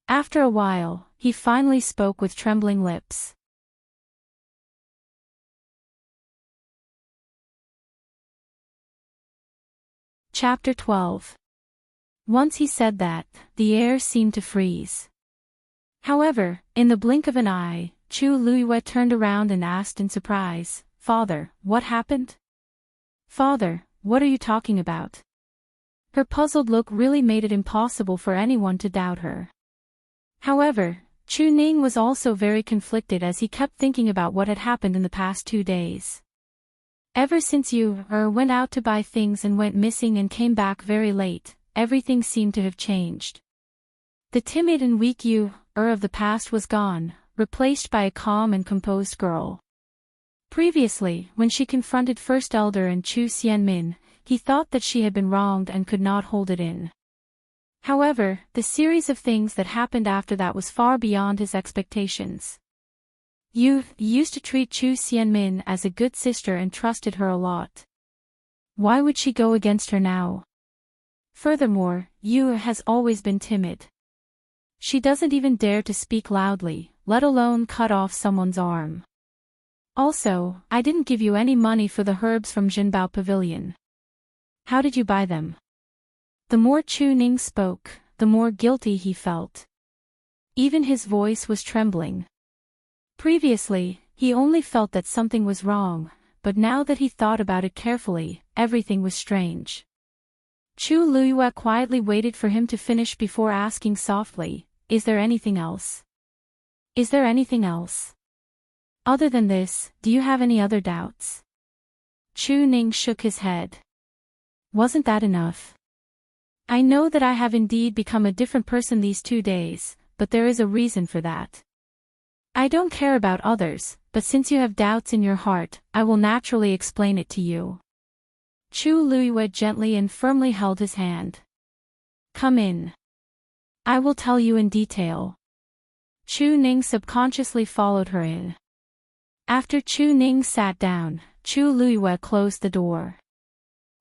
After a while, he finally spoke with trembling lips. Chapter 12. Once he said that, the air seemed to freeze. However, in the blink of an eye, Chu Luiyue turned around and asked in surprise, "Father, what happened?" "Father, what are you talking about?" Her puzzled look really made it impossible for anyone to doubt her. However, Chu Ning was also very conflicted as he kept thinking about what had happened in the past 2 days. Ever since you went out to buy things and went missing and came back very late, everything seemed to have changed. The timid and weak you of the past was gone, replaced by a calm and composed girl. Previously, when she confronted First Elder and Chu Xianmin, he thought that she had been wronged and could not hold it in. However, the series of things that happened after that was far beyond his expectations. You used to treat Chu Xianmin as a good sister and trusted her a lot. Why would she go against her now? Furthermore, Yu has always been timid. She doesn't even dare to speak loudly, let alone cut off someone's arm. Also, I didn't give you any money for the herbs from Jinbao Pavilion. How did you buy them? The more Chu Ning spoke, the more guilty he felt. Even his voice was trembling. Previously, he only felt that something was wrong, but now that he thought about it carefully, everything was strange. Chu Luiyue quietly waited for him to finish before asking softly, "Is there anything else? Is there anything else? Other than this, do you have any other doubts?" Chu Ning shook his head. "Wasn't that enough? I know that I have indeed become a different person these 2 days, but there is a reason for that. I don't care about others, but since you have doubts in your heart, I will naturally explain it to you." Chu Luiyue gently and firmly held his hand. "Come in. I will tell you in detail." Chu Ning subconsciously followed her in. After Chu Ning sat down, Chu Luiyue closed the door.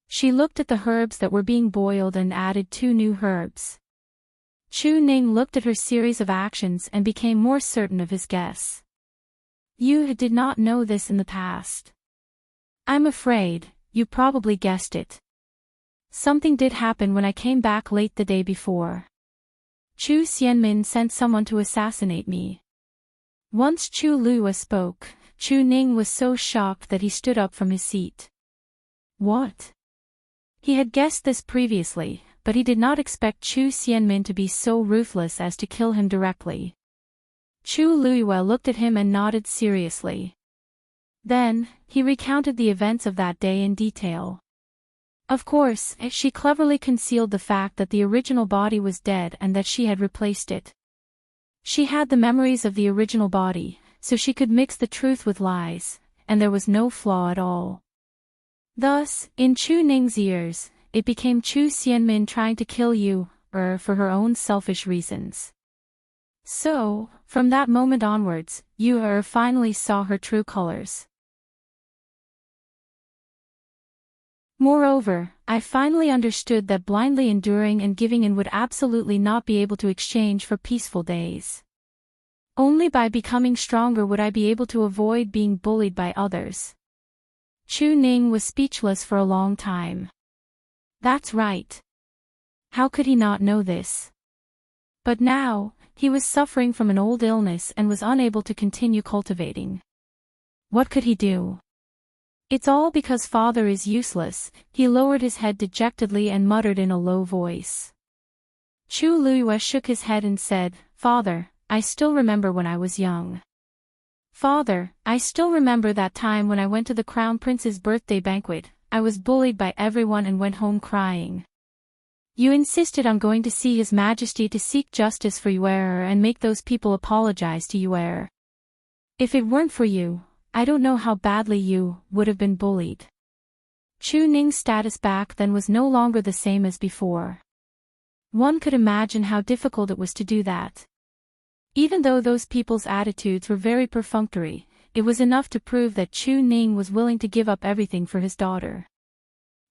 She looked at the herbs that were being boiled and added 2 new herbs. Chu Ning looked at her series of actions and became more certain of his guess. "You did not know this in the past. I'm afraid, you probably guessed it. Something did happen when I came back late the day before. Chu Xianmin sent someone to assassinate me." Once Chu Luiyue spoke, Chu Ning was so shocked that he stood up from his seat. What? He had guessed this previously, but he did not expect Chu Xianmin to be so ruthless as to kill him directly. Chu Luiyue looked at him and nodded seriously. Then, he recounted the events of that day in detail. Of course, she cleverly concealed the fact that the original body was dead and that she had replaced it. She had the memories of the original body, so she could mix the truth with lies, and there was no flaw at all. Thus, in Chu Ning's ears, it became Chu Xianmin trying to kill you, for her own selfish reasons. So, from that moment onwards, you finally saw her true colors. Moreover, I finally understood that blindly enduring and giving in would absolutely not be able to exchange for peaceful days. Only by becoming stronger would I be able to avoid being bullied by others. Chu Ning was speechless for a long time. That's right. How could he not know this? But now, he was suffering from an old illness and was unable to continue cultivating. What could he do? It's all because father is useless. He lowered his head dejectedly and muttered in a low voice. Chu Luiyue shook his head and said, "Father, I still remember when I was young. Father, I still remember that time when I went to the Crown Prince's birthday banquet. I was bullied by everyone and went home crying. You insisted on going to see His Majesty to seek justice for you and make those people apologize to you. If it weren't for you, I don't know how badly you would have been bullied." Chu Ning's status back then was no longer the same as before. One could imagine how difficult it was to do that. Even though those people's attitudes were very perfunctory, it was enough to prove that Chu Ning was willing to give up everything for his daughter.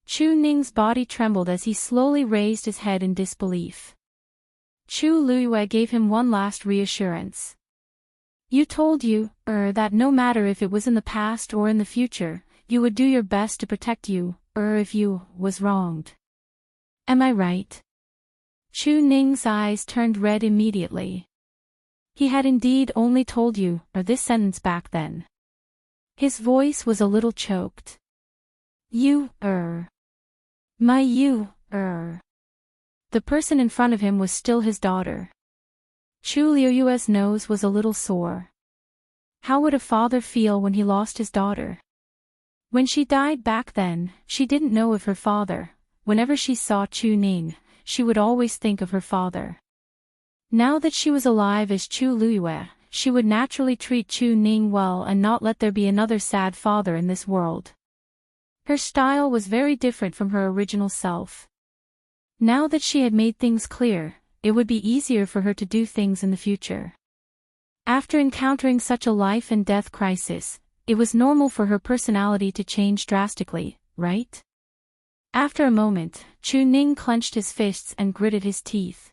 Chu Ning's body trembled as he slowly raised his head in disbelief. Chu Luiyue gave him one last reassurance. "You told you, that no matter if it was in the past or in the future, you would do your best to protect you, if you was wronged. Am I right?" Chu Ning's eyes turned red immediately. He had indeed only told you, this sentence back then. His voice was a little choked. You, my you, The person in front of him was still his daughter. Chu Luiyue's nose was a little sore. How would a father feel when he lost his daughter? When she died back then, she didn't know of her father. Whenever she saw Chu Ning, she would always think of her father. Now that she was alive as Chu Luiyue, she would naturally treat Chu Ning well and not let there be another sad father in this world. Her style was very different from her original self. Now that she had made things clear, it would be easier for her to do things in the future. After encountering such a life and death crisis, it was normal for her personality to change drastically, right? After a moment, Chu Ning clenched his fists and gritted his teeth.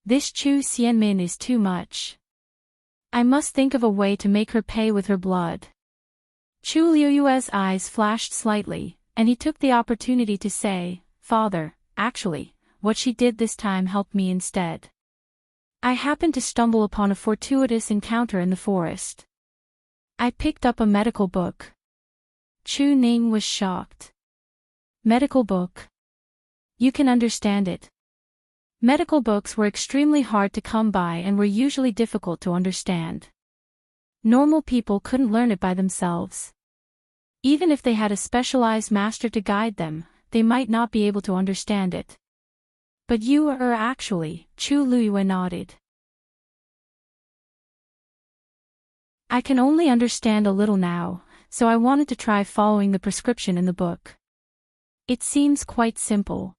This Chu Xianmin is too much. I must think of a way to make her pay with her blood. Chu Liuyue's eyes flashed slightly, and he took the opportunity to say, Father, actually, what she did this time helped me instead. I happened to stumble upon a fortuitous encounter in the forest. I picked up a medical book. Chu Ning was shocked. Medical book? You can understand it. Medical books were extremely hard to come by and were usually difficult to understand. Normal people couldn't learn it by themselves. Even if they had a specialized master to guide them, they might not be able to understand it. But you are actually, Chu Luyue nodded. I can only understand a little now, so I wanted to try following the prescription in the book. It seems quite simple.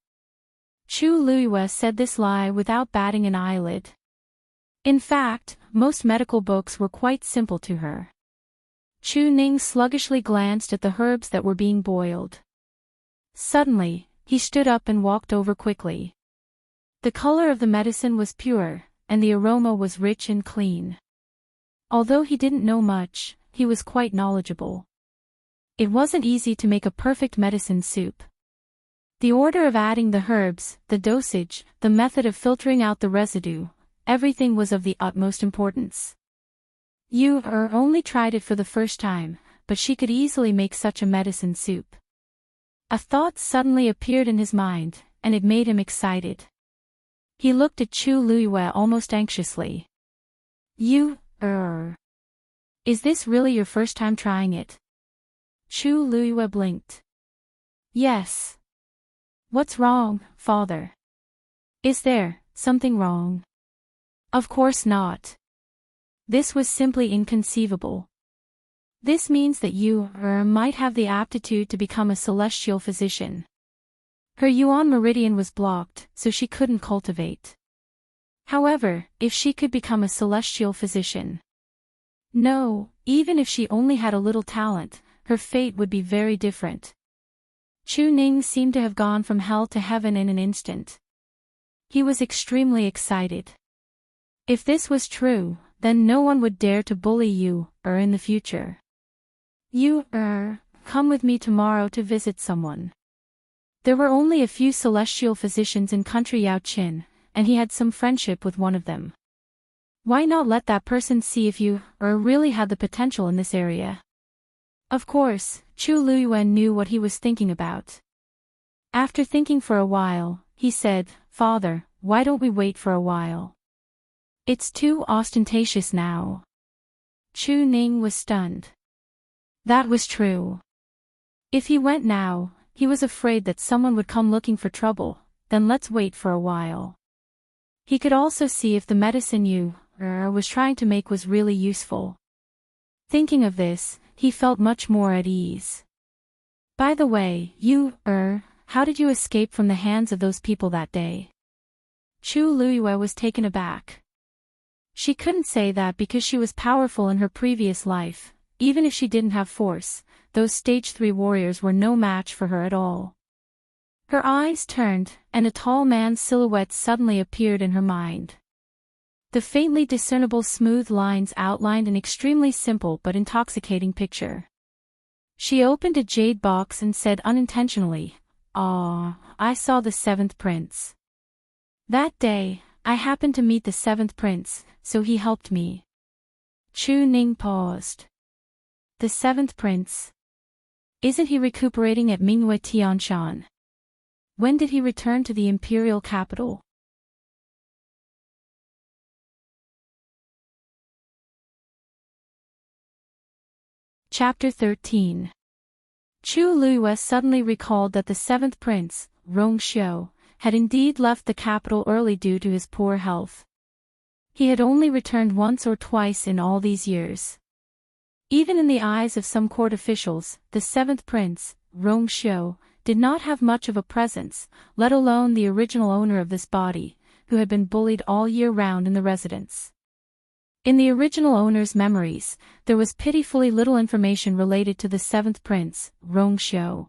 Chu Luyue said this lie without batting an eyelid. In fact, most medical books were quite simple to her. Chu Ning sluggishly glanced at the herbs that were being boiled. Suddenly, he stood up and walked over quickly. The color of the medicine was pure, and the aroma was rich and clean. Although he didn't know much, he was quite knowledgeable. It wasn't easy to make a perfect medicine soup. The order of adding the herbs, the dosage, the method of filtering out the residue, everything was of the utmost importance. You only tried it for the first time, but she could easily make such a medicine soup. A thought suddenly appeared in his mind, and it made him excited. He looked at Chu Luyue almost anxiously. Is this really your first time trying it? Chu Luyue blinked. Yes. What's wrong, father? Is there something wrong? Of course not. This was simply inconceivable. This means that you might have the aptitude to become a celestial physician. Her Yuan meridian was blocked, so she couldn't cultivate. However, if she could become a celestial physician. No, even if she only had a little talent, her fate would be very different. Chu Ning seemed to have gone from hell to heaven in an instant. He was extremely excited. If this was true, then no one would dare to bully you, in the future. You, come with me tomorrow to visit someone. There were only a few celestial physicians in country Yaoqin, and he had some friendship with one of them. Why not let that person see if you, really had the potential in this area? Of course, Chu Luyue knew what he was thinking about. After thinking for a while, he said, Father, why don't we wait for a while? It's too ostentatious now. Chu Ning was stunned. That was true. If he went now, he was afraid that someone would come looking for trouble, then let's wait for a while. He could also see if the medicine you, was trying to make was really useful. Thinking of this, he felt much more at ease. By the way, you, how did you escape from the hands of those people that day? Chu Luyue was taken aback. She couldn't say that because she was powerful in her previous life. Even if she didn't have force, those stage 3 warriors were no match for her at all. Her eyes turned, and a tall man's silhouette suddenly appeared in her mind. The faintly discernible smooth lines outlined an extremely simple but intoxicating picture. She opened a jade box and said unintentionally, I saw the 7th prince. That day, I happened to meet the 7th prince, so he helped me. Chu Ning paused. The 7th prince? Isn't he recuperating at Mingyue Tianshan? When did he return to the Imperial capital? Chapter 13. Chu Luyue suddenly recalled that the 7th prince, Rong Xiu, had indeed left the capital early due to his poor health. He had only returned once or twice in all these years. Even in the eyes of some court officials, the 7th prince, Rong Xiu, did not have much of a presence, let alone the original owner of this body, who had been bullied all year round in the residence. In the original owner's memories, there was pitifully little information related to the 7th prince, Rong Xiu.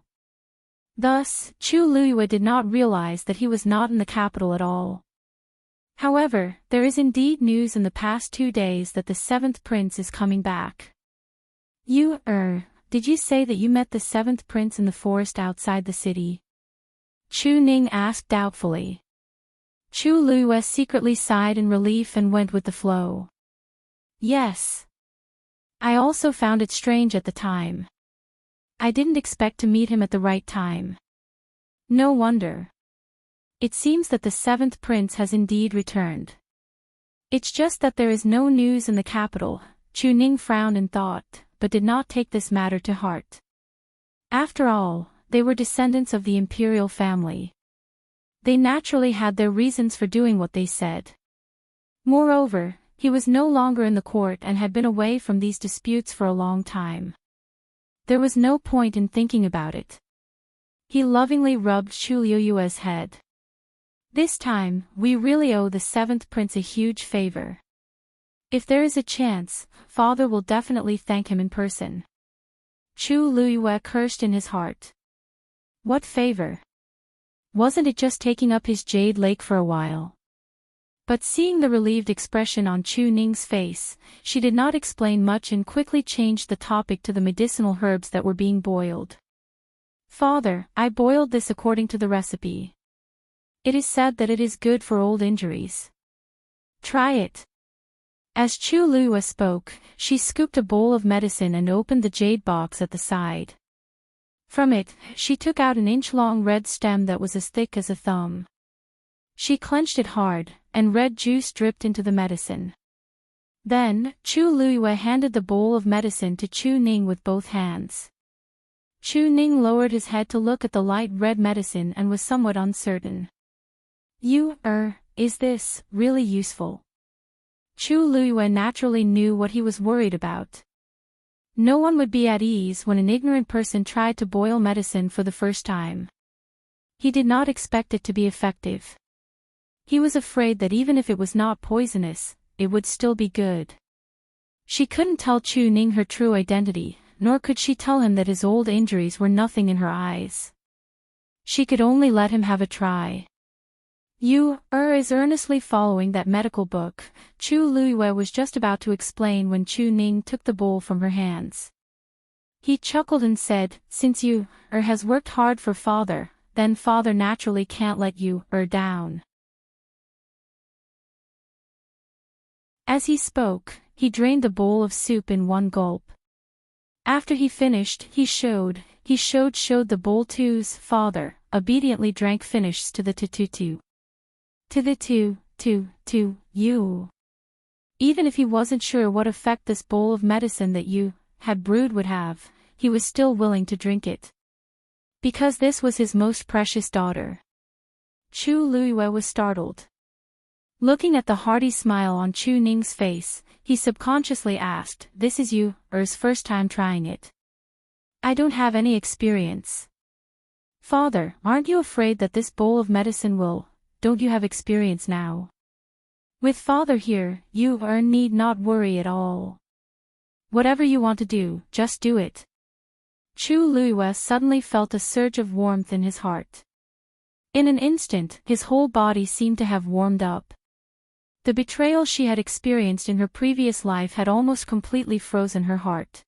Thus, Chu Luyue did not realize that he was not in the capital at all. However, there is indeed news in the past 2 days that the seventh prince is coming back. Did you say that you met the seventh prince in the forest outside the city? Chu Ning asked doubtfully. Chu Liyue secretly sighed in relief and went with the flow. Yes. I also found it strange at the time. I didn't expect to meet him at the right time. No wonder. It seems that the seventh prince has indeed returned. It's just that there is no news in the capital. Chu Ning frowned in thought, but did not take this matter to heart. After all, they were descendants of the Imperial family. They naturally had their reasons for doing what they said. Moreover, he was no longer in the court and had been away from these disputes for a long time. There was no point in thinking about it. He lovingly rubbed Chu Liyue's head. This time, we really owe the seventh prince a huge favor. If there is a chance, father will definitely thank him in person. Chu Liyue cursed in his heart. What favor? Wasn't it just taking up his jade lake for a while? But seeing the relieved expression on Chu Ning's face, she did not explain much and quickly changed the topic to the medicinal herbs that were being boiled. Father, I boiled this according to the recipe. It is said that it is good for old injuries. Try it. As Chu Liyue spoke, she scooped a bowl of medicine and opened the jade box at the side. From it, she took out an inch-long red stem that was as thick as a thumb. She clenched it hard, and red juice dripped into the medicine. Then, Chu Liyue handed the bowl of medicine to Chu Ning with both hands. Chu Ning lowered his head to look at the light red medicine and was somewhat uncertain. Is this really useful? Chu Liyue naturally knew what he was worried about. No one would be at ease when an ignorant person tried to boil medicine for the first time. He did not expect it to be effective. He was afraid that even if it was not poisonous, it would still be good. She couldn't tell Chu Ning her true identity, nor could she tell him that his old injuries were nothing in her eyes. She could only let him have a try. Is earnestly following that medical book, Chu Liyue was just about to explain when Chu Ning took the bowl from her hands. He chuckled and said, since has worked hard for father, then father naturally can't let you down. As he spoke, he drained the bowl of soup in one gulp. After he finished, he showed the bowl to's father, obediently drank finishes to the to you. Even if he wasn't sure what effect this bowl of medicine that you had brewed would have, he was still willing to drink it. Because this was his most precious daughter. Chu Liyue was startled. Looking at the hearty smile on Chu Ning's face, he subconsciously asked, this is yours first time trying it? I don't have any experience. Father, aren't you afraid that this bowl of medicine don't you have experience now? With father here, you need not worry at all. Whatever you want to do, just do it. Chu Liyue suddenly felt a surge of warmth in his heart. In an instant, his whole body seemed to have warmed up. The betrayal she had experienced in her previous life had almost completely frozen her heart.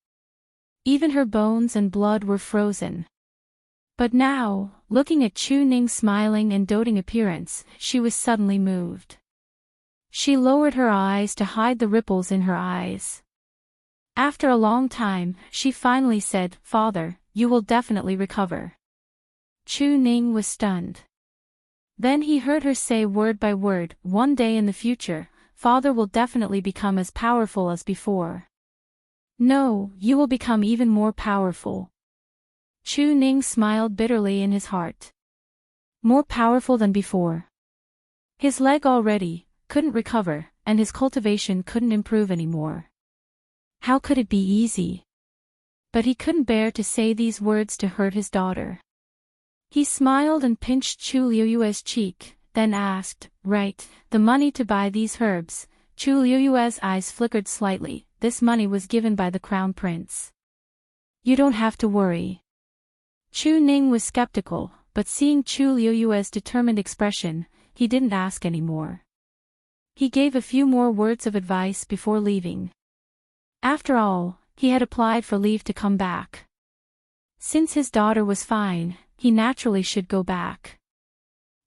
Even her bones and blood were frozen. But now, looking at Chu Ning's smiling and doting appearance, she was suddenly moved. She lowered her eyes to hide the ripples in her eyes. After a long time, she finally said, Father, you will definitely recover. Chu Ning was stunned. Then he heard her say word by word, one day in the future, father will definitely become as powerful as before. No, you will become even more powerful. Chu Ning smiled bitterly in his heart. More powerful than before. His leg already couldn't recover, and his cultivation couldn't improve anymore. How could it be easy? But he couldn't bear to say these words to hurt his daughter. He smiled and pinched Chu Liyue's cheek, then asked, right, the money to buy these herbs? Chu Liyue's eyes flickered slightly. This money was given by the crown prince. You don't have to worry. Chu Ning was skeptical, but seeing Chu Liyue's determined expression, he didn't ask any more. He gave a few more words of advice before leaving. After all, he had applied for leave to come back. Since his daughter was fine, he naturally should go back.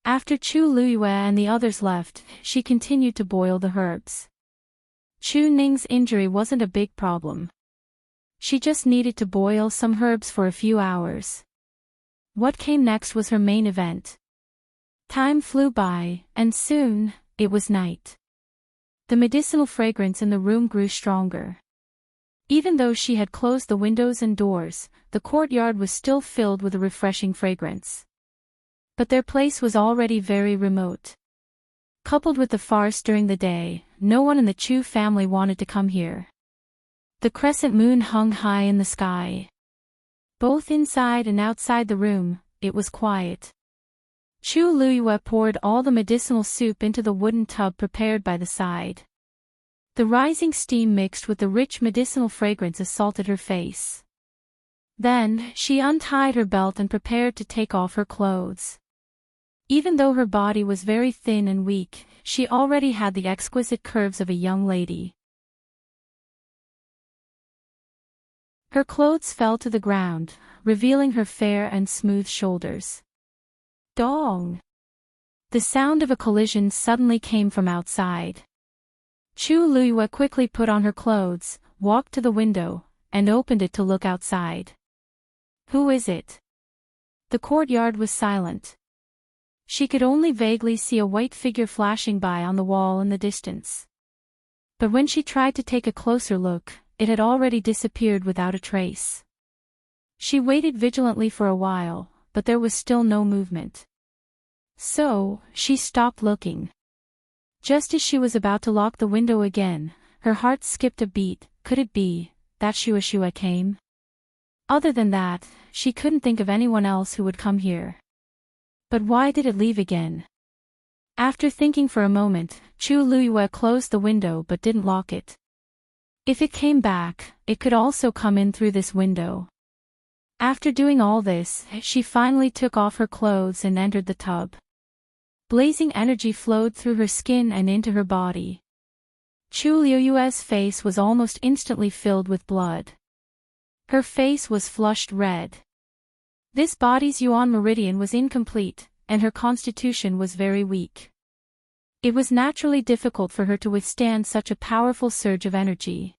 After Chu Luyue and the others left, she continued to boil the herbs. Chu Ning's injury wasn't a big problem. She just needed to boil some herbs for a few hours. What came next was her main event. Time flew by, and soon, it was night. The medicinal fragrance in the room grew stronger. Even though she had closed the windows and doors, the courtyard was still filled with a refreshing fragrance. But their place was already very remote. Coupled with the farce during the day, no one in the Chu family wanted to come here. The crescent moon hung high in the sky. Both inside and outside the room, it was quiet. Chu Luyue poured all the medicinal soup into the wooden tub prepared by the side. The rising steam mixed with the rich medicinal fragrance assaulted her face. Then, she untied her belt and prepared to take off her clothes. Even though her body was very thin and weak, she already had the exquisite curves of a young lady. Her clothes fell to the ground, revealing her fair and smooth shoulders. Dong! The sound of a collision suddenly came from outside. Chu Luyue quickly put on her clothes, walked to the window, and opened it to look outside. Who is it? The courtyard was silent. She could only vaguely see a white figure flashing by on the wall in the distance. But when she tried to take a closer look, it had already disappeared without a trace. She waited vigilantly for a while, but there was still no movement. So, she stopped looking. Just as she was about to lock the window again, her heart skipped a beat. Could it be that Shua came? Other than that, she couldn't think of anyone else who would come here. But why did it leave again? After thinking for a moment, Chu Luyue closed the window but didn't lock it. If it came back, it could also come in through this window. After doing all this, she finally took off her clothes and entered the tub. Blazing energy flowed through her skin and into her body. Chu Luyue's face was almost instantly filled with blood. Her face was flushed red. This body's yuan meridian was incomplete, and her constitution was very weak. It was naturally difficult for her to withstand such a powerful surge of energy.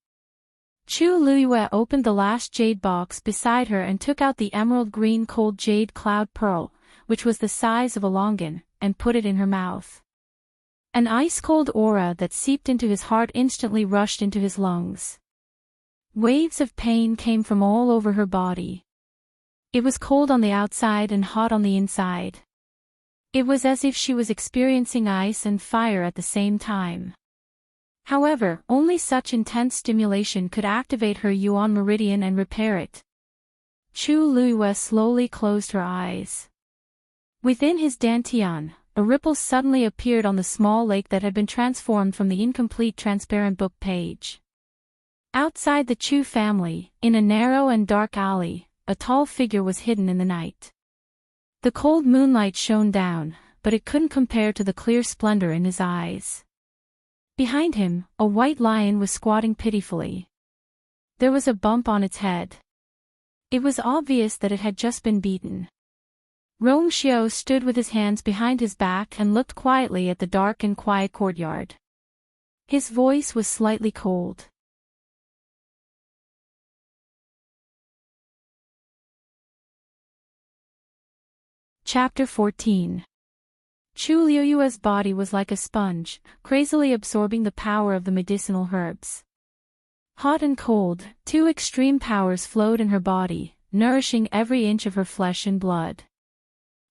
Chu Luyue opened the last jade box beside her and took out the emerald green cold jade cloud pearl, which was the size of a longan, and put it in her mouth. An ice-cold aura that seeped into his heart instantly rushed into his lungs. Waves of pain came from all over her body. It was cold on the outside and hot on the inside. It was as if she was experiencing ice and fire at the same time. However, only such intense stimulation could activate her yuan meridian and repair it. Chu Luyue slowly closed her eyes. Within his dantian, a ripple suddenly appeared on the small lake that had been transformed from the incomplete transparent book page. Outside the Chu family, in a narrow and dark alley, a tall figure was hidden in the night. The cold moonlight shone down, but it couldn't compare to the clear splendor in his eyes. Behind him, a white lion was squatting pitifully. There was a bump on its head. It was obvious that it had just been beaten. Rong Xiao stood with his hands behind his back and looked quietly at the dark and quiet courtyard. His voice was slightly cold. Chapter 14. Chu Luyue's body was like a sponge, crazily absorbing the power of the medicinal herbs. Hot and cold, two extreme powers flowed in her body, nourishing every inch of her flesh and blood.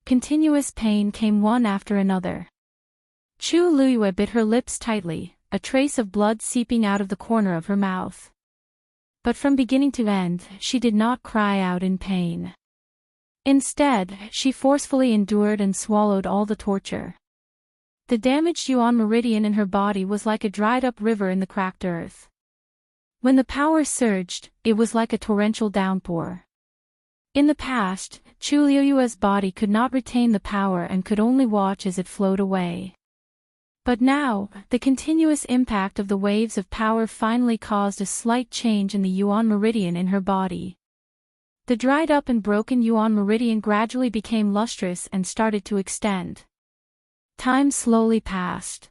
Continuous pain came one after another. Chu Luyue bit her lips tightly, a trace of blood seeping out of the corner of her mouth. But from beginning to end, she did not cry out in pain. Instead, she forcefully endured and swallowed all the torture. The damaged yuan meridian in her body was like a dried-up river in the cracked earth. When the power surged, it was like a torrential downpour. In the past, Chu Luyue's body could not retain the power and could only watch as it flowed away. But now, the continuous impact of the waves of power finally caused a slight change in the yuan meridian in her body. The dried up and broken yuan meridian gradually became lustrous and started to extend. Time slowly passed.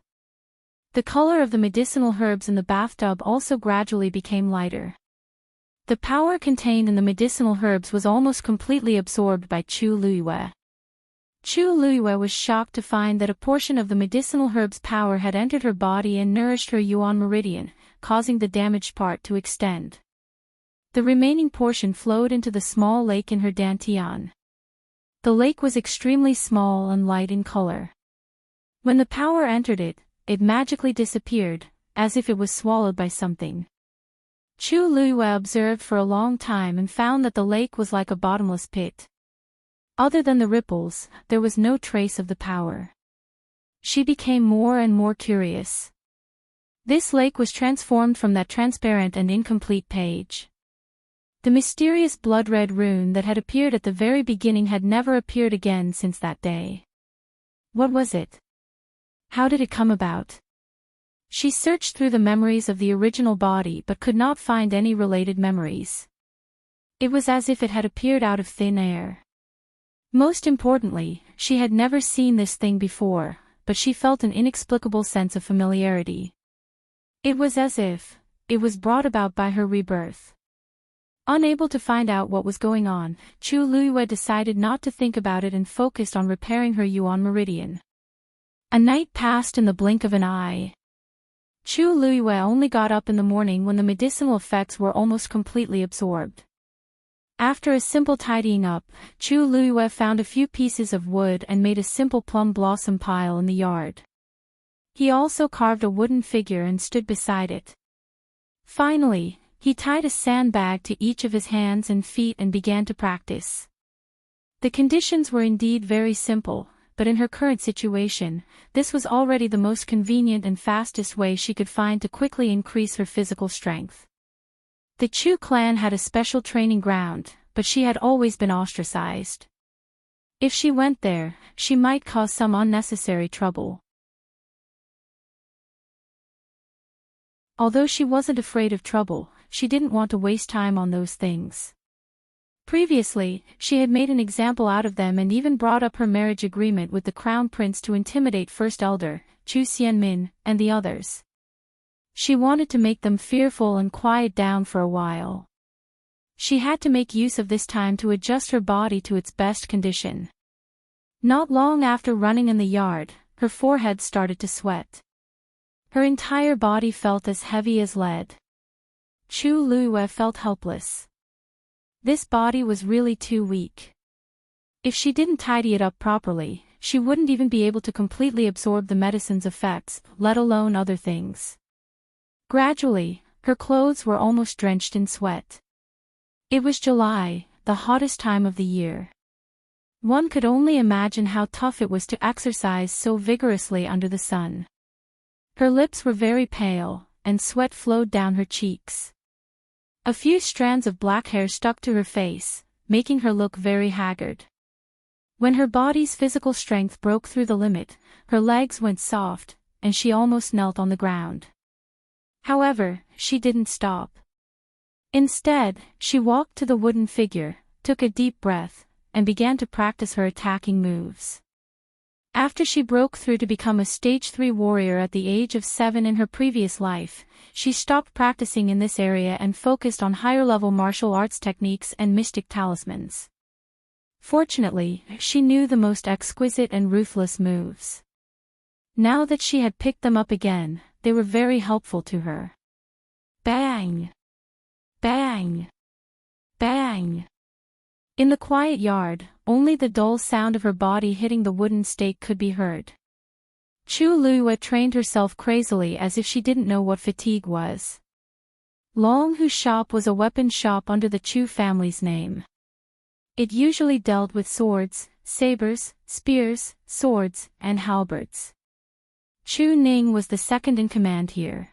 The color of the medicinal herbs in the bathtub also gradually became lighter. The power contained in the medicinal herbs was almost completely absorbed by Chu Luiyue. Chu Luiyue was shocked to find that a portion of the medicinal herb's power had entered her body and nourished her yuan meridian, causing the damaged part to extend. The remaining portion flowed into the small lake in her dantian. The lake was extremely small and light in color. When the power entered it, it magically disappeared, as if it was swallowed by something. Chu Luiyue observed for a long time and found that the lake was like a bottomless pit. Other than the ripples, there was no trace of the power. She became more and more curious. This lake was transformed from that transparent and incomplete page. The mysterious blood-red rune that had appeared at the very beginning had never appeared again since that day. What was it? How did it come about? She searched through the memories of the original body but could not find any related memories. It was as if it had appeared out of thin air. Most importantly, she had never seen this thing before, but she felt an inexplicable sense of familiarity. It was as if it was brought about by her rebirth. Unable to find out what was going on, Chu Luiyue decided not to think about it and focused on repairing her yuan meridian. A night passed in the blink of an eye. Chu Luiyue only got up in the morning when the medicinal effects were almost completely absorbed. After a simple tidying up, Chu Luiyue found a few pieces of wood and made a simple plum blossom pile in the yard. He also carved a wooden figure and stood beside it. Finally, he tied a sandbag to each of his hands and feet and began to practice. The conditions were indeed very simple, but in her current situation, this was already the most convenient and fastest way she could find to quickly increase her physical strength. The Chu clan had a special training ground, but she had always been ostracized. If she went there, she might cause some unnecessary trouble. Although she wasn't afraid of trouble, she didn't want to waste time on those things. Previously, she had made an example out of them and even brought up her marriage agreement with the crown prince to intimidate First Elder, Chu Xianmin, and the others. She wanted to make them fearful and quiet down for a while. She had to make use of this time to adjust her body to its best condition. Not long after running in the yard, her forehead started to sweat. Her entire body felt as heavy as lead. Chu Luiyue felt helpless. This body was really too weak. If she didn't tidy it up properly, she wouldn't even be able to completely absorb the medicine's effects, let alone other things. Gradually, her clothes were almost drenched in sweat. It was July, the hottest time of the year. One could only imagine how tough it was to exercise so vigorously under the sun. Her lips were very pale, and sweat flowed down her cheeks. A few strands of black hair stuck to her face, making her look very haggard. When her body's physical strength broke through the limit, her legs went soft, and she almost knelt on the ground. However, she didn't stop. Instead, she walked to the wooden figure, took a deep breath, and began to practice her attacking moves. After she broke through to become a Stage 3 warrior at the age of 7 in her previous life, she stopped practicing in this area and focused on higher-level martial arts techniques and mystic talismans. Fortunately, she knew the most exquisite and ruthless moves. Now that she had picked them up again, they were very helpful to her. Bang! Bang! Bang! In the quiet yard, only the dull sound of her body hitting the wooden stake could be heard. Chu Luiyue trained herself crazily as if she didn't know what fatigue was. Long Hu's shop was a weapon shop under the Chu family's name. It usually dealt with swords, sabers, spears, swords, and halberds. Chu Ning was the second in command here.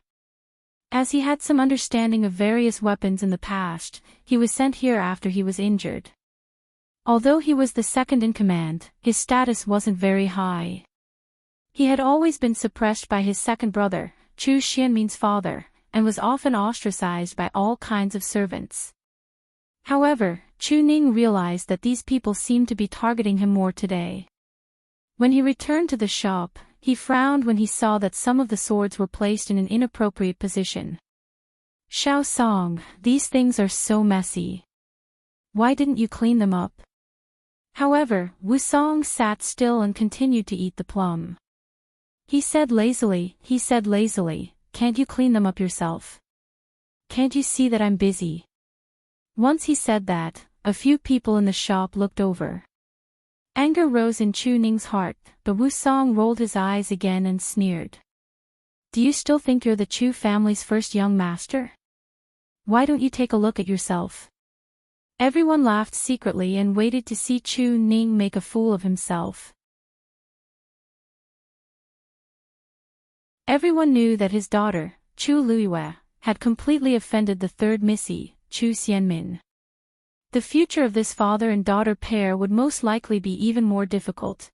As he had some understanding of various weapons in the past, he was sent here after he was injured. Although he was the second in command, his status wasn't very high. He had always been suppressed by his second brother, Chu Xianmin's father, and was often ostracized by all kinds of servants. However, Chu Ning realized that these people seemed to be targeting him more today. When he returned to the shop, he frowned when he saw that some of the swords were placed in an inappropriate position. Xiao Song, these things are so messy. Why didn't you clean them up? However, Wu Song sat still and continued to eat the plum. He said lazily, can't you clean them up yourself? Can't you see that I'm busy? Once he said that, a few people in the shop looked over. Anger rose in Chu Ning's heart, but Wu Song rolled his eyes again and sneered. Do you still think you're the Chu family's first young master? Why don't you take a look at yourself? Everyone laughed secretly and waited to see Chu Ning make a fool of himself. Everyone knew that his daughter, Chu Luiyue, had completely offended the third Missy, Chu Xianmin. The future of this father and daughter pair would most likely be even more difficult.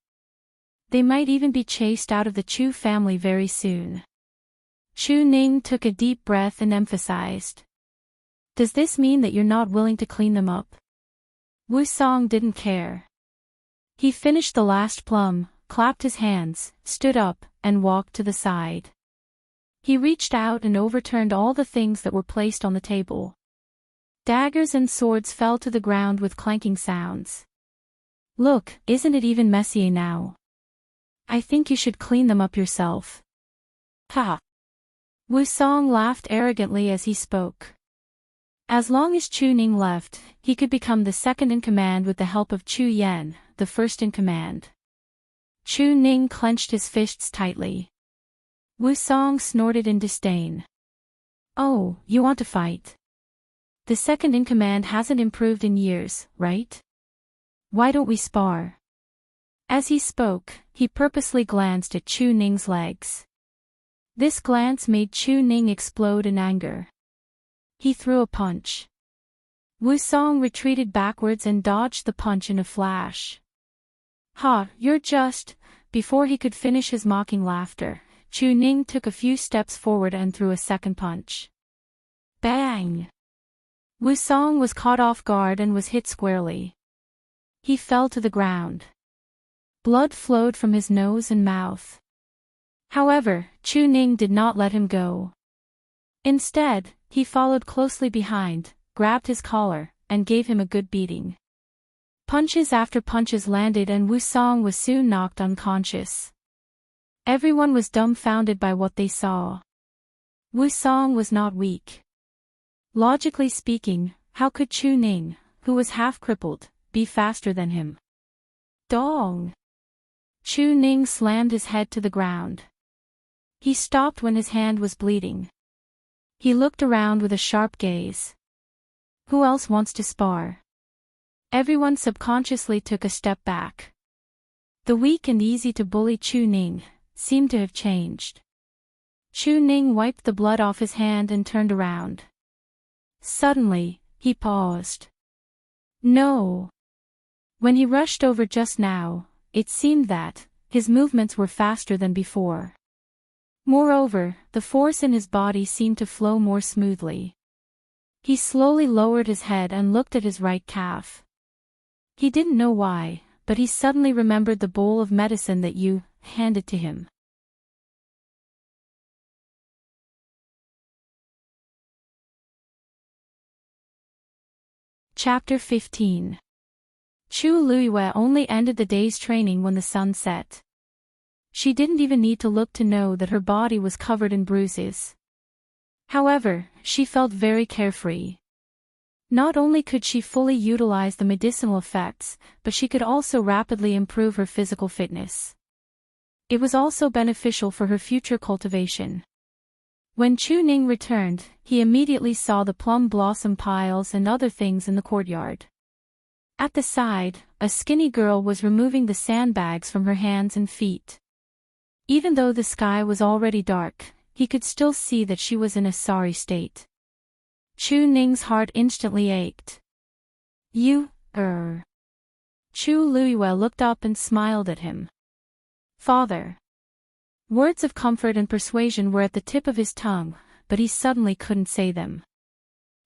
They might even be chased out of the Chu family very soon. Chu Ning took a deep breath and emphasized. Does this mean that you're not willing to clean them up? Wu Song didn't care. He finished the last plum, clapped his hands, stood up, and walked to the side. He reached out and overturned all the things that were placed on the table. Daggers and swords fell to the ground with clanking sounds. Look, isn't it even messy now? I think you should clean them up yourself. Ha! Wu Song laughed arrogantly as he spoke. As long as Chu Ning left, he could become the second in command with the help of Chu Yan, the first in command. Chu Ning clenched his fists tightly. Wu Song snorted in disdain. Oh, you want to fight? The second in command hasn't improved in years, right? Why don't we spar? As he spoke, he purposely glanced at Chu Ning's legs. This glance made Chu Ning explode in anger. He threw a punch. Wu Song retreated backwards and dodged the punch in a flash. Ha, you're just... Before he could finish his mocking laughter, Chu Ning took a few steps forward and threw a second punch. Bang! Wu Song was caught off guard and was hit squarely. He fell to the ground. Blood flowed from his nose and mouth. However, Chu Ning did not let him go. Instead, he followed closely behind, grabbed his collar, and gave him a good beating. Punches after punches landed and Wu Song was soon knocked unconscious. Everyone was dumbfounded by what they saw. Wu Song was not weak. Logically speaking, how could Chu Ning, who was half-crippled, be faster than him? Dong! Chu Ning slammed his head to the ground. He stopped when his hand was bleeding. He looked around with a sharp gaze. Who else wants to spar? Everyone subconsciously took a step back. The weak and easy-to-bully Chu Ning seemed to have changed. Chu Ning wiped the blood off his hand and turned around. Suddenly, he paused. No! When he rushed over just now, it seemed that his movements were faster than before. Moreover, the force in his body seemed to flow more smoothly. He slowly lowered his head and looked at his right calf. He didn't know why, but he suddenly remembered the bowl of medicine that you handed to him. Chapter 15. Chu Luiyue only ended the day's training when the sun set. She didn't even need to look to know that her body was covered in bruises. However, she felt very carefree. Not only could she fully utilize the medicinal effects, but she could also rapidly improve her physical fitness. It was also beneficial for her future cultivation. When Chu Ning returned, he immediately saw the plum blossom piles and other things in the courtyard. At the side, a skinny girl was removing the sandbags from her hands and feet. Even though the sky was already dark, he could still see that she was in a sorry state. Chu Ning's heart instantly ached. Chu Luiyue looked up and smiled at him. Father. Words of comfort and persuasion were at the tip of his tongue, but he suddenly couldn't say them.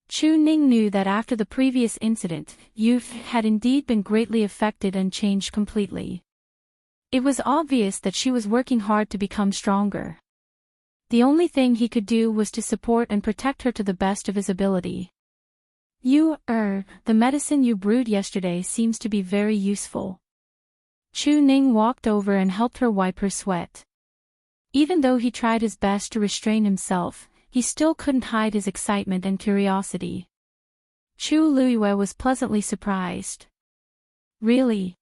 Chu Ning knew that after the previous incident, Yu had indeed been greatly affected and changed completely. It was obvious that she was working hard to become stronger. The only thing he could do was to support and protect her to the best of his ability. The medicine you brewed yesterday seems to be very useful. Chu Ning walked over and helped her wipe her sweat. Even though he tried his best to restrain himself, he still couldn't hide his excitement and curiosity. Chu Luiyue was pleasantly surprised. Really?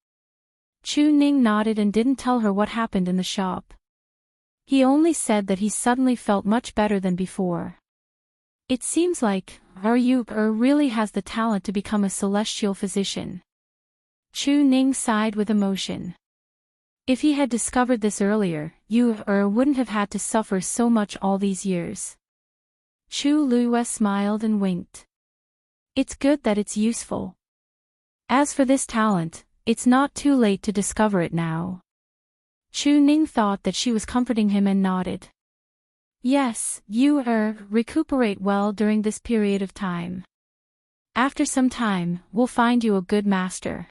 Chu Ning nodded and didn't tell her what happened in the shop. He only said that he suddenly felt much better than before. It seems like Yu really has the talent to become a celestial physician. Chu Ning sighed with emotion. If he had discovered this earlier, Yu wouldn't have had to suffer so much all these years. Chu Luiyue smiled and winked. It's good that it's useful. As for this talent, it's not too late to discover it now. Chu Ning thought that she was comforting him and nodded. Yes, you recuperate well during this period of time. After some time, we'll find you a good master.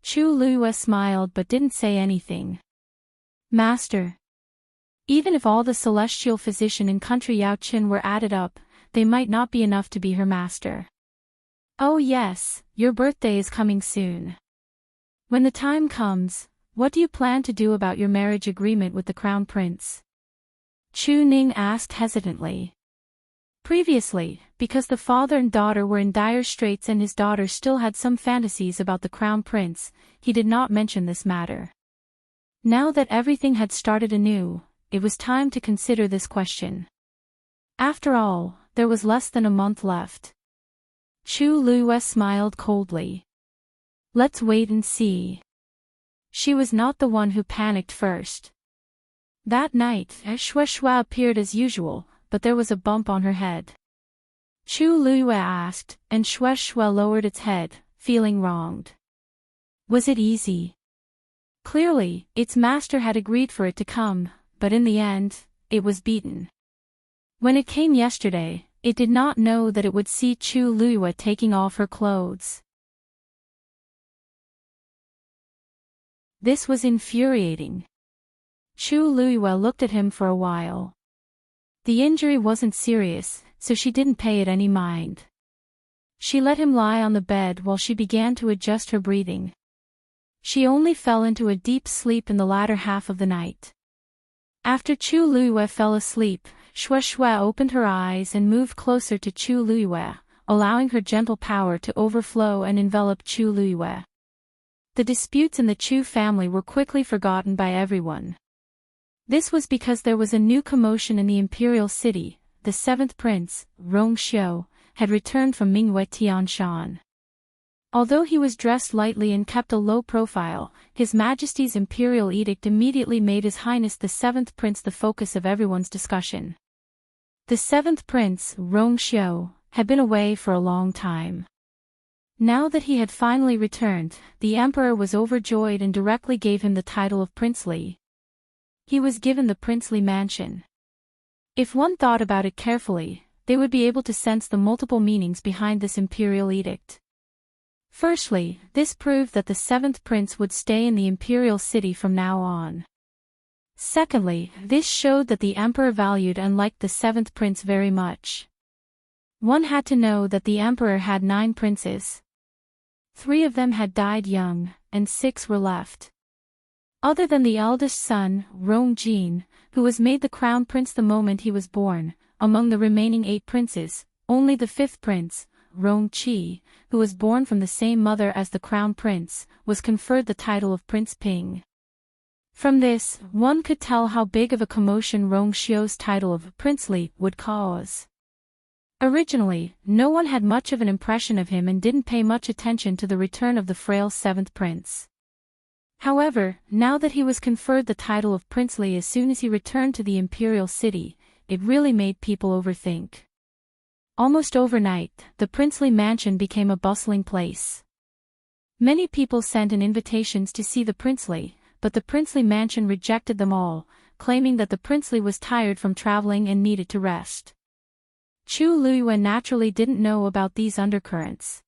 Chu Luiyue smiled but didn't say anything. Master. Even if all the celestial physician in country Yaoqin were added up, they might not be enough to be her master. Oh yes, your birthday is coming soon. When the time comes, what do you plan to do about your marriage agreement with the Crown Prince? Chu Ning asked hesitantly. Previously, because the father and daughter were in dire straits and his daughter still had some fantasies about the Crown Prince, he did not mention this matter. Now that everything had started anew, it was time to consider this question. After all, there was less than a month left. Chu Luiyue smiled coldly. Let's wait and see. She was not the one who panicked first. That night, Shuai appeared as usual, but there was a bump on her head. Chu Luiyue asked, and Shuai lowered its head, feeling wronged. Was it easy? Clearly, its master had agreed for it to come, but in the end, it was beaten. When it came yesterday, it did not know that it would see Chu Luiyue taking off her clothes. This was infuriating. Chu Luiyue looked at him for a while. The injury wasn't serious, so she didn't pay it any mind. She let him lie on the bed while she began to adjust her breathing. She only fell into a deep sleep in the latter half of the night. After Chu Luiyue fell asleep, Shuai opened her eyes and moved closer to Chu Luiyue, allowing her gentle power to overflow and envelop Chu Luiyue. The disputes in the Chu family were quickly forgotten by everyone. This was because there was a new commotion in the Imperial city. The seventh prince, Rongxiu, had returned from Mingwei Tianshan. Although he was dressed lightly and kept a low profile, His Majesty's imperial edict immediately made His Highness the seventh prince the focus of everyone's discussion. The seventh prince, Rongxiu, had been away for a long time. Now that he had finally returned, the emperor was overjoyed and directly gave him the title of princely. He was given the princely mansion. If one thought about it carefully, they would be able to sense the multiple meanings behind this imperial edict. Firstly, this proved that the seventh prince would stay in the imperial city from now on. Secondly, this showed that the emperor valued and liked the seventh prince very much. One had to know that the emperor had 9 princes. 3 of them had died young, and 6 were left. Other than the eldest son, Rongjin, who was made the crown prince the moment he was born, among the remaining 8 princes, only the 5th prince, Rongqi, who was born from the same mother as the crown prince, was conferred the title of Prince Ping. From this, one could tell how big of a commotion Rongxiu's title of princely would cause. Originally, no one had much of an impression of him and didn't pay much attention to the return of the frail 7th prince. However, now that he was conferred the title of princely as soon as he returned to the imperial city, it really made people overthink. Almost overnight, the princely mansion became a bustling place. Many people sent in invitations to see the princely, but the princely mansion rejected them all, claiming that the princely was tired from traveling and needed to rest. Chu Luiyue naturally didn't know about these undercurrents.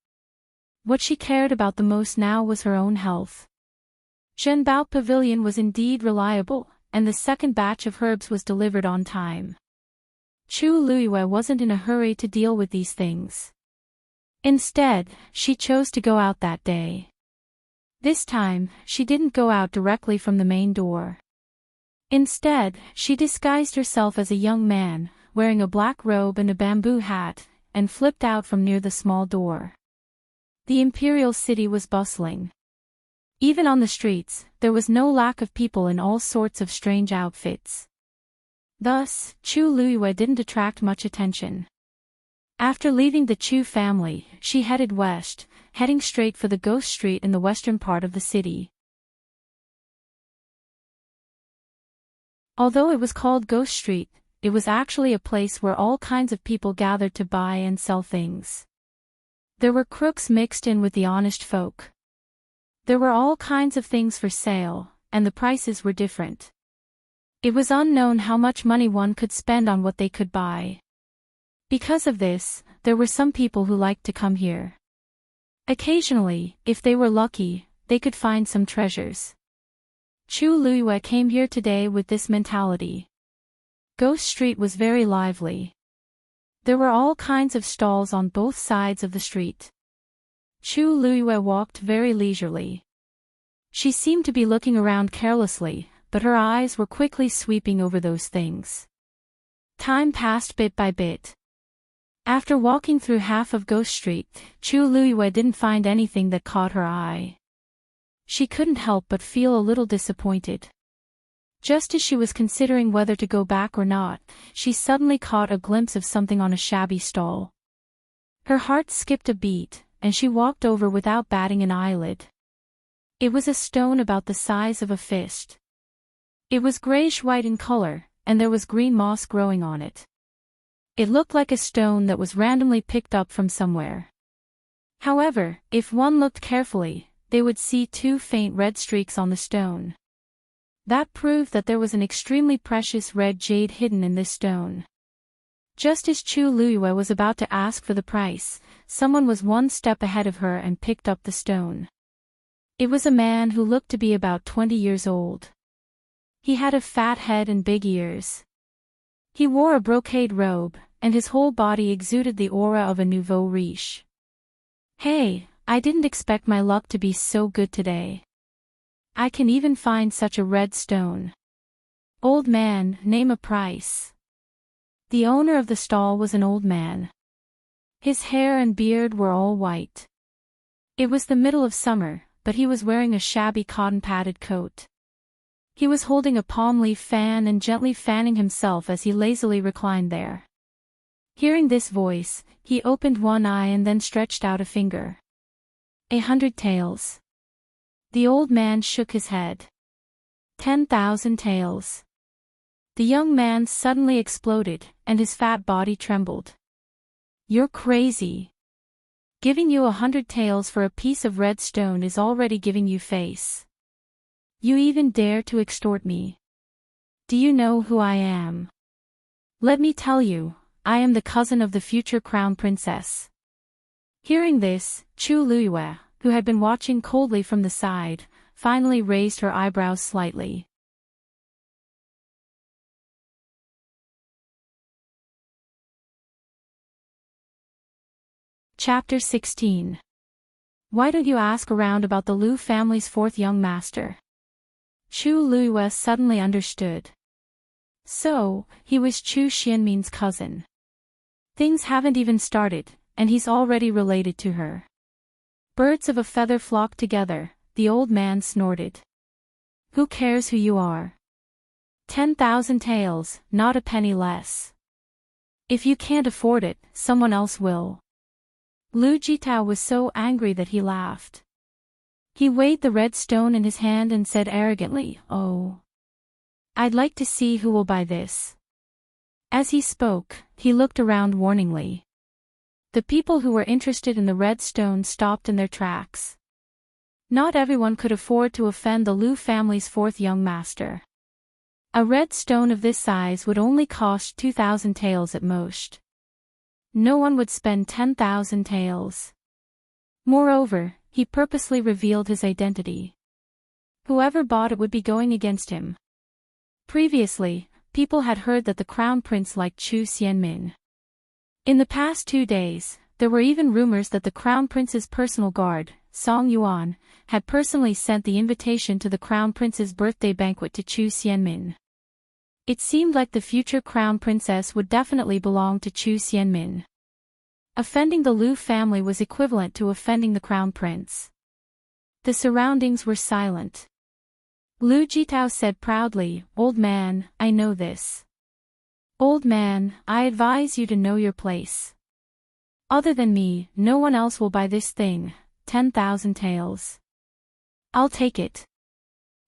What she cared about the most now was her own health. Zhenbao Pavilion was indeed reliable, and the second batch of herbs was delivered on time. Chu Luiyue wasn't in a hurry to deal with these things. Instead, she chose to go out that day. This time, she didn't go out directly from the main door. Instead, she disguised herself as a young man, wearing a black robe and a bamboo hat, and flipped out from near the small door. The Imperial city was bustling. Even on the streets, there was no lack of people in all sorts of strange outfits. Thus, Chu Luiyue didn't attract much attention. After leaving the Chu family, she headed west, heading straight for the ghost street in the western part of the city. Although it was called Ghost Street, it was actually a place where all kinds of people gathered to buy and sell things. There were crooks mixed in with the honest folk. There were all kinds of things for sale, and the prices were different. It was unknown how much money one could spend on what they could buy. Because of this, there were some people who liked to come here. Occasionally, if they were lucky, they could find some treasures. Chu Luiyue came here today with this mentality. Ghost Street was very lively. There were all kinds of stalls on both sides of the street. Chu Luiyue walked very leisurely. She seemed to be looking around carelessly, but her eyes were quickly sweeping over those things. Time passed bit by bit. After walking through half of Ghost Street, Chu Luiyue didn't find anything that caught her eye. She couldn't help but feel a little disappointed. Just as she was considering whether to go back or not, she suddenly caught a glimpse of something on a shabby stall. Her heart skipped a beat, and she walked over without batting an eyelid. It was a stone about the size of a fist. It was grayish-white in color, and there was green moss growing on it. It looked like a stone that was randomly picked up from somewhere. However, if one looked carefully, they would see two faint red streaks on the stone. That proved that there was an extremely precious red jade hidden in this stone. Just as Chu Luiyue was about to ask for the price, someone was one step ahead of her and picked up the stone. It was a man who looked to be about 20 years old. He had a fat head and big ears. He wore a brocade robe, and his whole body exuded the aura of a nouveau riche. Hey, I didn't expect my luck to be so good today. I can even find such a red stone. Old man, name a price. The owner of the stall was an old man. His hair and beard were all white. It was the middle of summer, but he was wearing a shabby cotton-padded coat. He was holding a palm leaf fan and gently fanning himself as he lazily reclined there. Hearing this voice, he opened one eye and then stretched out a finger. 100 taels. The old man shook his head. 10,000 taels. The young man suddenly exploded, and his fat body trembled. You're crazy. Giving you 100 taels for a piece of red stone is already giving you face. You even dare to extort me. Do you know who I am? Let me tell you, I am the cousin of the future crown princess. Hearing this, Chu Luiyue, who had been watching coldly from the side, finally raised her eyebrows slightly. Chapter 16. Why don't you ask around about the Lu family's fourth young master? Chu Luiyue suddenly understood. So, he was Chu Xianmin's cousin. Things haven't even started, and he's already related to her. Birds of a feather flock together, the old man snorted. Who cares who you are? 10,000 taels, not a penny less. If you can't afford it, someone else will. Lu Jitao was so angry that he laughed. He weighed the red stone in his hand and said arrogantly, "Oh, I'd like to see who will buy this." As he spoke, he looked around warningly. The people who were interested in the red stone stopped in their tracks. Not everyone could afford to offend the Lu family's fourth young master. A red stone of this size would only cost 2,000 taels at most. No one would spend 10,000 taels. Moreover, he purposely revealed his identity. Whoever bought it would be going against him. Previously, people had heard that the crown prince liked Chu Xianmin. In the past 2 days, there were even rumors that the crown prince's personal guard, Song Yuan, had personally sent the invitation to the crown prince's birthday banquet to Chu Xianmin. It seemed like the future crown princess would definitely belong to Chu Xianmin. Offending the Lu family was equivalent to offending the crown prince. The surroundings were silent. Lu Jitao said proudly, "Old man, I know this. Old man, I advise you to know your place. Other than me, no one else will buy this thing, 10,000 taels. I'll take it."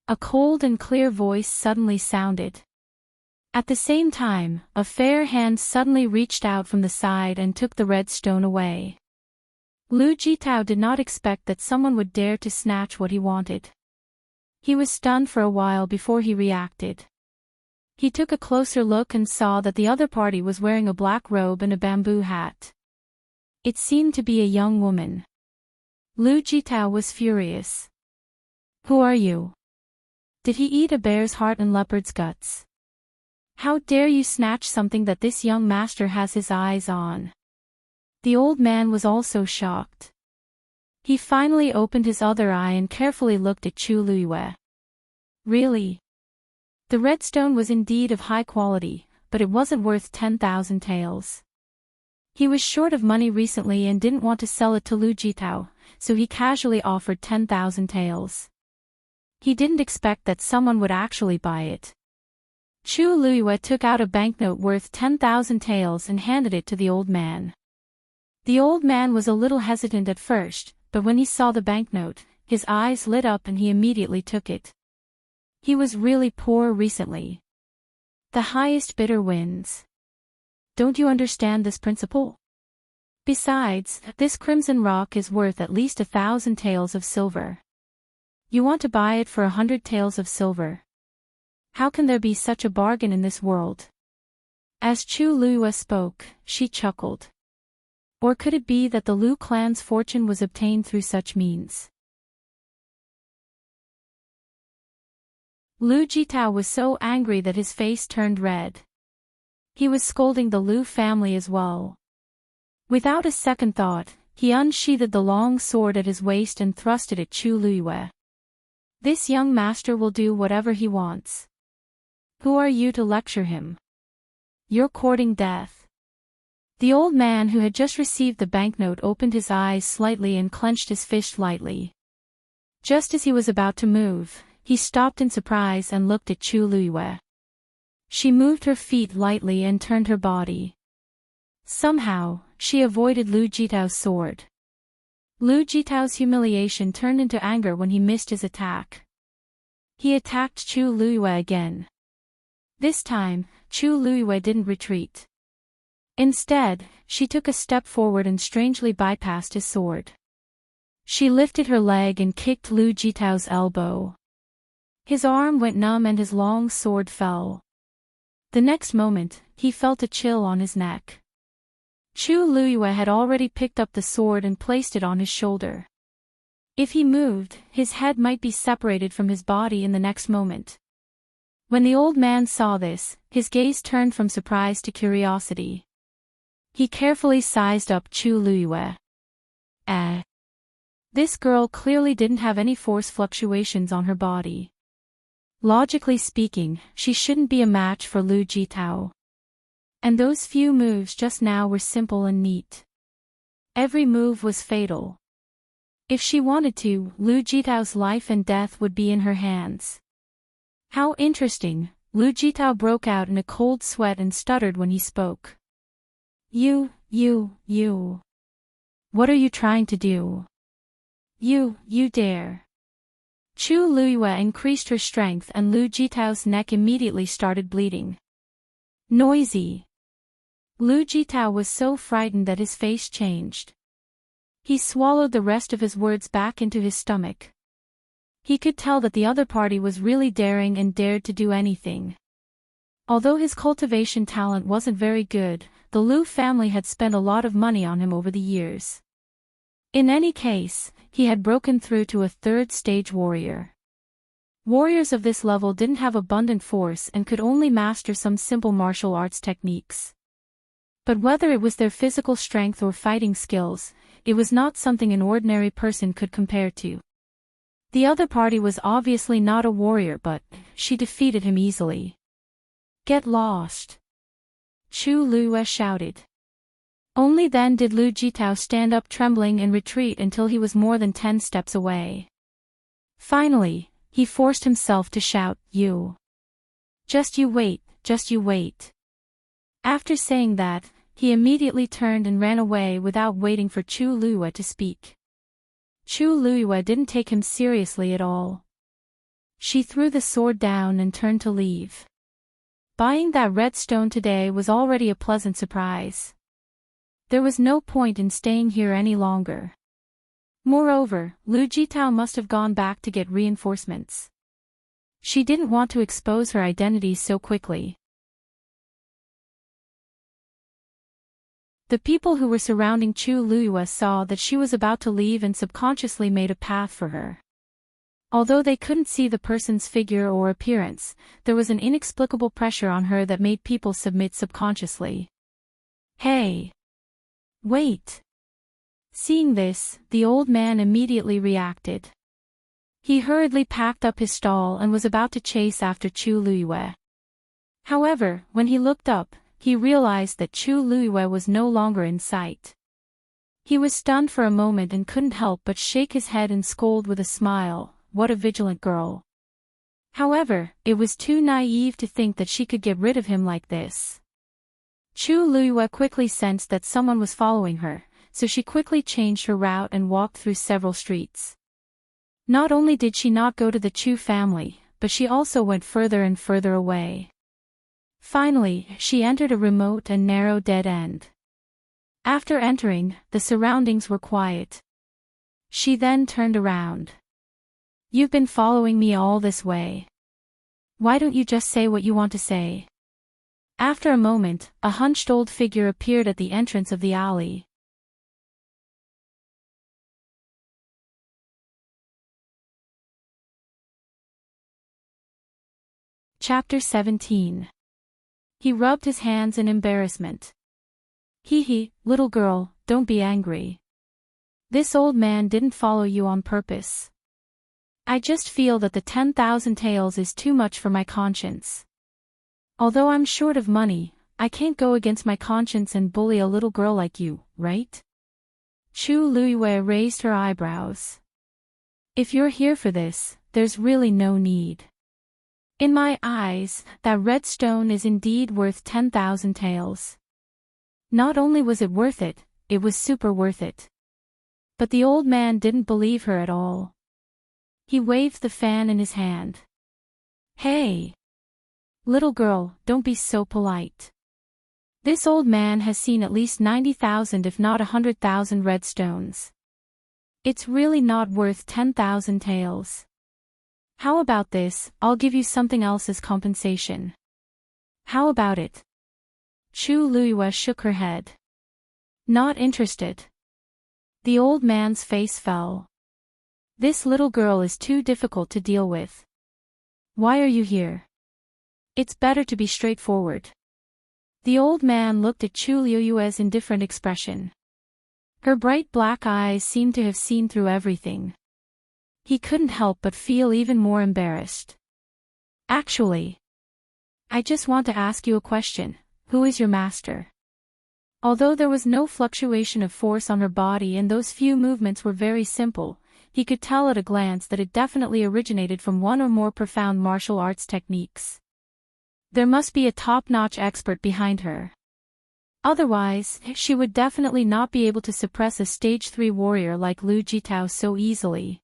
A cold and clear voice suddenly sounded. At the same time, a fair hand suddenly reached out from the side and took the red stone away. Lu Jitao did not expect that someone would dare to snatch what he wanted. He was stunned for a while before he reacted. He took a closer look and saw that the other party was wearing a black robe and a bamboo hat. It seemed to be a young woman. Lu Jitao was furious. "Who are you? Did he eat a bear's heart and leopard's guts? How dare you snatch something that this young master has his eyes on?" The old man was also shocked. He finally opened his other eye and carefully looked at Chu Luiyue. Really? The red stone was indeed of high quality, but it wasn't worth 10,000 taels. He was short of money recently and didn't want to sell it to Lu Jitao, so he casually offered 10,000 taels. He didn't expect that someone would actually buy it. Chu Luiyue took out a banknote worth 10,000 taels and handed it to the old man. The old man was a little hesitant at first, but when he saw the banknote, his eyes lit up and he immediately took it. He was really poor recently. The highest bidder wins. Don't you understand this principle? Besides, this crimson rock is worth at least 1,000 taels of silver. You want to buy it for 100 taels of silver. How can there be such a bargain in this world? As Chu Luiyue spoke, she chuckled. Or could it be that the Lu clan's fortune was obtained through such means? Lu Jitao was so angry that his face turned red. He was scolding the Lu family as well. Without a second thought, he unsheathed the long sword at his waist and thrust it at Chu Luiyue. This young master will do whatever he wants. Who are you to lecture him? You're courting death. The old man who had just received the banknote opened his eyes slightly and clenched his fist lightly. Just as he was about to move, he stopped in surprise and looked at Chu Luiyue. She moved her feet lightly and turned her body. Somehow, she avoided Lu Jitao's sword. Lu Jitao's humiliation turned into anger when he missed his attack. He attacked Chu Luiyue again. This time, Chu Luiyue didn't retreat. Instead, she took a step forward and strangely bypassed his sword. She lifted her leg and kicked Lu Jitao's elbow. His arm went numb and his long sword fell. The next moment, he felt a chill on his neck. Chu Luiyue had already picked up the sword and placed it on his shoulder. If he moved, his head might be separated from his body in the next moment. When the old man saw this, his gaze turned from surprise to curiosity. He carefully sized up Chu Luiyue. This girl clearly didn't have any force fluctuations on her body. Logically speaking, she shouldn't be a match for Lu Jitao. And those few moves just now were simple and neat. Every move was fatal. If she wanted to, Lu Jitao's life and death would be in her hands. How interesting, Lu Jitao broke out in a cold sweat and stuttered when he spoke. You. What are you trying to do? You dare. Chu Luiyue increased her strength and Lu Jitao's neck immediately started bleeding. Noisy. Lu Jitao was so frightened that his face changed. He swallowed the rest of his words back into his stomach. He could tell that the other party was really daring and dared to do anything. Although his cultivation talent wasn't very good, the Liu family had spent a lot of money on him over the years. In any case, he had broken through to a third-stage warrior. Warriors of this level didn't have abundant force and could only master some simple martial arts techniques. But whether it was their physical strength or fighting skills, it was not something an ordinary person could compare to. The other party was obviously not a warrior, but she defeated him easily. "Get lost!" Chu Liyue shouted. Only then did Lu Jitao stand up trembling and retreat until he was more than 10 steps away. Finally, he forced himself to shout, "You! Just you wait, just you wait." After saying that, he immediately turned and ran away without waiting for Chu Liyue to speak. Chu Liyue didn't take him seriously at all. She threw the sword down and turned to leave. Buying that red stone today was already a pleasant surprise. There was no point in staying here any longer. Moreover, Lu Jitao must have gone back to get reinforcements. She didn't want to expose her identity so quickly. The people who were surrounding Chu Liyue saw that she was about to leave and subconsciously made a path for her. Although they couldn't see the person's figure or appearance, there was an inexplicable pressure on her that made people submit subconsciously. "Hey! Wait!" Seeing this, the old man immediately reacted. He hurriedly packed up his stall and was about to chase after Chu Liyue. However, when he looked up, he realized that Chu Liyue was no longer in sight. He was stunned for a moment and couldn't help but shake his head and scold with a smile, "What a vigilant girl." However, it was too naive to think that she could get rid of him like this. Chu Liyue quickly sensed that someone was following her, so she quickly changed her route and walked through several streets. Not only did she not go to the Chu family, but she also went further and further away. Finally, she entered a remote and narrow dead end. After entering, the surroundings were quiet. She then turned around. "You've been following me all this way. Why don't you just say what you want to say?" After a moment, a hunched old figure appeared at the entrance of the alley. Chapter 17. He rubbed his hands in embarrassment. "Hee, little girl, don't be angry. This old man didn't follow you on purpose. I just feel that the 10,000 taels is too much for my conscience. Although I'm short of money, I can't go against my conscience and bully a little girl like you, right?" Chu Liyue raised her eyebrows. "If you're here for this, there's really no need. In my eyes, that red stone is indeed worth 10,000 taels. Not only was it worth it, it was super worth it." But the old man didn't believe her at all. He waved the fan in his hand. "Hey! Little girl, don't be so polite. This old man has seen at least 90,000 if not 100,000 red stones. It's really not worth 10,000 taels. How about this, I'll give you something else as compensation. How about it?" Chu Liyue shook her head. "Not interested." The old man's face fell. "This little girl is too difficult to deal with. Why are you here? It's better to be straightforward." The old man looked at Chu Liyue's indifferent expression. Her bright black eyes seemed to have seen through everything. He couldn't help but feel even more embarrassed. "Actually, I just want to ask you a question. Who is your master?" Although there was no fluctuation of force on her body and those few movements were very simple, he could tell at a glance that it definitely originated from one or more profound martial arts techniques. There must be a top-notch expert behind her. Otherwise, she would definitely not be able to suppress a stage 3 warrior like Lu Jitao so easily.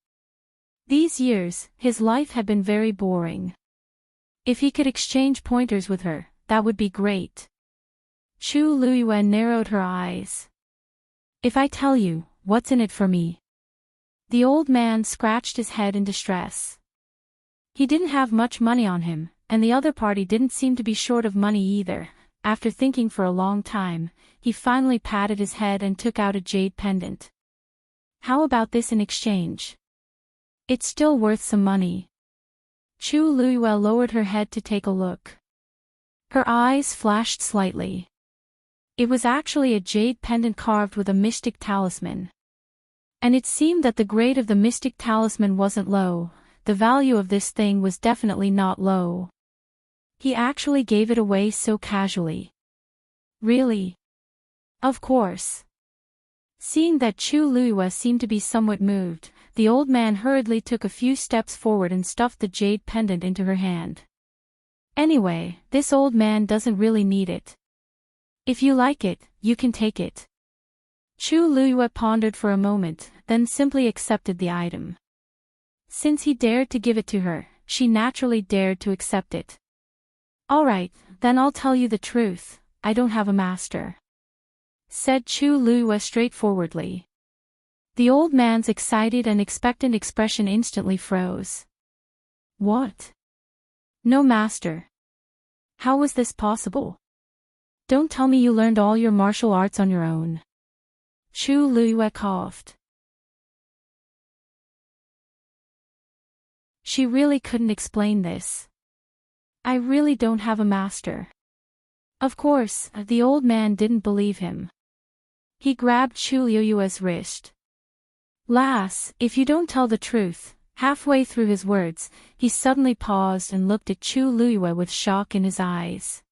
These years, his life had been very boring. If he could exchange pointers with her, that would be great. Chu Liyue narrowed her eyes. "If I tell you, what's in it for me?" The old man scratched his head in distress. He didn't have much money on him, and the other party didn't seem to be short of money either. After thinking for a long time, he finally patted his head and took out a jade pendant. How about this in exchange? It's still worth some money. Chu Luiyue lowered her head to take a look. Her eyes flashed slightly. It was actually a jade pendant carved with a mystic talisman. And it seemed that the grade of the mystic talisman wasn't low. The value of this thing was definitely not low. He actually gave it away so casually. Really? Of course. Seeing that Chu Luiyue seemed to be somewhat moved, the old man hurriedly took a few steps forward and stuffed the jade pendant into her hand. Anyway, this old man doesn't really need it. If you like it, you can take it. Chu Luiyue pondered for a moment, then simply accepted the item. Since he dared to give it to her, she naturally dared to accept it. Alright, then I'll tell you the truth, I don't have a master, said Chu Luiyue straightforwardly. The old man's excited and expectant expression instantly froze. What? No master? How was this possible? Don't tell me you learned all your martial arts on your own. Chu Luiyue coughed. She really couldn't explain this. I really don't have a master. Of course, the old man didn't believe him. He grabbed Chu Luiyue's wrist. Lass, if you don't tell the truth. Halfway through his words, he suddenly paused and looked at Chu Luiyue with shock in his eyes.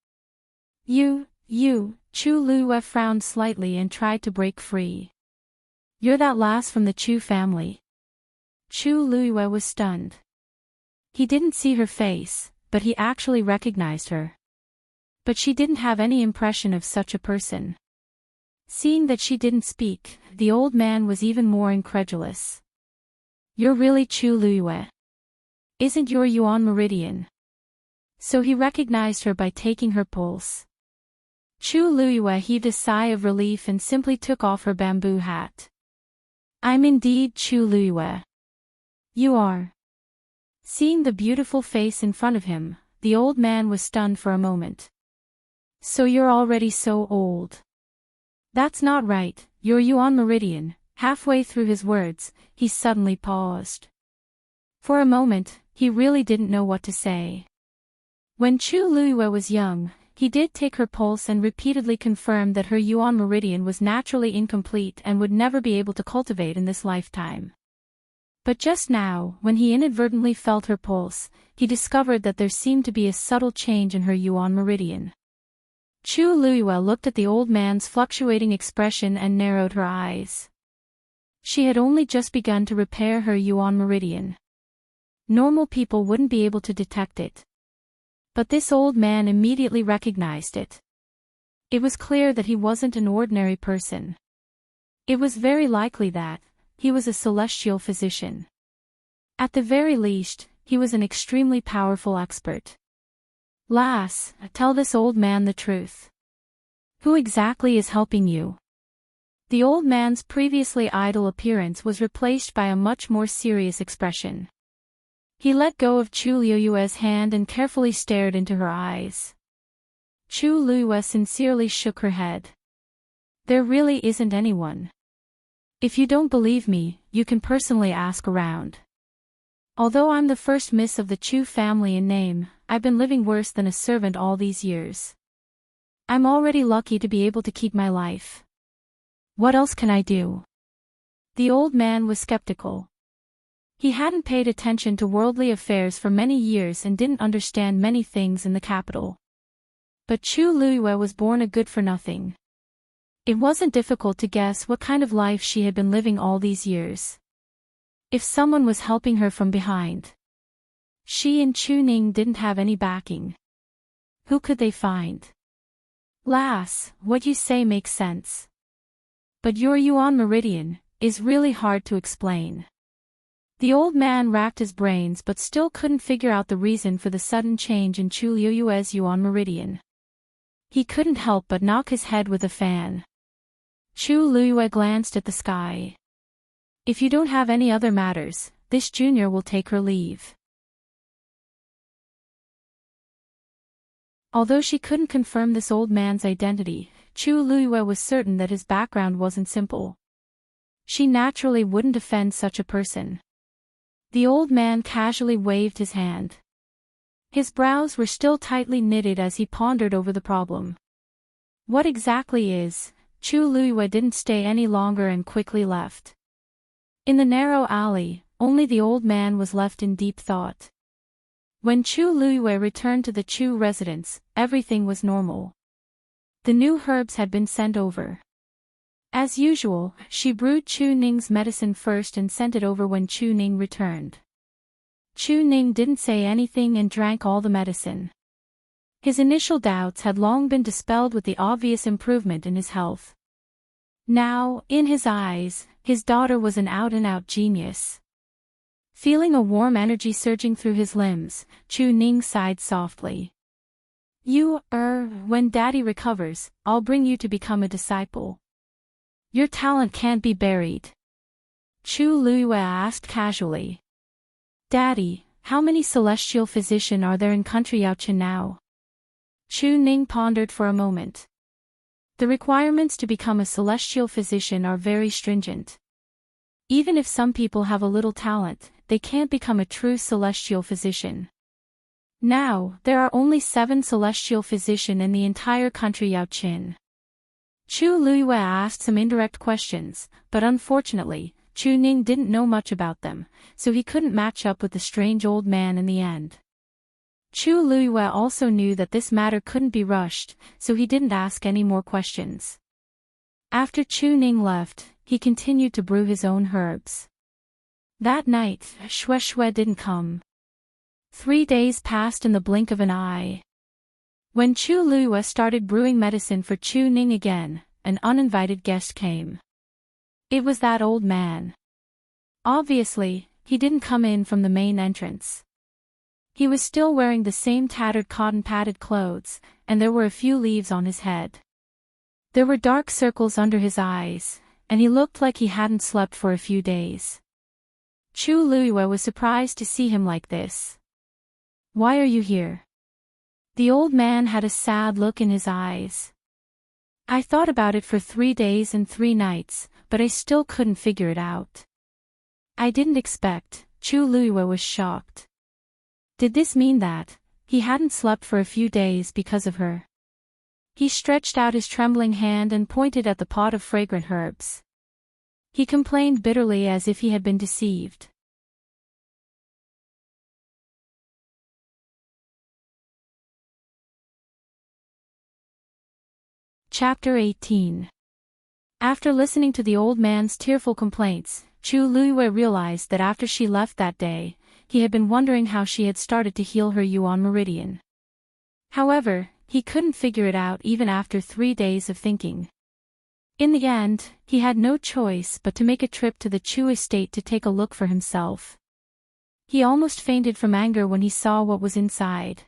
You, Chu Luiyue frowned slightly and tried to break free. You're that lass from the Chu family. Chu Luiyue was stunned. He didn't see her face, but he actually recognized her. But she didn't have any impression of such a person. Seeing that she didn't speak, the old man was even more incredulous. You're really Chu Luiyue. Isn't your Yuan meridian? So he recognized her by taking her pulse. Chu Luiyue heaved a sigh of relief and simply took off her bamboo hat. I'm indeed Chu Luiyue. You are. Seeing the beautiful face in front of him, the old man was stunned for a moment. So you're already so old. That's not right, your Yuan meridian. Halfway through his words, he suddenly paused. For a moment, he really didn't know what to say. When Chu Luiyue was young, he did take her pulse and repeatedly confirmed that her Yuan meridian was naturally incomplete and would never be able to cultivate in this lifetime. But just now, when he inadvertently felt her pulse, he discovered that there seemed to be a subtle change in her Yuan meridian. Chu Luiyue looked at the old man's fluctuating expression and narrowed her eyes. She had only just begun to repair her Yuan meridian. Normal people wouldn't be able to detect it. But this old man immediately recognized it. It was clear that he wasn't an ordinary person. It was very likely that he was a celestial physician. At the very least, he was an extremely powerful expert. Lass, tell this old man the truth. Who exactly is helping you? The old man's previously idle appearance was replaced by a much more serious expression. He let go of Chu Luiyue's hand and carefully stared into her eyes. Chu Luiyue sincerely shook her head. There really isn't anyone. If you don't believe me, you can personally ask around. Although I'm the first miss of the Chu family in name, I've been living worse than a servant all these years. I'm already lucky to be able to keep my life. What else can I do? The old man was skeptical. He hadn't paid attention to worldly affairs for many years and didn't understand many things in the capital. But Chu Luiyue was born a good-for-nothing. It wasn't difficult to guess what kind of life she had been living all these years. If someone was helping her from behind. She and Chu Ning didn't have any backing. Who could they find? Lass, what you say makes sense. But your Yuan meridian is really hard to explain. The old man racked his brains but still couldn't figure out the reason for the sudden change in Chu Luiyue's Yuan meridian. He couldn't help but knock his head with a fan. Chu Luiyue glanced at the sky. If you don't have any other matters, this junior will take her leave. Although she couldn't confirm this old man's identity, Chu Luiyue was certain that his background wasn't simple. She naturally wouldn't offend such a person. The old man casually waved his hand. His brows were still tightly knitted as he pondered over the problem. What exactly is? Chu Luiyue didn't stay any longer and quickly left. In the narrow alley, only the old man was left in deep thought. When Chu Luiyue returned to the Chu residence, everything was normal. The new herbs had been sent over. As usual, she brewed Chu Ning's medicine first and sent it over when Chu Ning returned. Chu Ning didn't say anything and drank all the medicine. His initial doubts had long been dispelled with the obvious improvement in his health. Now, in his eyes, his daughter was an out-and-out genius. Feeling a warm energy surging through his limbs, Chu Ning sighed softly. When Daddy recovers, I'll bring you to become a disciple. Your talent can't be buried. Chu Luiyue asked casually. Daddy, how many celestial physicians are there in country Yaochen now? Chu Ning pondered for a moment. The requirements to become a celestial physician are very stringent. Even if some people have a little talent, they can't become a true celestial physician. Now, there are only 7 celestial physicians in the entire country Yaochen. Chu Luiyue asked some indirect questions, but unfortunately, Chu Ning didn't know much about them, so he couldn't match up with the strange old man in the end. Chu Luiyue also knew that this matter couldn't be rushed, so he didn't ask any more questions. After Chu Ning left, he continued to brew his own herbs. That night, Xue didn't come. 3 days passed in the blink of an eye. When Chu Luiyue started brewing medicine for Chu Ning again, an uninvited guest came. It was that old man. Obviously, he didn't come in from the main entrance. He was still wearing the same tattered cotton-padded clothes, and there were a few leaves on his head. There were dark circles under his eyes, and he looked like he hadn't slept for a few days. Chu Luiyue was surprised to see him like this. Why are you here? The old man had a sad look in his eyes. I thought about it for 3 days and 3 nights, but I still couldn't figure it out. I didn't expect. Chu Luiyue was shocked. Did this mean that he hadn't slept for a few days because of her? He stretched out his trembling hand and pointed at the pot of fragrant herbs. He complained bitterly as if he had been deceived. Chapter 18. After listening to the old man's tearful complaints, Chu Luiyue realized that after she left that day, he had been wondering how she had started to heal her Yuan meridian. However, he couldn't figure it out even after 3 days of thinking. In the end, he had no choice but to make a trip to the Chu estate to take a look for himself. He almost fainted from anger when he saw what was inside.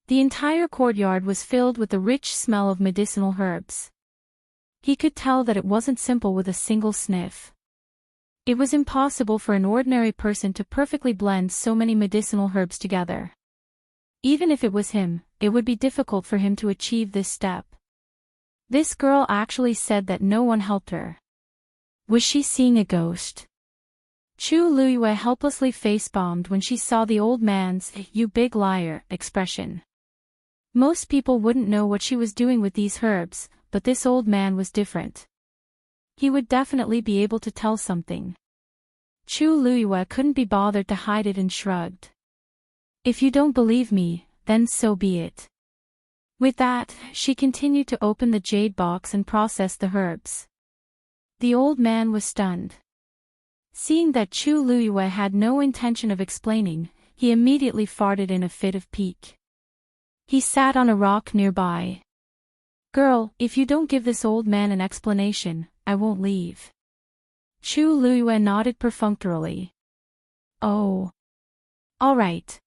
The entire courtyard was filled with the rich smell of medicinal herbs. He could tell that it wasn't simple with a single sniff. It was impossible for an ordinary person to perfectly blend so many medicinal herbs together. Even if it was him, it would be difficult for him to achieve this step. This girl actually said that no one helped her. Was she seeing a ghost? Chu Luiyue helplessly face-bombed when she saw the old man's "you big liar" expression. Most people wouldn't know what she was doing with these herbs, but this old man was different. He would definitely be able to tell something. Chu Luiyue couldn't be bothered to hide it and shrugged. If you don't believe me, then so be it. With that, she continued to open the jade box and process the herbs. The old man was stunned. Seeing that Chu Luiyue had no intention of explaining, he immediately farted in a fit of pique. He sat on a rock nearby. Girl, if you don't give this old man an explanation, I won't leave. Chu Luiyue nodded perfunctorily. Oh. All right.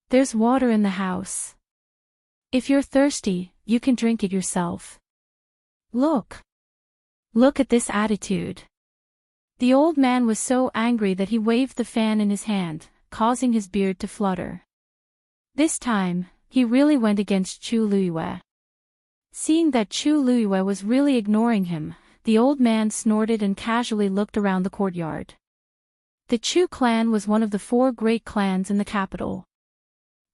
There's water in the house. If you're thirsty, you can drink it yourself. Look. Look at this attitude. The old man was so angry that he waved the fan in his hand, causing his beard to flutter. This time, he really went against Chu Luiyue. Seeing that Chu Luiyue was really ignoring him, the old man snorted and casually looked around the courtyard. The Chu clan was one of the 4 great clans in the capital.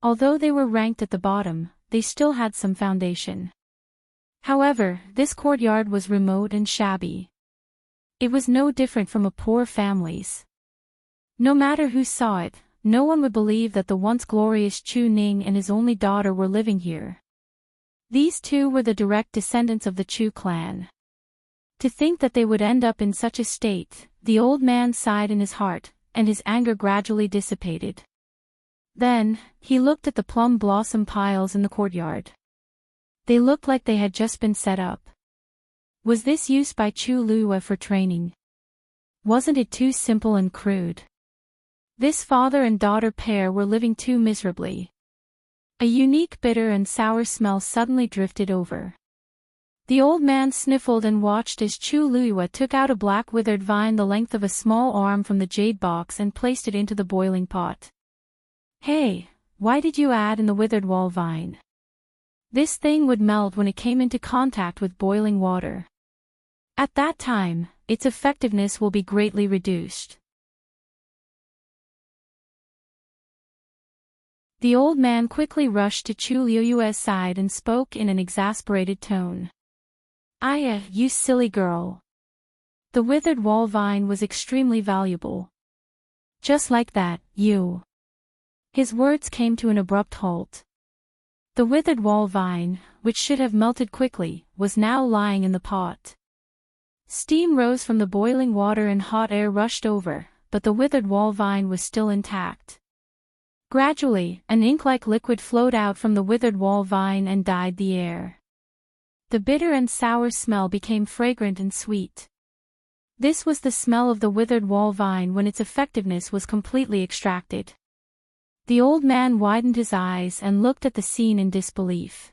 Although they were ranked at the bottom, they still had some foundation. However, this courtyard was remote and shabby. It was no different from a poor family's. No matter who saw it, no one would believe that the once glorious Chu Ning and his only daughter were living here. These two were the direct descendants of the Chu clan. To think that they would end up in such a state, the old man sighed in his heart, and his anger gradually dissipated. Then, he looked at the plum blossom piles in the courtyard. They looked like they had just been set up. Was this used by Chu Luiyue for training? Wasn't it too simple and crude? This father and daughter pair were living too miserably. A unique bitter and sour smell suddenly drifted over. The old man sniffled and watched as Chu Luiyue took out a black withered vine the length of a small arm from the jade box and placed it into the boiling pot. Hey, why did you add in the withered wall vine? This thing would melt when it came into contact with boiling water. At that time, its effectiveness will be greatly reduced. The old man quickly rushed to Chu Luiyue's side and spoke in an exasperated tone. You silly girl. The withered wall vine was extremely valuable. Just like that, you. His words came to an abrupt halt. The withered wall vine, which should have melted quickly, was now lying in the pot. Steam rose from the boiling water and hot air rushed over, but the withered wall vine was still intact. Gradually, an ink-like liquid flowed out from the withered wall vine and dyed the air. The bitter and sour smell became fragrant and sweet. This was the smell of the withered wall vine when its effectiveness was completely extracted. The old man widened his eyes and looked at the scene in disbelief.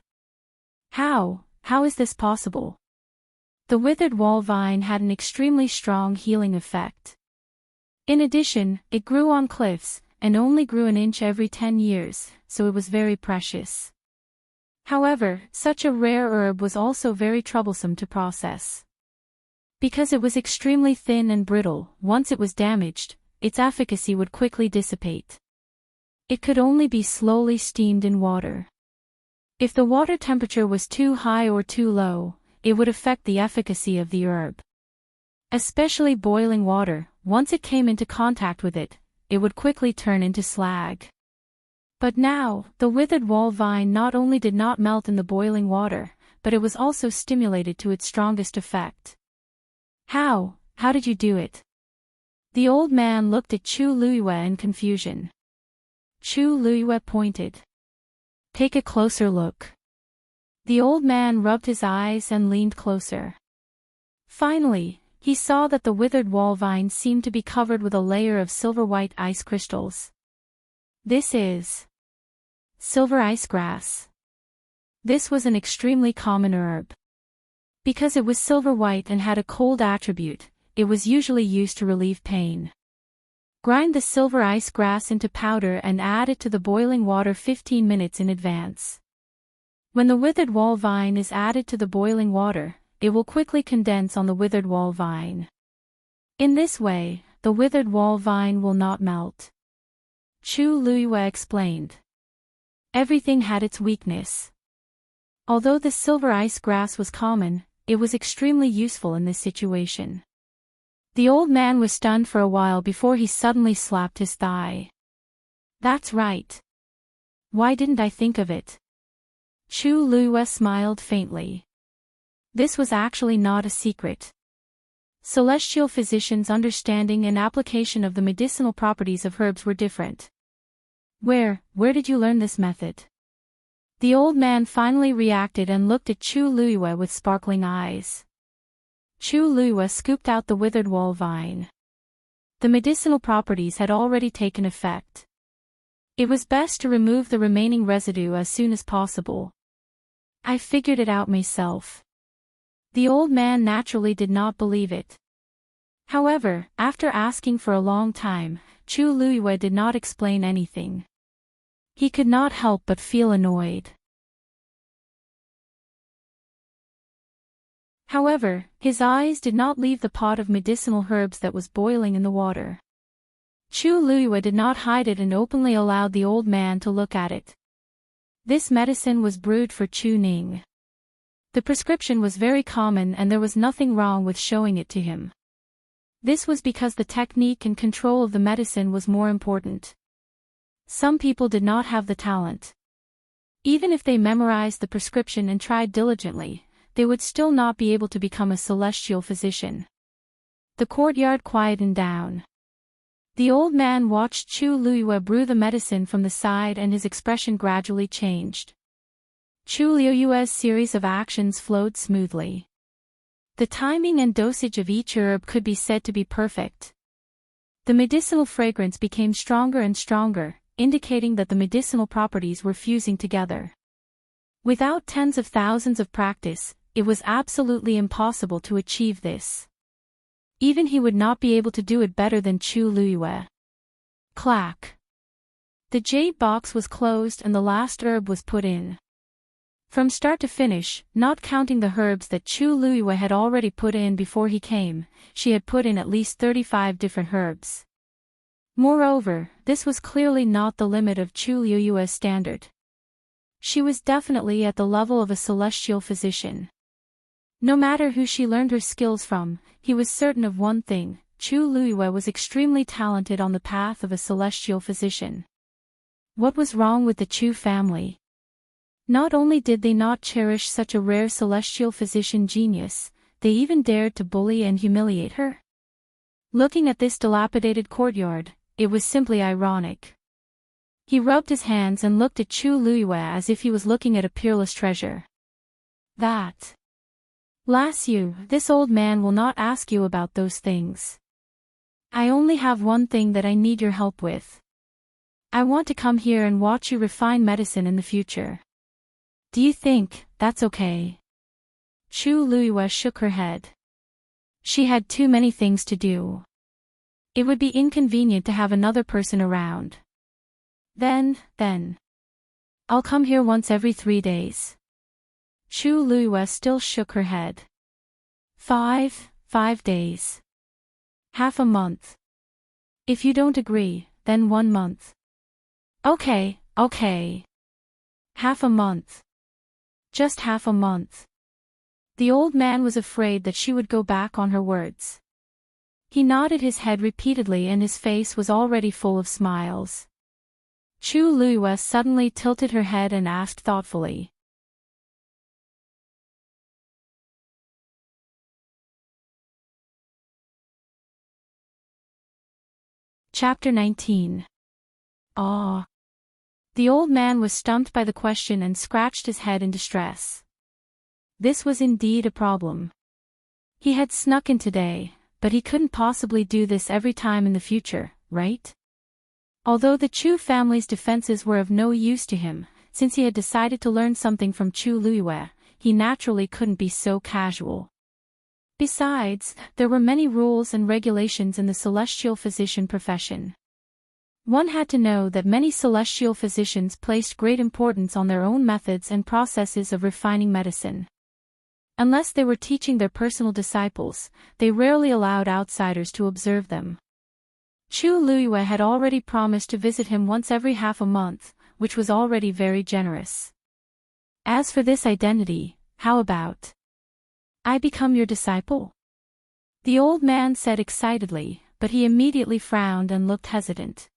How is this possible? The withered wall vine had an extremely strong healing effect. In addition, it grew on cliffs, and only grew an inch every 10 years, so it was very precious. However, such a rare herb was also very troublesome to process. Because it was extremely thin and brittle, once it was damaged, its efficacy would quickly dissipate. It could only be slowly steamed in water. If the water temperature was too high or too low, it would affect the efficacy of the herb. Especially boiling water, once it came into contact with it, it would quickly turn into slag. But now, the withered wall vine not only did not melt in the boiling water, but it was also stimulated to its strongest effect. How did you do it? The old man looked at Chu Luiyue in confusion. Chu Luiyue pointed. Take a closer look. The old man rubbed his eyes and leaned closer. Finally, he saw that the withered wall vine seemed to be covered with a layer of silver-white ice crystals. This is silver ice grass. This was an extremely common herb. Because it was silver-white and had a cold attribute, it was usually used to relieve pain. Grind the silver ice grass into powder and add it to the boiling water 15 minutes in advance. When the withered wall vine is added to the boiling water, it will quickly condense on the withered wall vine. In this way, the withered wall vine will not melt. Chu Luiyue explained. Everything had its weakness. Although the silver ice grass was common, it was extremely useful in this situation. The old man was stunned for a while before he suddenly slapped his thigh. That's right. Why didn't I think of it? Chu Luiyue smiled faintly. This was actually not a secret. Celestial physicians' understanding and application of the medicinal properties of herbs were different. Where did you learn this method? The old man finally reacted and looked at Chu Luiyue with sparkling eyes. Chu Luiyue scooped out the withered wall vine. The medicinal properties had already taken effect. It was best to remove the remaining residue as soon as possible. I figured it out myself. The old man naturally did not believe it. However, after asking for a long time, Chu Luiyue did not explain anything. He could not help but feel annoyed. However, his eyes did not leave the pot of medicinal herbs that was boiling in the water. Chu Luiyue did not hide it and openly allowed the old man to look at it. This medicine was brewed for Chu Ning. The prescription was very common and there was nothing wrong with showing it to him. This was because the technique and control of the medicine was more important. Some people did not have the talent. Even if they memorized the prescription and tried diligently, they would still not be able to become a celestial physician. The courtyard quietened down. The old man watched Chu Luiyue brew the medicine from the side and his expression gradually changed. Chu Luiyue's series of actions flowed smoothly. The timing and dosage of each herb could be said to be perfect. The medicinal fragrance became stronger and stronger, indicating that the medicinal properties were fusing together. Without tens of thousands of practice, it was absolutely impossible to achieve this. Even he would not be able to do it better than Chu Luiyue. Clack. The jade box was closed and the last herb was put in. From start to finish, not counting the herbs that Chu Luiyue had already put in before he came, she had put in at least 35 different herbs. Moreover, this was clearly not the limit of Chu Luiyue's standard. She was definitely at the level of a celestial physician. No matter who she learned her skills from, he was certain of one thing: Chu Luiyue was extremely talented on the path of a celestial physician. What was wrong with the Chu family? Not only did they not cherish such a rare celestial physician genius, they even dared to bully and humiliate her. Looking at this dilapidated courtyard, it was simply ironic. He rubbed his hands and looked at Chu Luiyue as if he was looking at a peerless treasure. That. Lass you, this old man will not ask you about those things. I only have one thing that I need your help with. I want to come here and watch you refine medicine in the future. Do you think that's okay? Chu Luiyue shook her head. She had too many things to do. It would be inconvenient to have another person around. Then. I'll come here once every 3 days. Chu Luiyue still shook her head. 5 days. Half a month. If you don't agree, then 1 month. Okay. Half a month. Just half a month. The old man was afraid that she would go back on her words. He nodded his head repeatedly and his face was already full of smiles. Chu Luiyue suddenly tilted her head and asked thoughtfully. Chapter 19. Ah. The old man was stumped by the question and scratched his head in distress. This was indeed a problem. He had snuck in today, but he couldn't possibly do this every time in the future, right? Although the Chu family's defenses were of no use to him, since he had decided to learn something from Chu Luiyue, he naturally couldn't be so casual. Besides, there were many rules and regulations in the celestial physician profession. One had to know that many celestial physicians placed great importance on their own methods and processes of refining medicine. Unless they were teaching their personal disciples, they rarely allowed outsiders to observe them. Chu Luiyue had already promised to visit him once every half a month, which was already very generous. As for this identity, how about I become your disciple? The old man said excitedly, but he immediately frowned and looked hesitant.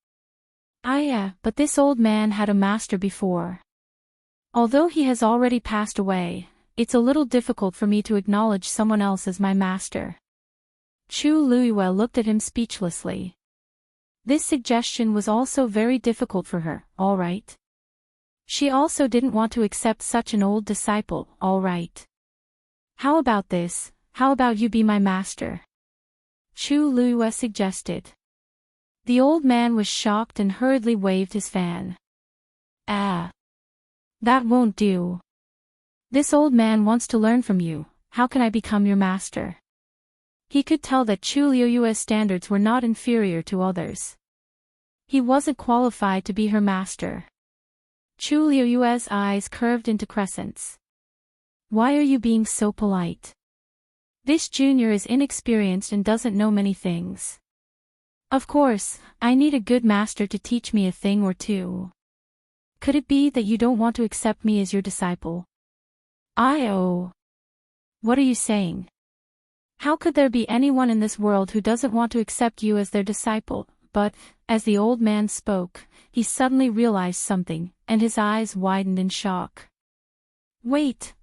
But this old man had a master before. Although he has already passed away, it's a little difficult for me to acknowledge someone else as my master. Chu Luiyue looked at him speechlessly. This suggestion was also very difficult for her, all right? She also didn't want to accept such an old disciple, all right? How about this? How about you be my master? Chu Luiyue suggested. The old man was shocked and hurriedly waved his fan. That won't do. This old man wants to learn from you, how can I become your master? He could tell that Chu Luiyue's standards were not inferior to others. He wasn't qualified to be her master. Chu Liuyue's eyes curved into crescents. Why are you being so polite? This junior is inexperienced and doesn't know many things. Of course, I need a good master to teach me a thing or two. Could it be that you don't want to accept me as your disciple? Oh. What are you saying? How could there be anyone in this world who doesn't want to accept you as their disciple? But, as the old man spoke, he suddenly realized something, and his eyes widened in shock. Wait.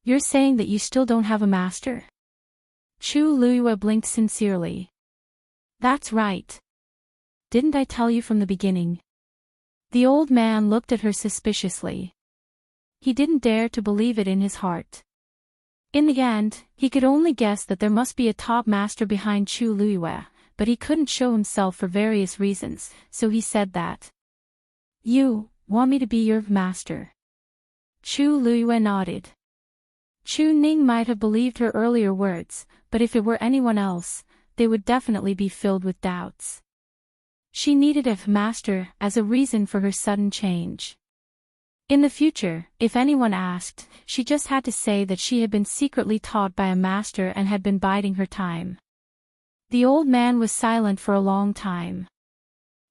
You're saying that you still don't have a master? Chu Liyue blinked sincerely. That's right. Didn't I tell you from the beginning? The old man looked at her suspiciously. He didn't dare to believe it in his heart. In the end, he could only guess that there must be a top master behind Chu Liyue, but he couldn't show himself for various reasons, so he said that. You want me to be your master? Chu Liyue nodded. Chu Ning might have believed her earlier words, but if it were anyone else, they would definitely be filled with doubts. She needed a master as a reason for her sudden change. In the future, if anyone asked, she just had to say that she had been secretly taught by a master and had been biding her time. The old man was silent for a long time.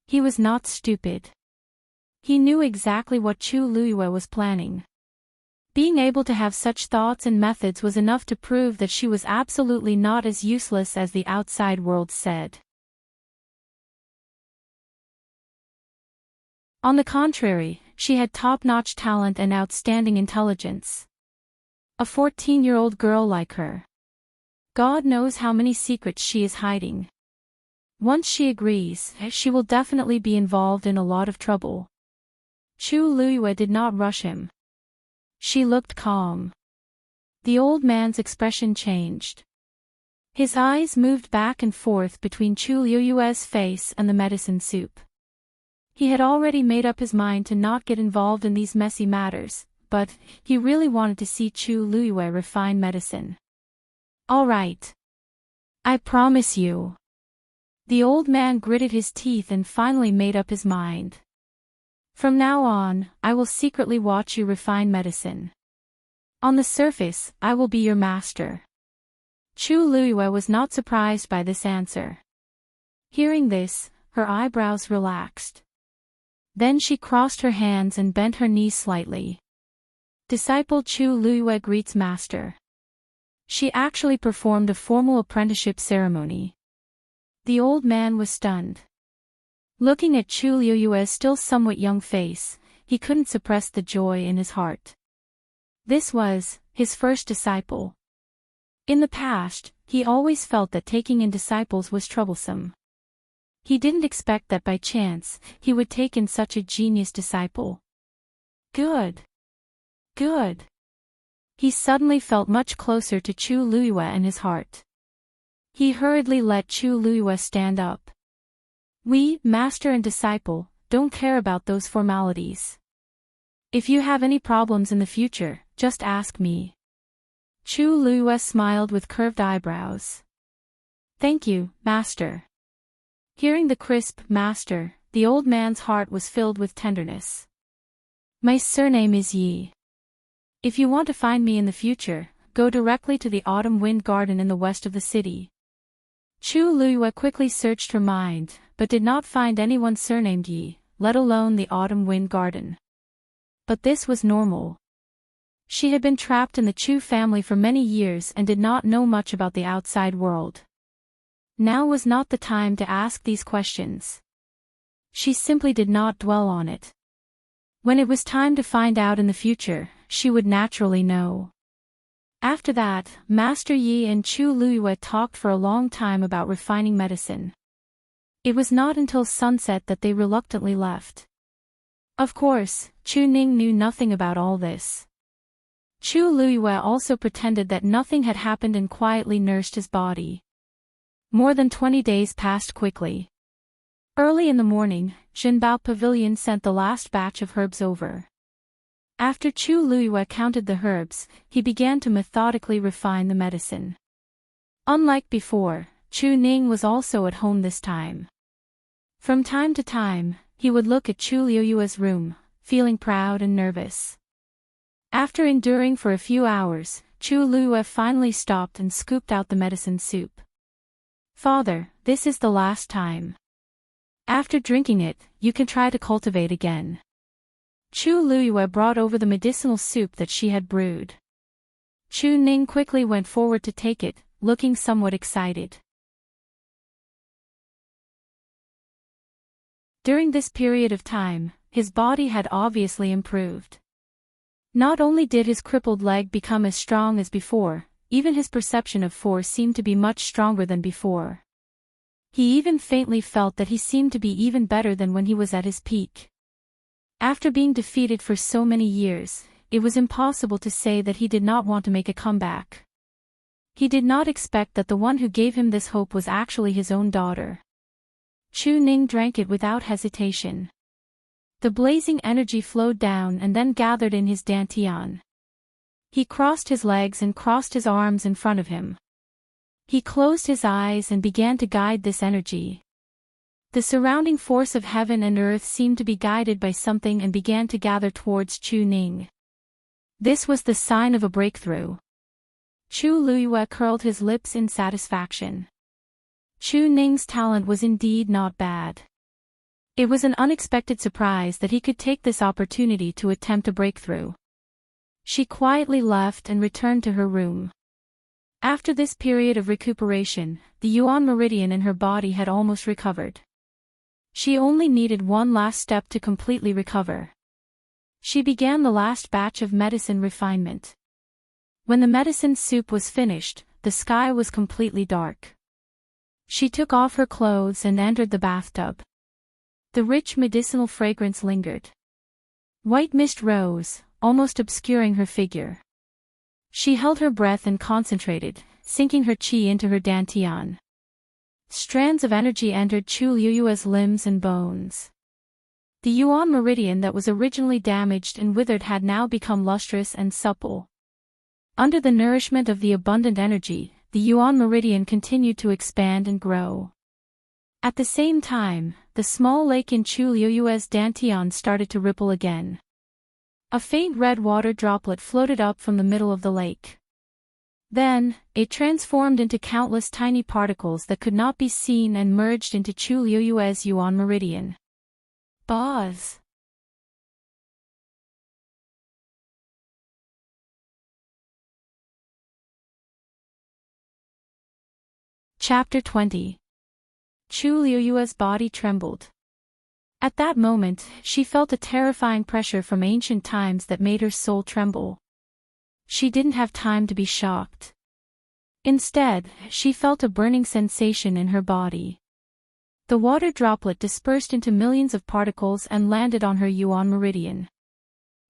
He was not stupid. He knew exactly what Chu Liyue was planning. Being able to have such thoughts and methods was enough to prove that she was absolutely not as useless as the outside world said. On the contrary, she had top-notch talent and outstanding intelligence. A 14-year-old girl like her. God knows how many secrets she is hiding. Once she agrees, she will definitely be involved in a lot of trouble. Chu Liyue did not rush him. She looked calm. The old man's expression changed. His eyes moved back and forth between Chu Liyue's face and the medicine soup. He had already made up his mind to not get involved in these messy matters, but he really wanted to see Chu Liyue refine medicine. All right. I promise you. The old man gritted his teeth and finally made up his mind. From now on, I will secretly watch you refine medicine. On the surface, I will be your master. Chu Liyue was not surprised by this answer. Hearing this, her eyebrows relaxed. Then she crossed her hands and bent her knees slightly. Disciple Chu Liyue greets master. She actually performed a formal apprenticeship ceremony. The old man was stunned. Looking at Chu Liyue's still somewhat young face, he couldn't suppress the joy in his heart. This was his first disciple. In the past, he always felt that taking in disciples was troublesome. He didn't expect that by chance, he would take in such a genius disciple. Good. He suddenly felt much closer to Chu Liyue in his heart. He hurriedly let Chu Liyue stand up. We, master and disciple, don't care about those formalities. If you have any problems in the future, just ask me. Chu Liyue smiled with curved eyebrows. Thank you, master. Hearing the crisp master, the old man's heart was filled with tenderness. My surname is Yi. If you want to find me in the future, go directly to the autumn wind garden in the west of the city. Chu Liyue quickly searched her mind, but did not find anyone surnamed Yi, let alone the autumn wind garden. But this was normal. She had been trapped in the Chu family for many years and did not know much about the outside world. Now was not the time to ask these questions. She simply did not dwell on it. When it was time to find out in the future, she would naturally know. After that, Master Yi and Chu Liyue talked for a long time about refining medicine. It was not until sunset that they reluctantly left. Of course, Chu Ning knew nothing about all this. Chu Liyue also pretended that nothing had happened and quietly nursed his body. More than 20 days passed quickly. Early in the morning, Jinbao Pavilion sent the last batch of herbs over. After Chu Liyue counted the herbs, he began to methodically refine the medicine. Unlike before, Chu Ning was also at home this time. From time to time, he would look at Chu Liyue's room, feeling proud and nervous. After enduring for a few hours, Chu Liyue finally stopped and scooped out the medicine soup. "Father, this is the last time. After drinking it, you can try to cultivate again." Chu Liyue brought over the medicinal soup that she had brewed. Chu Ning quickly went forward to take it, looking somewhat excited. During this period of time, his body had obviously improved. Not only did his crippled leg become as strong as before, even his perception of force seemed to be much stronger than before. He even faintly felt that he seemed to be even better than when he was at his peak. After being defeated for so many years, it was impossible to say that he did not want to make a comeback. He did not expect that the one who gave him this hope was actually his own daughter. Chu Ning drank it without hesitation. The blazing energy flowed down and then gathered in his dantian. He crossed his legs and crossed his arms in front of him. He closed his eyes and began to guide this energy. The surrounding force of heaven and earth seemed to be guided by something and began to gather towards Chu Ning. This was the sign of a breakthrough. Chu Liyue curled his lips in satisfaction. Chu Ning's talent was indeed not bad. It was an unexpected surprise that he could take this opportunity to attempt a breakthrough. She quietly left and returned to her room. After this period of recuperation, the Yuan meridian in her body had almost recovered. She only needed one last step to completely recover. She began the last batch of medicine refinement. When the medicine soup was finished, the sky was completely dark. She took off her clothes and entered the bathtub. The rich medicinal fragrance lingered. White mist rose, almost obscuring her figure. She held her breath and concentrated, sinking her qi into her dantian. Strands of energy entered Chu Liyue's limbs and bones. The Yuan meridian that was originally damaged and withered had now become lustrous and supple. Under the nourishment of the abundant energy, the Yuan meridian continued to expand and grow. At the same time, the small lake in Chu Liyue's dantian started to ripple again. A faint red water droplet floated up from the middle of the lake. Then, it transformed into countless tiny particles that could not be seen and merged into Chu Liyue's Yuan meridian. Buzz! Chapter 20. Chu Liyue's body trembled. At that moment, she felt a terrifying pressure from ancient times that made her soul tremble. She didn't have time to be shocked. Instead, she felt a burning sensation in her body. The water droplet dispersed into millions of particles and landed on her Yuan meridian.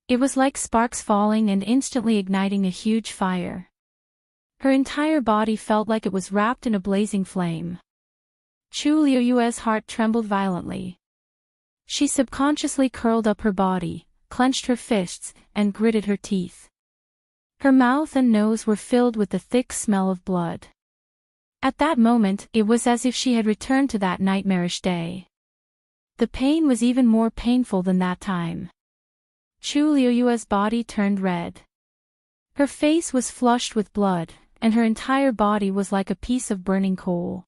It was like sparks falling and instantly igniting a huge fire. Her entire body felt like it was wrapped in a blazing flame. Chu Liyue's heart trembled violently. She subconsciously curled up her body, clenched her fists, and gritted her teeth. Her mouth and nose were filled with the thick smell of blood. At that moment, it was as if she had returned to that nightmarish day. The pain was even more painful than that time. Chu Liyue's body turned red. Her face was flushed with blood, and her entire body was like a piece of burning coal.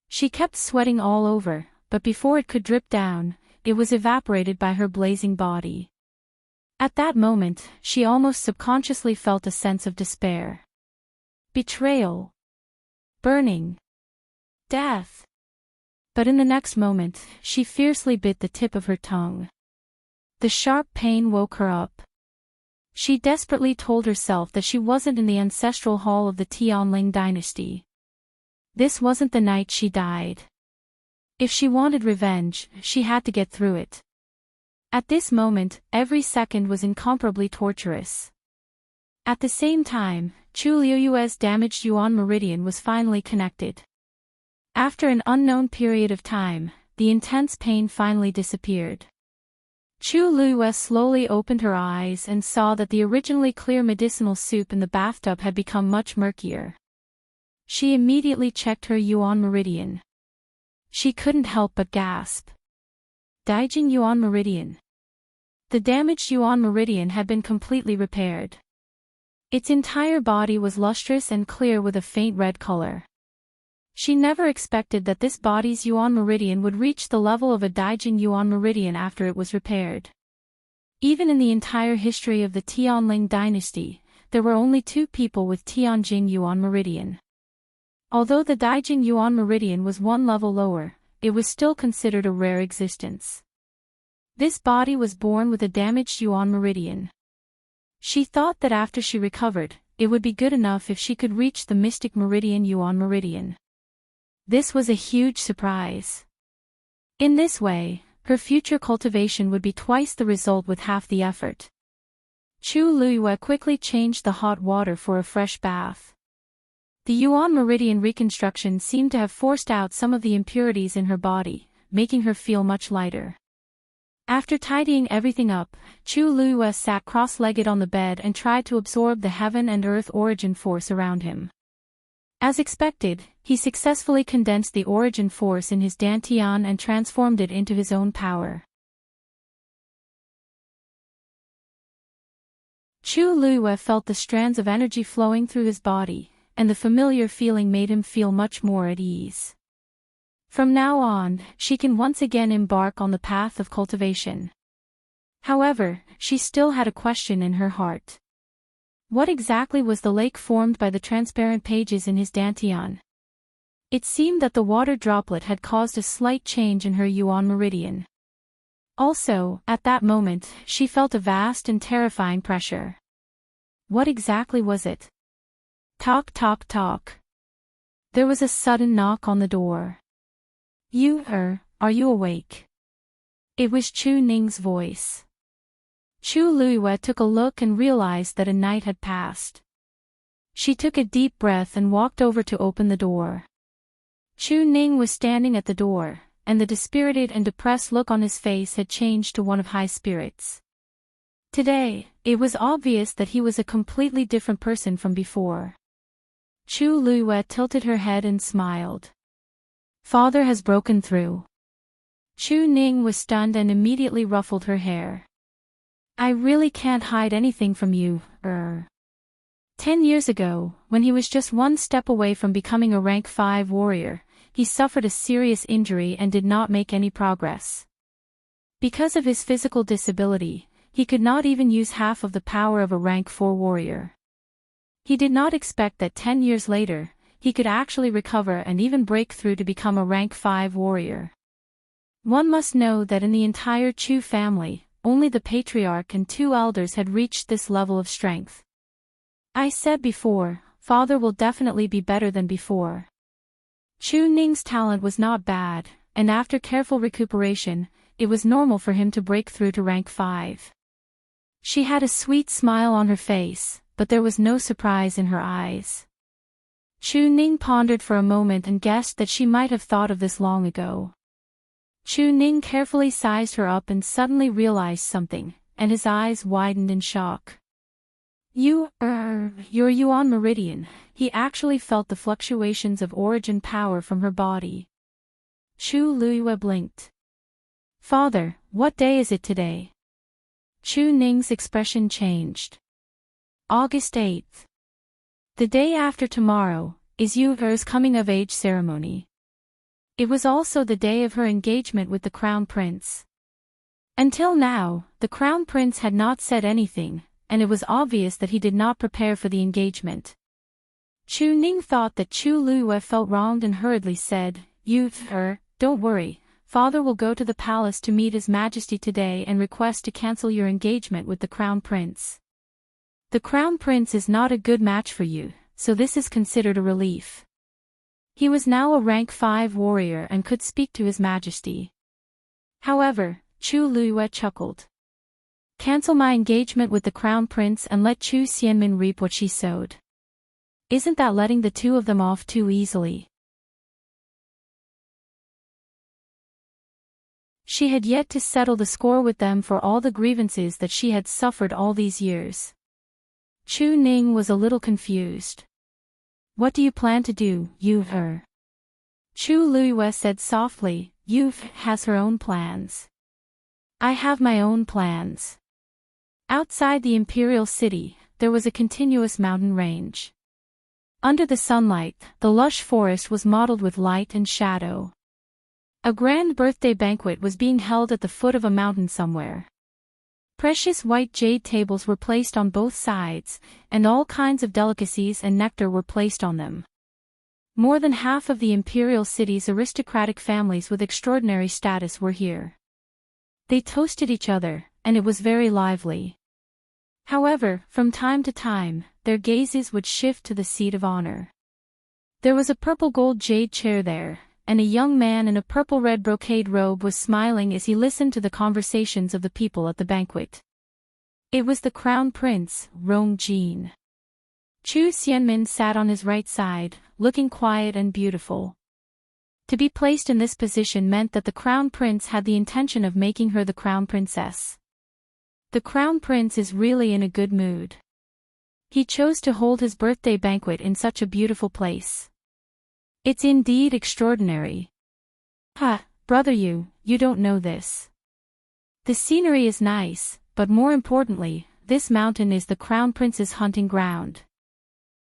She kept sweating all over, but before it could drip down, it was evaporated by her blazing body. At that moment, she almost subconsciously felt a sense of despair. Betrayal. Burning. Death. But in the next moment, she fiercely bit the tip of her tongue. The sharp pain woke her up. She desperately told herself that she wasn't in the ancestral hall of the Tianling dynasty. This wasn't the night she died. If she wanted revenge, she had to get through it. At this moment, every second was incomparably torturous. At the same time, Chu Liyue's damaged Yuan meridian was finally connected. After an unknown period of time, the intense pain finally disappeared. Chu Liyue slowly opened her eyes and saw that the originally clear medicinal soup in the bathtub had become much murkier. She immediately checked her Yuan meridian. She couldn't help but gasp. Daijing Yuan meridian. The damaged Yuan meridian had been completely repaired. Its entire body was lustrous and clear with a faint red color. She never expected that this body's Yuan meridian would reach the level of a Daijing Yuan meridian after it was repaired. Even in the entire history of the Tianling dynasty, there were only 2 people with Tianjing Yuan meridian. Although the Daijing Yuan meridian was 1 level lower, it was still considered a rare existence. This body was born with a damaged Yuan meridian. She thought that after she recovered, it would be good enough if she could reach the mystic meridian Yuan meridian. This was a huge surprise. In this way, her future cultivation would be twice the result with half the effort. Chu Luiyue quickly changed the hot water for a fresh bath. The Yuan meridian reconstruction seemed to have forced out some of the impurities in her body, making her feel much lighter. After tidying everything up, Chu Luiyue sat cross-legged on the bed and tried to absorb the heaven and earth origin force around him. As expected, he successfully condensed the origin force in his dantian and transformed it into his own power. Chu Luiyue felt the strands of energy flowing through his body, and the familiar feeling made him feel much more at ease. From now on, she can once again embark on the path of cultivation. However, she still had a question in her heart. What exactly was the lake formed by the transparent pages in his dantian? It seemed that the water droplet had caused a slight change in her Yuan meridian. Also, at that moment, she felt a vast and terrifying pressure. What exactly was it? Tock tock tock. There was a sudden knock on the door. Are you awake? It was Chu Ning's voice. Chu Luiyue took a look and realized that a night had passed. She took a deep breath and walked over to open the door. Chu Ning was standing at the door, and the dispirited and depressed look on his face had changed to one of high spirits. Today, it was obvious that he was a completely different person from before. Chu Luiyue tilted her head and smiled. Father has broken through. Chu Ning was stunned and immediately ruffled her hair. I really can't hide anything from you, 10 years ago, when he was just 1 step away from becoming a rank 5 warrior, he suffered a serious injury and did not make any progress. Because of his physical disability, he could not even use half of the power of a rank 4 warrior. He did not expect that 10 years later, he could actually recover and even break through to become a rank 5 warrior. One must know that in the entire Chu family, only the patriarch and 2 elders had reached this level of strength. I said before, father will definitely be better than before. Chu Ning's talent was not bad, and after careful recuperation, it was normal for him to break through to rank 5. She had a sweet smile on her face, but there was no surprise in her eyes. Chu Ning pondered for a moment and guessed that she might have thought of this long ago. Chu Ning carefully sized her up and suddenly realized something, and his eyes widened in shock. Your Yuan meridian. He actually felt the fluctuations of origin power from her body. Chu Luiyue blinked. Father, what day is it today? Chu Ning's expression changed. August 8th. The day after tomorrow is Yu's coming-of-age ceremony. It was also the day of her engagement with the Crown Prince. Until now, the Crown Prince had not said anything, and it was obvious that he did not prepare for the engagement. Chu Ning thought that Chu Luiyue felt wronged and hurriedly said, don't worry, father will go to the palace to meet His Majesty today and request to cancel your engagement with the Crown Prince. The Crown Prince is not a good match for you, so this is considered a relief. He was now a rank 5 warrior and could speak to His Majesty. However, Chu Luiyue chuckled. Cancel my engagement with the Crown Prince and let Chu Xianmin reap what she sowed. Isn't that letting the 2 of them off too easily? She had yet to settle the score with them for all the grievances that she had suffered all these years. Chu Ning was a little confused. What do you plan to do, Chu Luiyue said softly. Has her own plans. I have my own plans. Outside the Imperial city, there was a continuous mountain range. Under the sunlight, the lush forest was mottled with light and shadow. A grand birthday banquet was being held at the foot of a mountain somewhere. Precious white jade tables were placed on both sides, and all kinds of delicacies and nectar were placed on them. More than half of the Imperial city's aristocratic families with extraordinary status were here. They toasted each other, and it was very lively. However, from time to time, their gazes would shift to the seat of honor. There was a purple gold jade chair there, and a young man in a purple-red brocade robe was smiling as he listened to the conversations of the people at the banquet. It was the Crown Prince, Rongjin. Chu Xianmin sat on his right side, looking quiet and beautiful. To be placed in this position meant that the Crown Prince had the intention of making her the Crown Princess. The Crown Prince is really in a good mood. He chose to hold his birthday banquet in such a beautiful place. It's indeed extraordinary. Brother you don't know this. The scenery is nice, but more importantly, this mountain is the Crown Prince's hunting ground.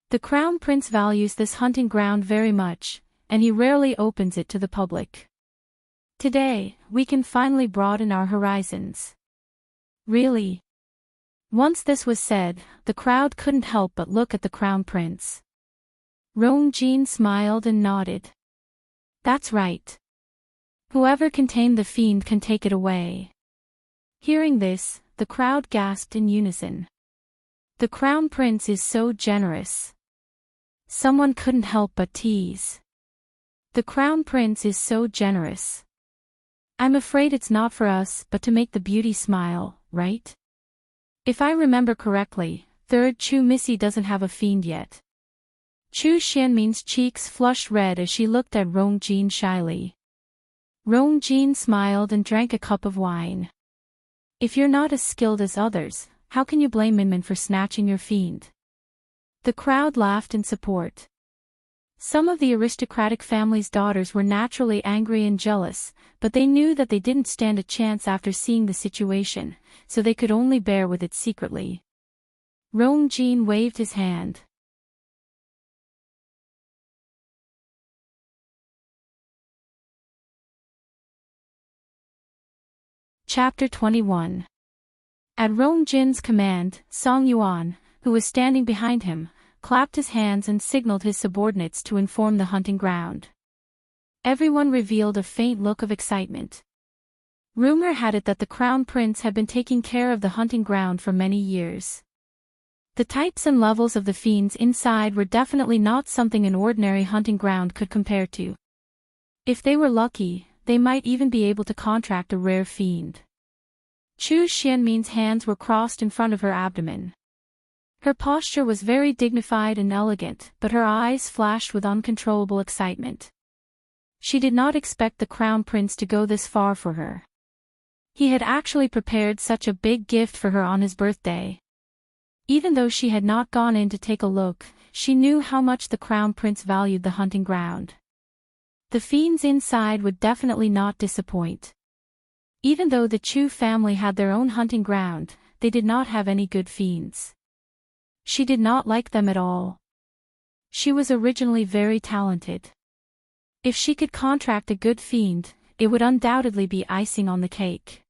The Crown Prince values this hunting ground very much, and he rarely opens it to the public. Today, we can finally broaden our horizons. Really? Once this was said, the crowd couldn't help but look at the Crown Prince. Rongjin smiled and nodded. That's right. Whoever can tame the fiend can take it away. Hearing this, the crowd gasped in unison. The Crown Prince is so generous. Someone couldn't help but tease. The Crown Prince is so generous. I'm afraid it's not for us but to make the beauty smile, right? If I remember correctly, third Chu Missy doesn't have a fiend yet. Chu Xianmin's cheeks flushed red as she looked at Rongjin shyly. Rongjin smiled and drank a cup of wine. If you're not as skilled as others, how can you blame Minmin for snatching your fiend? The crowd laughed in support. Some of the aristocratic family's daughters were naturally angry and jealous, but they knew that they didn't stand a chance after seeing the situation, so they could only bear with it secretly. Rongjin waved his hand. Chapter 21. At Rongjin's command, Song Yuan, who was standing behind him, clapped his hands and signaled his subordinates to inform the hunting ground. Everyone revealed a faint look of excitement. Rumor had it that the Crown Prince had been taking care of the hunting ground for many years. The types and levels of the fiends inside were definitely not something an ordinary hunting ground could compare to. If they were lucky, they might even be able to contract a rare fiend. Chu Xianmin's hands were crossed in front of her abdomen. Her posture was very dignified and elegant, but her eyes flashed with uncontrollable excitement. She did not expect the Crown Prince to go this far for her. He had actually prepared such a big gift for her on his birthday. Even though she had not gone in to take a look, she knew how much the Crown Prince valued the hunting ground. The fiends inside would definitely not disappoint. Even though the Chu family had their own hunting ground, they did not have any good fiends. She did not like them at all. She was originally very talented. If she could contract a good fiend, it would undoubtedly be icing on the cake.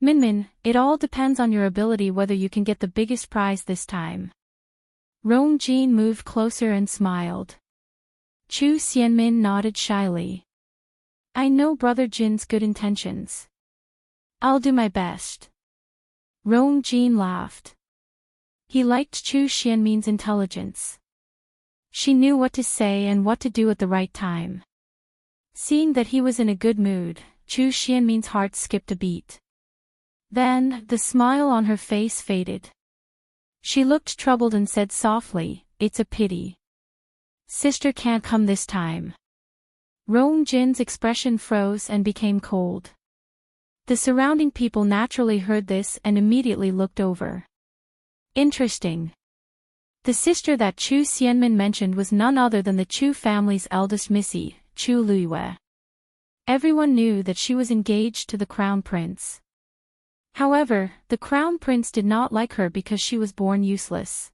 Minmin, it all depends on your ability whether you can get the biggest prize this time. Rongjin moved closer and smiled. Chu Xianmin nodded shyly. I know Brother Jin's good intentions. I'll do my best. Rongjin laughed. He liked Chu Xianmin's intelligence. She knew what to say and what to do at the right time. Seeing that he was in a good mood, Chu Xianmin's heart skipped a beat. Then, the smile on her face faded. She looked troubled and said softly, "It's a pity. Sister can't come this time." Rongjin's expression froze and became cold. The surrounding people naturally heard this and immediately looked over. Interesting. The sister that Chu Xianmin mentioned was none other than the Chu family's eldest missy, Chu Luiyue. Everyone knew that she was engaged to the Crown Prince. However, the crown prince did not like her because she was born useless.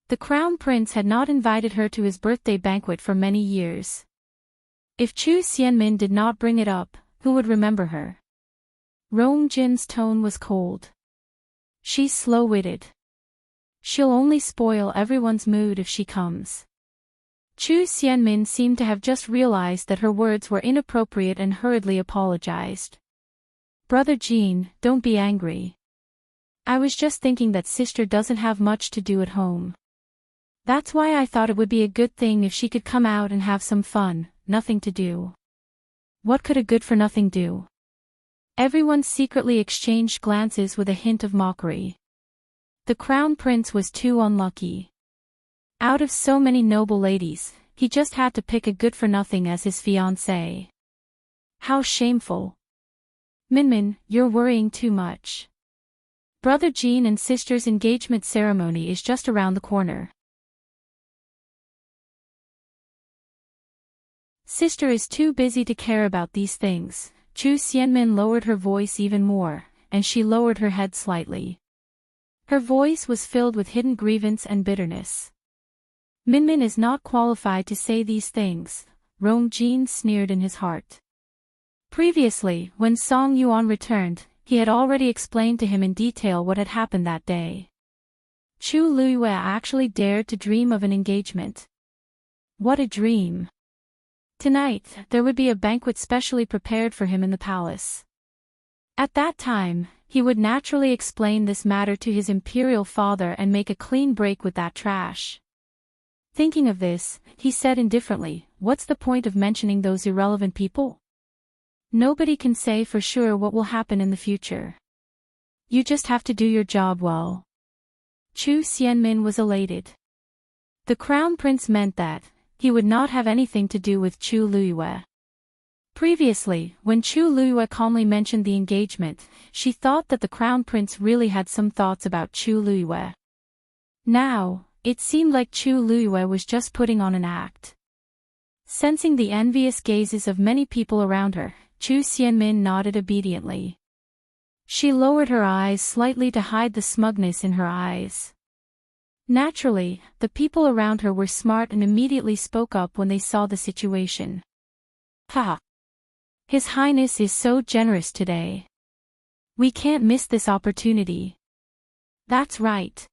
The crown prince had not invited her to his birthday banquet for many years. If Chu Xianmin did not bring it up, who would remember her? Rong Jin's tone was cold. She's slow-witted. She'll only spoil everyone's mood if she comes. Chu Xianmin seemed to have just realized that her words were inappropriate and hurriedly apologized. Brother Jean, don't be angry. I was just thinking that sister doesn't have much to do at home. That's why I thought it would be a good thing if she could come out and have some fun. Nothing to do. What could a good-for-nothing do? Everyone secretly exchanged glances with a hint of mockery. The crown prince was too unlucky. Out of so many noble ladies, he just had to pick a good-for-nothing as his fiancée. How shameful. Minmin, you're worrying too much. Brother Jean and sister's engagement ceremony is just around the corner. Sister is too busy to care about these things. Chu Xianmin lowered her voice even more, and she lowered her head slightly. Her voice was filled with hidden grievance and bitterness. Minmin is not qualified to say these things, Rong Jin sneered in his heart. Previously, when Song Yuan returned, he had already explained to him in detail what had happened that day. Chu Luiyue actually dared to dream of an engagement. What a dream! Tonight, there would be a banquet specially prepared for him in the palace. At that time, he would naturally explain this matter to his imperial father and make a clean break with that trash. Thinking of this, he said indifferently, what's the point of mentioning those irrelevant people? Nobody can say for sure what will happen in the future. You just have to do your job well. Chu Xianmin was elated. The crown prince meant that he would not have anything to do with Chu Luiyue. Previously, when Chu Luiyue calmly mentioned the engagement, she thought that the crown prince really had some thoughts about Chu Luiyue. Now, it seemed like Chu Luiyue was just putting on an act. Sensing the envious gazes of many people around her, Chu Xianmin nodded obediently. She lowered her eyes slightly to hide the smugness in her eyes. Naturally, the people around her were smart and immediately spoke up when they saw the situation. Ha! His Highness is so generous today. We can't miss this opportunity. That's right.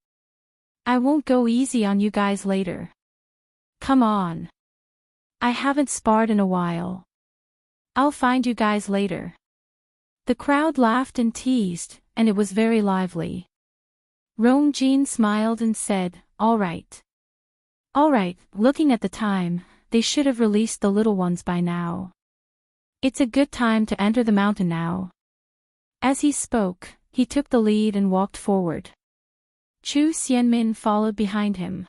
I won't go easy on you guys later. Come on. I haven't sparred in a while. I'll find you guys later. The crowd laughed and teased, and it was very lively. Rong Jin smiled and said, all right. All right, looking at the time, they should have released the little ones by now. It's a good time to enter the mountain now. As he spoke, he took the lead and walked forward. Chu Xianmin followed behind him.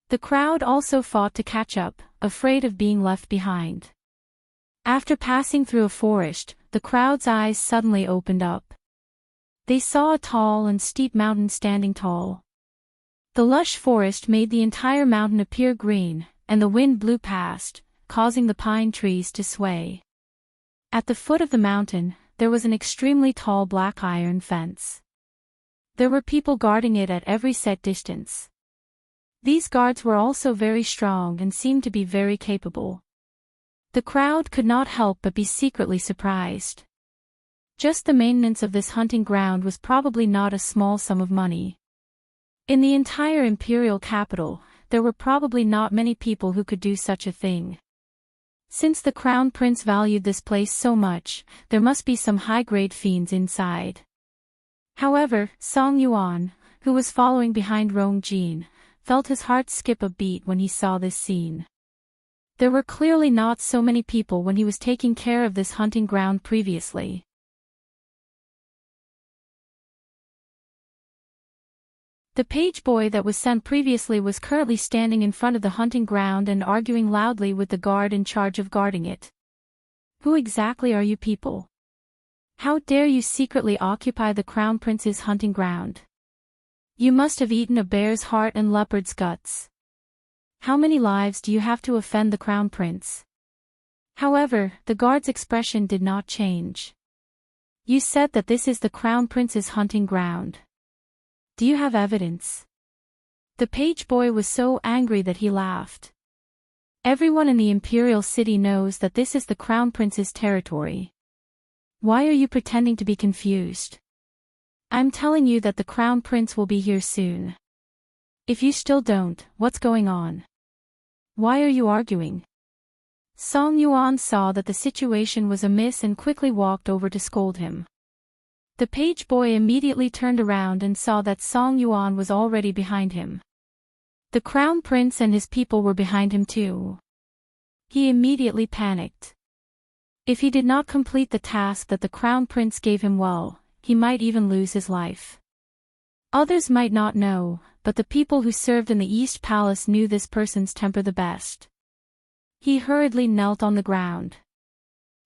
The crowd also fought to catch up, afraid of being left behind. After passing through a forest, the crowd's eyes suddenly opened up. They saw a tall and steep mountain standing tall. The lush forest made the entire mountain appear green, and the wind blew past, causing the pine trees to sway. At the foot of the mountain, there was an extremely tall black iron fence. There were people guarding it at every set distance. These guards were also very strong and seemed to be very capable. The crowd could not help but be secretly surprised. Just the maintenance of this hunting ground was probably not a small sum of money. In the entire imperial capital, there were probably not many people who could do such a thing. Since the crown prince valued this place so much, there must be some high-grade fiends inside. However, Song Yuan, who was following behind Rong Jin, felt his heart skip a beat when he saw this scene. There were clearly not so many people when he was taking care of this hunting ground previously. The page boy that was sent previously was currently standing in front of the hunting ground and arguing loudly with the guard in charge of guarding it. Who exactly are you people? How dare you secretly occupy the crown prince's hunting ground? You must have eaten a bear's heart and leopard's guts. How many lives do you have to offend the crown prince? However, the guard's expression did not change. You said that this is the Crown Prince's hunting ground. Do you have evidence? The page boy was so angry that he laughed. Everyone in the Imperial city knows that this is the Crown Prince's territory. Why are you pretending to be confused? I'm telling you that the Crown Prince will be here soon. If you still don't, what's going on? Why are you arguing? Song Yuan saw that the situation was amiss and quickly walked over to scold him. The page boy immediately turned around and saw that Song Yuan was already behind him. The Crown Prince and his people were behind him too. He immediately panicked. If he did not complete the task that the Crown Prince gave him, well, he might even lose his life. Others might not know, but the people who served in the East Palace knew this person's temper the best. He hurriedly knelt on the ground.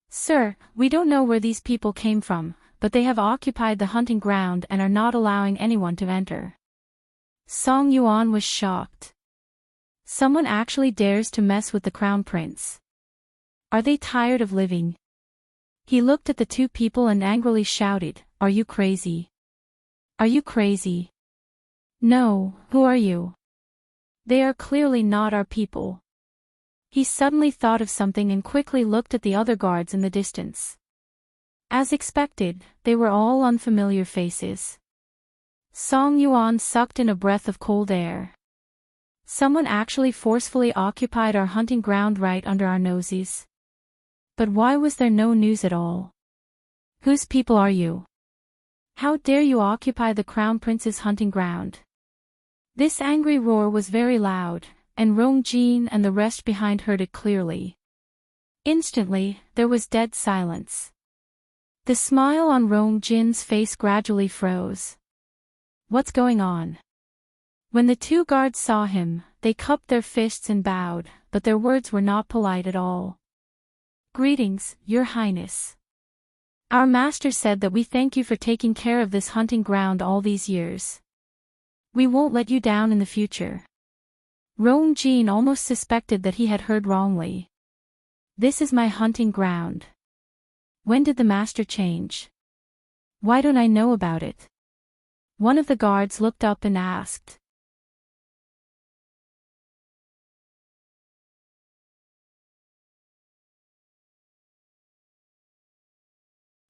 Sir, we don't know where these people came from, but they have occupied the hunting ground and are not allowing anyone to enter. Song Yuan was shocked. Someone actually dares to mess with the Crown Prince. Are they tired of living? He looked at the two people and angrily shouted, "Are you crazy? Are you crazy? No, who are you? They are clearly not our people." He suddenly thought of something and quickly looked at the other guards in the distance. As expected, they were all unfamiliar faces. Song Yuan sucked in a breath of cold air. Someone actually forcefully occupied our hunting ground right under our noses. But why was there no news at all? Whose people are you? How dare you occupy the Crown Prince's hunting ground? This angry roar was very loud, and Rong Jin and the rest behind heard it clearly. Instantly, there was dead silence. The smile on Rong Jin's face gradually froze. What's going on? When the two guards saw him, they cupped their fists and bowed, but their words were not polite at all. "Greetings, Your Highness. Our master said that we thank you for taking care of this hunting ground all these years. We won't let you down in the future." Rong Jin almost suspected that he had heard wrongly. "This is my hunting ground. When did the master change? Why don't I know about it?" One of the guards looked up and asked.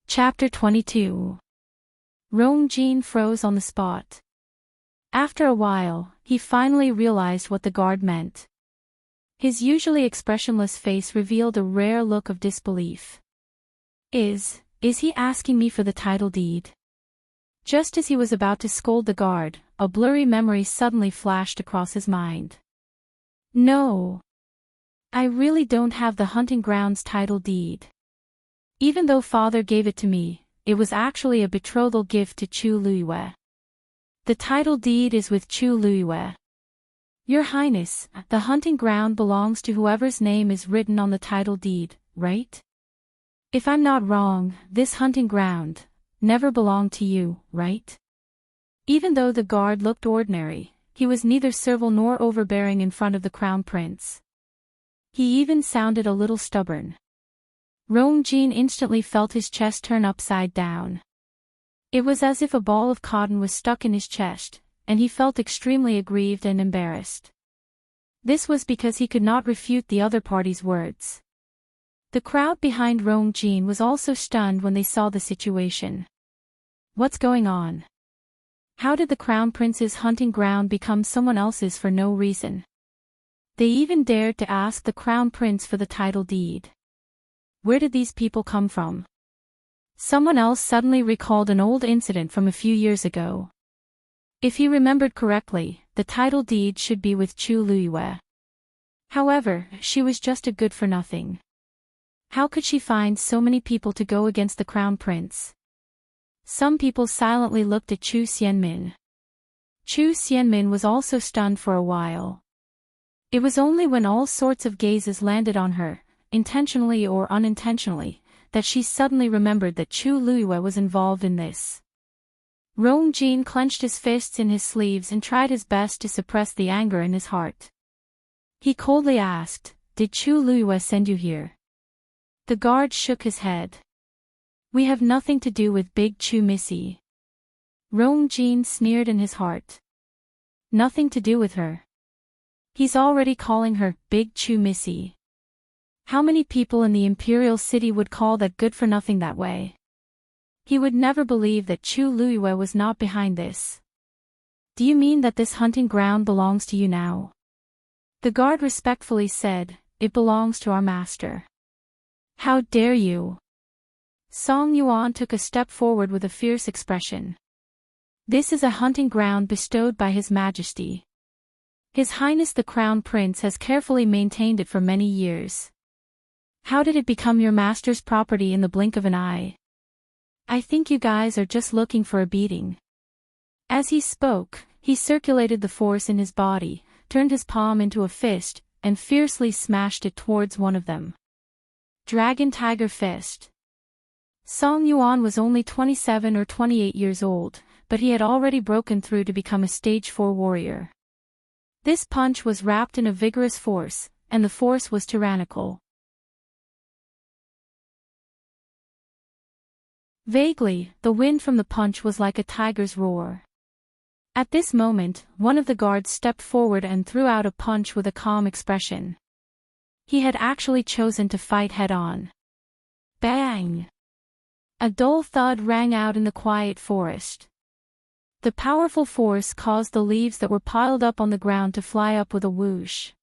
Chapter 22. Rong Jin froze on the spot. After a while, he finally realized what the guard meant. His usually expressionless face revealed a rare look of disbelief. Is he asking me for the title deed? Just as he was about to scold the guard, a blurry memory suddenly flashed across his mind. No. I really don't have the hunting grounds title deed. Even though father gave it to me, it was actually a betrothal gift to Chu Luiyue. The title deed is with Chu Luiyue. Your Highness, the hunting ground belongs to whoever's name is written on the title deed, right? If I'm not wrong, this hunting ground never belonged to you, right? Even though the guard looked ordinary, he was neither servile nor overbearing in front of the Crown Prince. He even sounded a little stubborn. Rong Jin instantly felt his chest turn upside down. It was as if a ball of cotton was stuck in his chest, and he felt extremely aggrieved and embarrassed. This was because he could not refute the other party's words. The crowd behind Rong Jin was also stunned when they saw the situation. What's going on? How did the Crown Prince's hunting ground become someone else's for no reason? They even dared to ask the Crown Prince for the title deed. Where did these people come from? Someone else suddenly recalled an old incident from a few years ago. If he remembered correctly, the title deed should be with Chu Luiyue. However, she was just a good-for-nothing. How could she find so many people to go against the Crown Prince? Some people silently looked at Chu Xianmin. Chu Xianmin was also stunned for a while. It was only when all sorts of gazes landed on her, intentionally or unintentionally, that she suddenly remembered that Chu Luiyue was involved in this. Rong Jin clenched his fists in his sleeves and tried his best to suppress the anger in his heart. He coldly asked, "Did Chu Luiyue send you here?" The guard shook his head. We have nothing to do with Big Chu Missy. Rong Jin sneered in his heart. Nothing to do with her. He's already calling her Big Chu Missy. How many people in the Imperial City would call that good-for-nothing that way? He would never believe that Chu Luiyue was not behind this. Do you mean that this hunting ground belongs to you now? The guard respectfully said, it belongs to our master. How dare you? Song Yuan took a step forward with a fierce expression. This is a hunting ground bestowed by His Majesty. His Highness the Crown Prince has carefully maintained it for many years. How did it become your master's property in the blink of an eye? I think you guys are just looking for a beating. As he spoke, he circulated the force in his body, turned his palm into a fist, and fiercely smashed it towards one of them. Dragon Tiger Fist. Song Yuan was only 27 or 28 years old, but he had already broken through to become a stage 4 warrior. This punch was wrapped in a vigorous force, and the force was tyrannical. Vaguely, the wind from the punch was like a tiger's roar. At this moment, one of the guards stepped forward and threw out a punch with a calm expression. He had actually chosen to fight head-on. Bang! A dull thud rang out in the quiet forest. The powerful force caused the leaves that were piled up on the ground to fly up with a whoosh.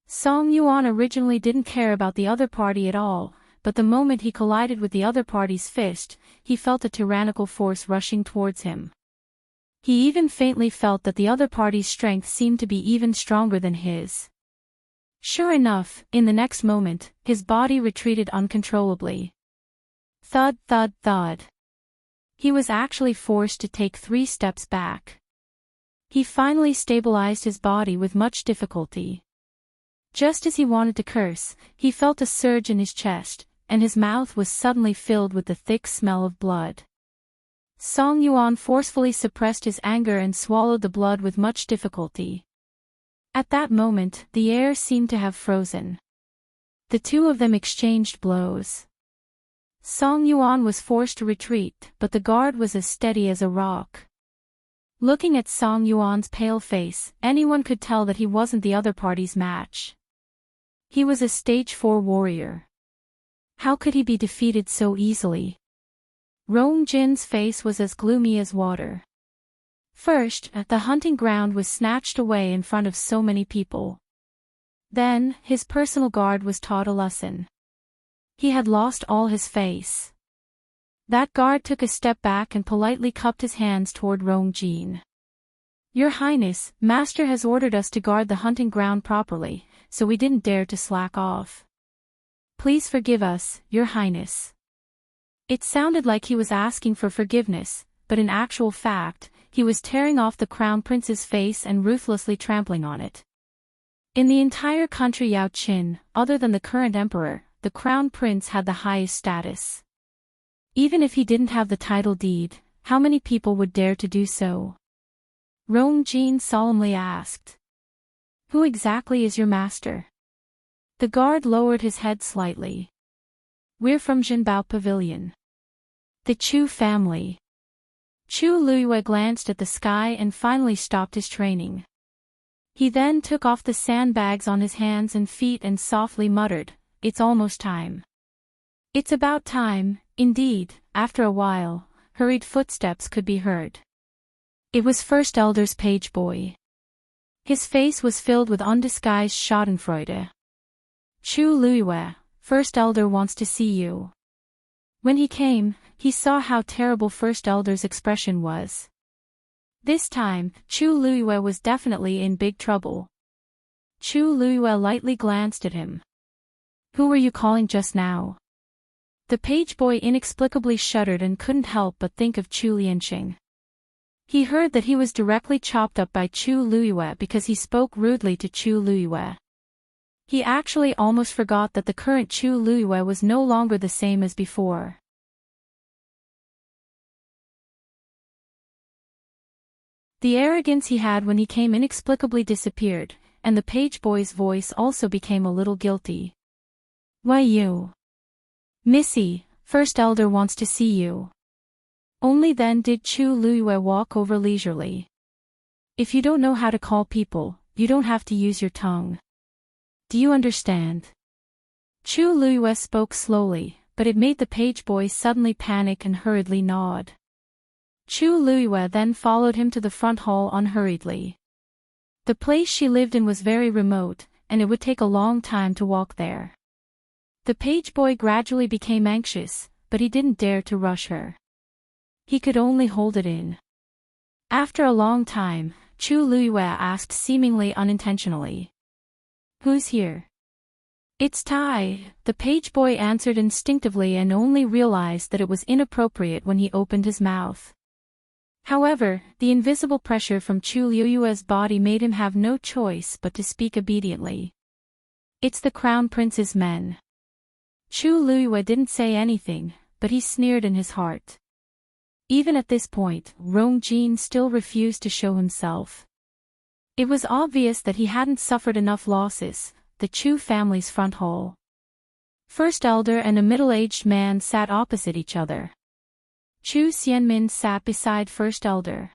Song Yuan originally didn't care about the other party at all, but the moment he collided with the other party's fist, he felt a tyrannical force rushing towards him. He even faintly felt that the other party's strength seemed to be even stronger than his. Sure enough, in the next moment, his body retreated uncontrollably. Thud, thud, thud. He was actually forced to take 3 steps back. He finally stabilized his body with much difficulty. Just as he wanted to curse, he felt a surge in his chest, and his mouth was suddenly filled with the thick smell of blood. Song Yuan forcefully suppressed his anger and swallowed the blood with much difficulty. At that moment, the air seemed to have frozen. The two of them exchanged blows. Song Yuan was forced to retreat, but the guard was as steady as a rock. Looking at Song Yuan's pale face, anyone could tell that he wasn't the other party's match. He was a stage 4 warrior. How could he be defeated so easily? Rong Jin's face was as gloomy as water. First, the hunting ground was snatched away in front of so many people. Then, his personal guard was taught a lesson. He had lost all his face. That guard took a step back and politely cupped his hands toward Rong Jin. Your Highness, Master has ordered us to guard the hunting ground properly, so we didn't dare to slack off. Please forgive us, Your Highness. It sounded like he was asking for forgiveness, but in actual fact, he was tearing off the crown prince's face and ruthlessly trampling on it. In the entire country Yao Qin, other than the current emperor, the crown prince had the highest status. Even if he didn't have the title deed, how many people would dare to do so? Rong Jin solemnly asked. Who exactly is your master? The guard lowered his head slightly. We're from Jinbao Pavilion. The Chu family. Chu Luiyue glanced at the sky and finally stopped his training. He then took off the sandbags on his hands and feet and softly muttered, It's almost time. It's about time, indeed. After a while, hurried footsteps could be heard. It was First Elder's page boy. His face was filled with undisguised schadenfreude. Chu Luiyue, First Elder wants to see you. When he came, he saw how terrible First Elder's expression was. This time, Chu Luiyue was definitely in big trouble. Chu Luiyue lightly glanced at him. Who were you calling just now? The page boy inexplicably shuddered and couldn't help but think of Chu Lianqing. He heard that he was directly chopped up by Chu Luiyue because he spoke rudely to Chu Luiyue. He actually almost forgot that the current Chu Luiyue was no longer the same as before. The arrogance he had when he came inexplicably disappeared, and the page boy's voice also became a little guilty. Why you? Missy, First Elder wants to see you. Only then did Chu Luiyue walk over leisurely. If you don't know how to call people, you don't have to use your tongue. Do you understand? Chu Luiyue spoke slowly, but it made the page boy suddenly panic and hurriedly nod. Chu Luiyue then followed him to the front hall unhurriedly. The place she lived in was very remote, and it would take a long time to walk there. The page boy gradually became anxious, but he didn't dare to rush her. He could only hold it in. After a long time, Chu Luiyue asked seemingly unintentionally. Who's here? It's Tai, the page boy answered instinctively and only realized that it was inappropriate when he opened his mouth. However, the invisible pressure from Chu Luiyue's body made him have no choice but to speak obediently. It's the Crown Prince's men. Chu Luiyue didn't say anything, but he sneered in his heart. Even at this point, Rong Jin still refused to show himself. It was obvious that he hadn't suffered enough losses. The Chu family's front hall. First Elder and a middle-aged man sat opposite each other. Chu Xianmin sat beside First Elder.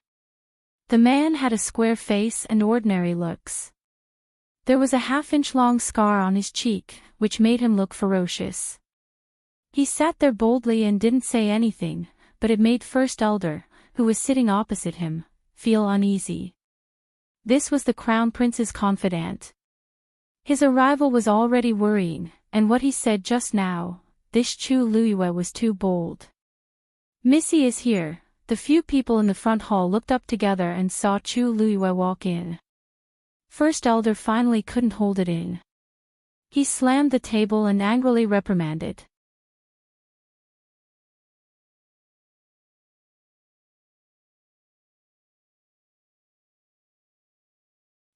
The man had a square face and ordinary looks. There was a half-inch-long scar on his cheek, which made him look ferocious. He sat there boldly and didn't say anything, but it made First Elder, who was sitting opposite him, feel uneasy. This was the Crown Prince's confidant. His arrival was already worrying, and what he said just now, this Chu Luiyue was too bold. Missy is here. The few people in the front hall looked up together and saw Chu Luiyue walk in. First Elder finally couldn't hold it in. He slammed the table and angrily reprimanded.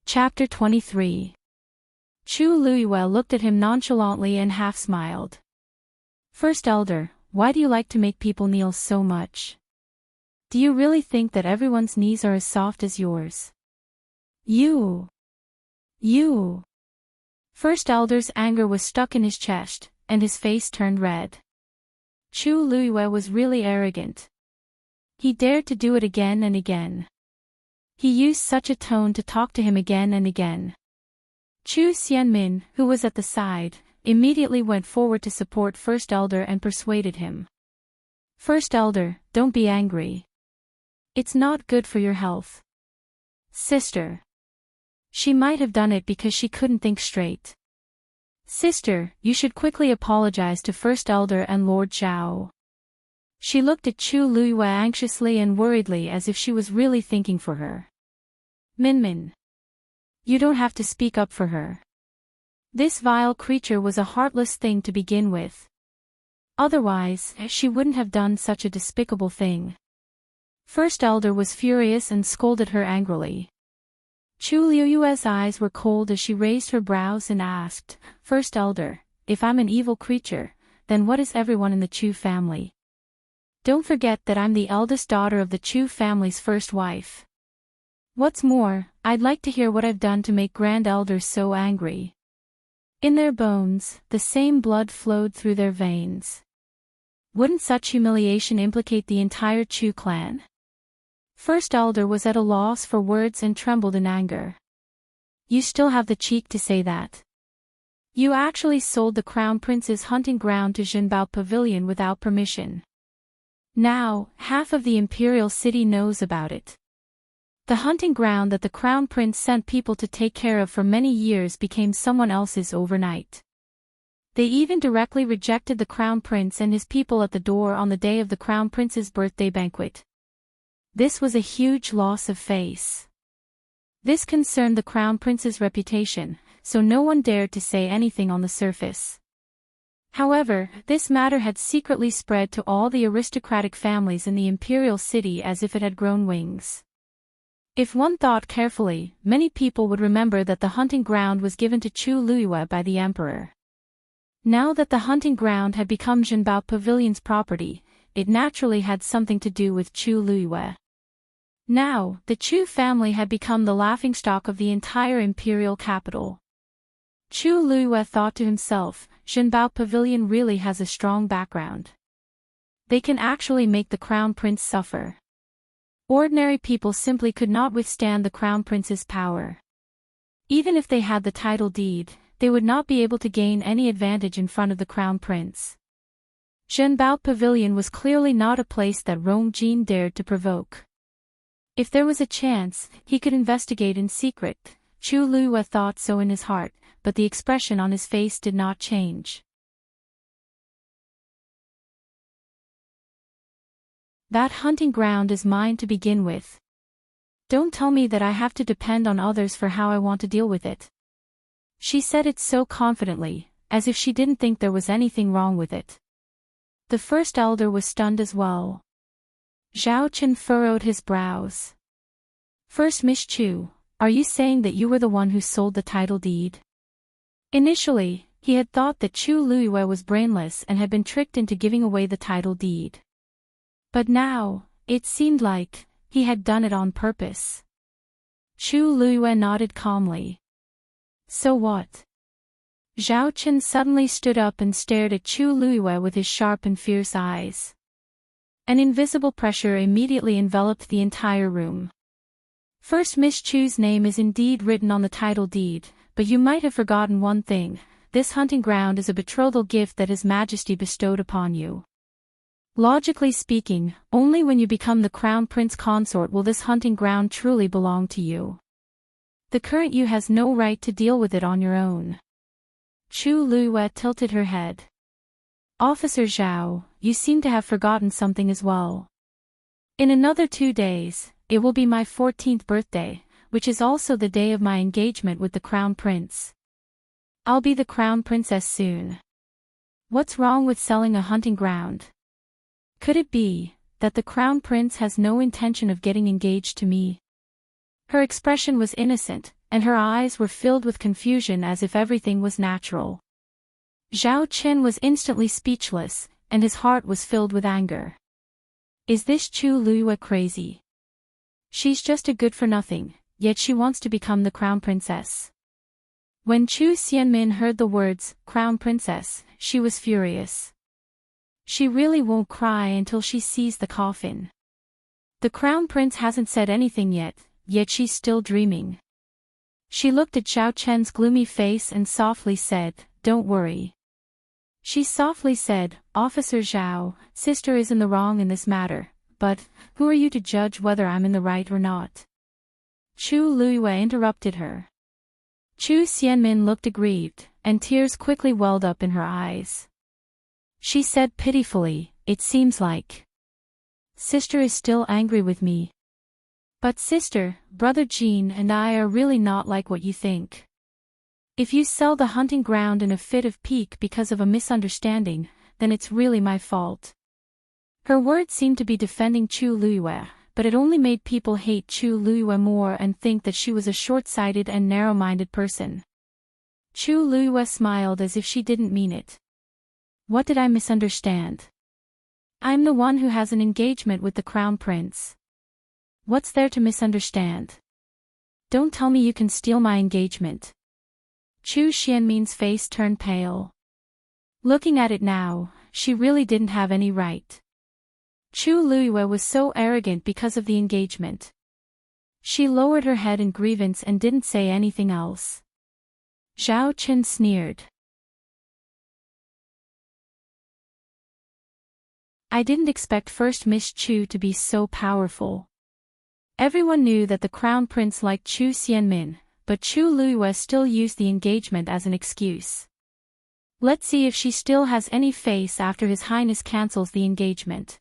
Chapter 23. Chu Luiyue looked at him nonchalantly and half smiled. First Elder, why do you like to make people kneel so much? Do you really think that everyone's knees are as soft as yours? You! First Elder's anger was stuck in his chest, and his face turned red. Chu Luiyue was really arrogant. He dared to do it again and again. He used such a tone to talk to him again and again. Chu Xianmin, who was at the side, immediately went forward to support First Elder and persuaded him. First Elder, don't be angry. It's not good for your health. Sister. She might have done it because she couldn't think straight. Sister, you should quickly apologize to First Elder and Lord Zhao. She looked at Chu Luiyue anxiously and worriedly as if she was really thinking for her. Minmin. You don't have to speak up for her. This vile creature was a heartless thing to begin with. Otherwise, she wouldn't have done such a despicable thing. First Elder was furious and scolded her angrily. Chu Luiyue's eyes were cold as she raised her brows and asked, First Elder, if I'm an evil creature, then what is everyone in the Chu family? Don't forget that I'm the eldest daughter of the Chu family's first wife. What's more, I'd like to hear what I've done to make Grand Elders so angry. In their bones, the same blood flowed through their veins. Wouldn't such humiliation implicate the entire Chu clan? First Elder was at a loss for words and trembled in anger. You still have the cheek to say that. You actually sold the Crown Prince's hunting ground to Zhenbao Pavilion without permission. Now, half of the Imperial city knows about it. The hunting ground that the Crown Prince sent people to take care of for many years became someone else's overnight. They even directly rejected the Crown Prince and his people at the door on the day of the Crown Prince's birthday banquet. This was a huge loss of face. This concerned the Crown Prince's reputation, so no one dared to say anything on the surface. However, this matter had secretly spread to all the aristocratic families in the Imperial city as if it had grown wings. If one thought carefully, many people would remember that the hunting ground was given to Chu Luiyue by the emperor. Now that the hunting ground had become Zhenbao Pavilion's property, it naturally had something to do with Chu Luiyue. Now, the Chu family had become the laughingstock of the entire imperial capital. Chu Luiyue thought to himself, Zhenbao Pavilion really has a strong background. they can actually make the crown prince suffer. Ordinary people simply could not withstand the crown prince's power. Even if they had the title deed, they would not be able to gain any advantage in front of the crown prince. Zhenbao Pavilion was clearly not a place that Rong Jin dared to provoke. If there was a chance, he could investigate in secret. Chu Luiyue thought so in his heart, but the expression on his face did not change. That hunting ground is mine to begin with. Don't tell me that I have to depend on others for how I want to deal with it. She said it so confidently, as if she didn't think there was anything wrong with it. The first elder was stunned as well. Zhao Chen furrowed his brows. First Miss Chu, are you saying that you were the one who sold the title deed? Initially, he had thought that Chu Luiyue was brainless and had been tricked into giving away the title deed. But now, it seemed like he had done it on purpose. Chu Luiyue nodded calmly. So what? Zhao Chen suddenly stood up and stared at Chu Luiyue with his sharp and fierce eyes. An invisible pressure immediately enveloped the entire room. First Miss Chu's name is indeed written on the title deed, but you might have forgotten one thing. This hunting ground is a betrothal gift that His Majesty bestowed upon you. Logically speaking, only when you become the crown prince consort will this hunting ground truly belong to you. The current you has no right to deal with it on your own. Chu Luiyue tilted her head. Officer Zhao, you seem to have forgotten something as well. In another 2 days, it will be my 14th birthday, which is also the day of my engagement with the crown prince. I'll be the crown princess soon. What's wrong with selling a hunting ground? Could it be that the crown prince has no intention of getting engaged to me? Her expression was innocent, and her eyes were filled with confusion as if everything was natural. Zhao Chen was instantly speechless, and his heart was filled with anger. Is this Chu Luiyue crazy? She's just a good-for-nothing, yet she wants to become the crown princess. When Chu Xianmin heard the words, crown princess, she was furious. She really won't cry until she sees the coffin. The crown prince hasn't said anything yet she's still dreaming. She looked at Zhao Chen's gloomy face and softly said, don't worry. She softly said, Officer Zhao, sister is in the wrong in this matter, but who are you to judge whether I'm in the right or not? Chu Luiyue interrupted her. Chu Xianmin looked aggrieved, and tears quickly welled up in her eyes. She said pitifully, it seems like sister is still angry with me. But sister, brother Jean and I are really not like what you think. If you sell the hunting ground in a fit of pique because of a misunderstanding, then it's really my fault. Her words seemed to be defending Chu Luiyue, but it only made people hate Chu Luiyue more and think that she was a short-sighted and narrow-minded person. Chu Luiyue smiled as if she didn't mean it. What did I misunderstand? I'm the one who has an engagement with the crown prince. What's there to misunderstand? Don't tell me you can steal my engagement. Chu Xianmin's face turned pale. Looking at it now, she really didn't have any right. Chu Luiyue was so arrogant because of the engagement. She lowered her head in grievance and didn't say anything else. Zhao Chen sneered. I didn't expect First Miss Chu to be so powerful. Everyone knew that the crown prince liked Chu Xianmin, but Chu Luiyue still used the engagement as an excuse. Let's see if she still has any face after His Highness cancels the engagement.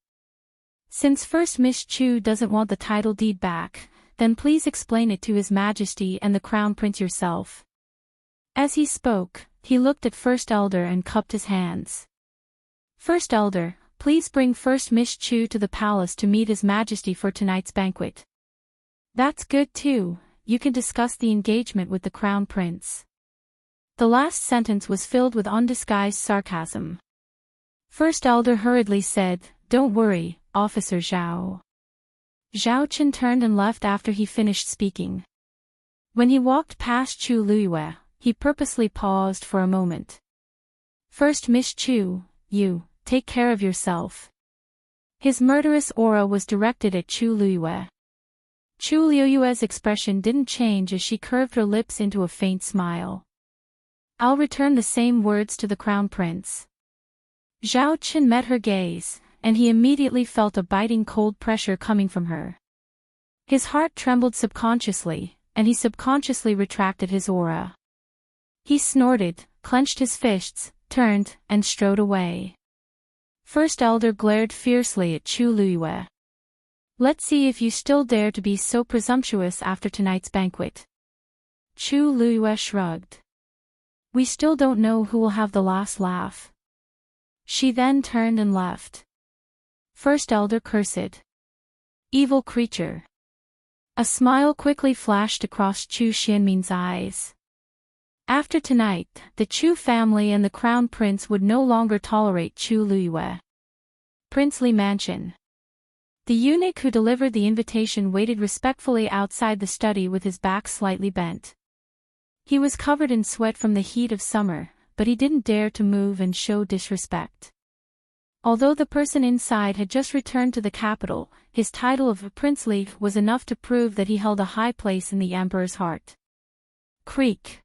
Since First Miss Chu doesn't want the title deed back, then please explain it to His Majesty and the crown prince yourself. As he spoke, he looked at First Elder and cupped his hands. First Elder, please bring First Miss Chu to the palace to meet His Majesty for tonight's banquet. That's good too, you can discuss the engagement with the crown prince. The last sentence was filled with undisguised sarcasm. First Elder hurriedly said, don't worry, Officer Zhao. Zhao Chen turned and left after he finished speaking. When he walked past Chu Luiyue, he purposely paused for a moment. First Miss Chu, you, take care of yourself. His murderous aura was directed at Chu Liyue. Chu Liyue's expression didn't change as she curved her lips into a faint smile. I'll return the same words to the Crown Prince. Zhao Qin met her gaze, and he immediately felt a biting cold pressure coming from her. His heart trembled subconsciously, and he subconsciously retracted his aura. He snorted, clenched his fists, turned, and strode away. First Elder glared fiercely at Chu Liyue. Let's see if you still dare to be so presumptuous after tonight's banquet. Chu Liyue shrugged. We still don't know who will have the last laugh. She then turned and left. First Elder cursed. Evil creature. A smile quickly flashed across Chu Xianmin's eyes. After tonight, the Chu family and the Crown Prince would no longer tolerate Chu Liyue. Princely Mansion. The eunuch who delivered the invitation waited respectfully outside the study with his back slightly bent. He was covered in sweat from the heat of summer, but he didn't dare to move and show disrespect. Although the person inside had just returned to the capital, his title of princely was enough to prove that he held a high place in the emperor's heart. Creak.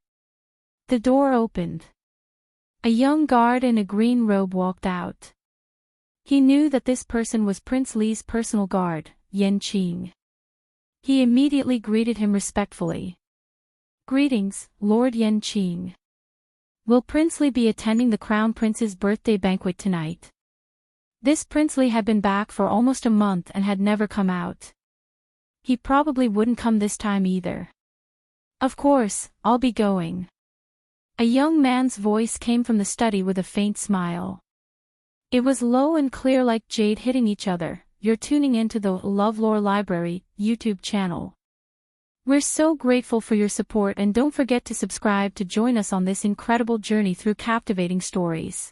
The door opened. A young guard in a green robe walked out. He knew that this person was Prince Li's personal guard, Yanqing. He immediately greeted him respectfully. Greetings, Lord Yanqing. Will Prince Li be attending the Crown Prince's birthday banquet tonight? This Prince Li had been back for almost a month and had never come out. He probably wouldn't come this time either. Of course, I'll be going. A young man's voice came from the study with a faint smile. It was low and clear like jade hitting each other. You're tuning into the LoveLore Library YouTube channel. We're so grateful for your support, and don't forget to subscribe to join us on this incredible journey through captivating stories.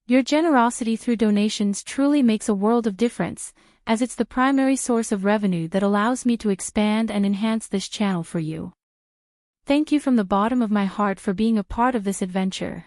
Your generosity through donations truly makes a world of difference, as it's the primary source of revenue that allows me to expand and enhance this channel for you. Thank you from the bottom of my heart for being a part of this adventure.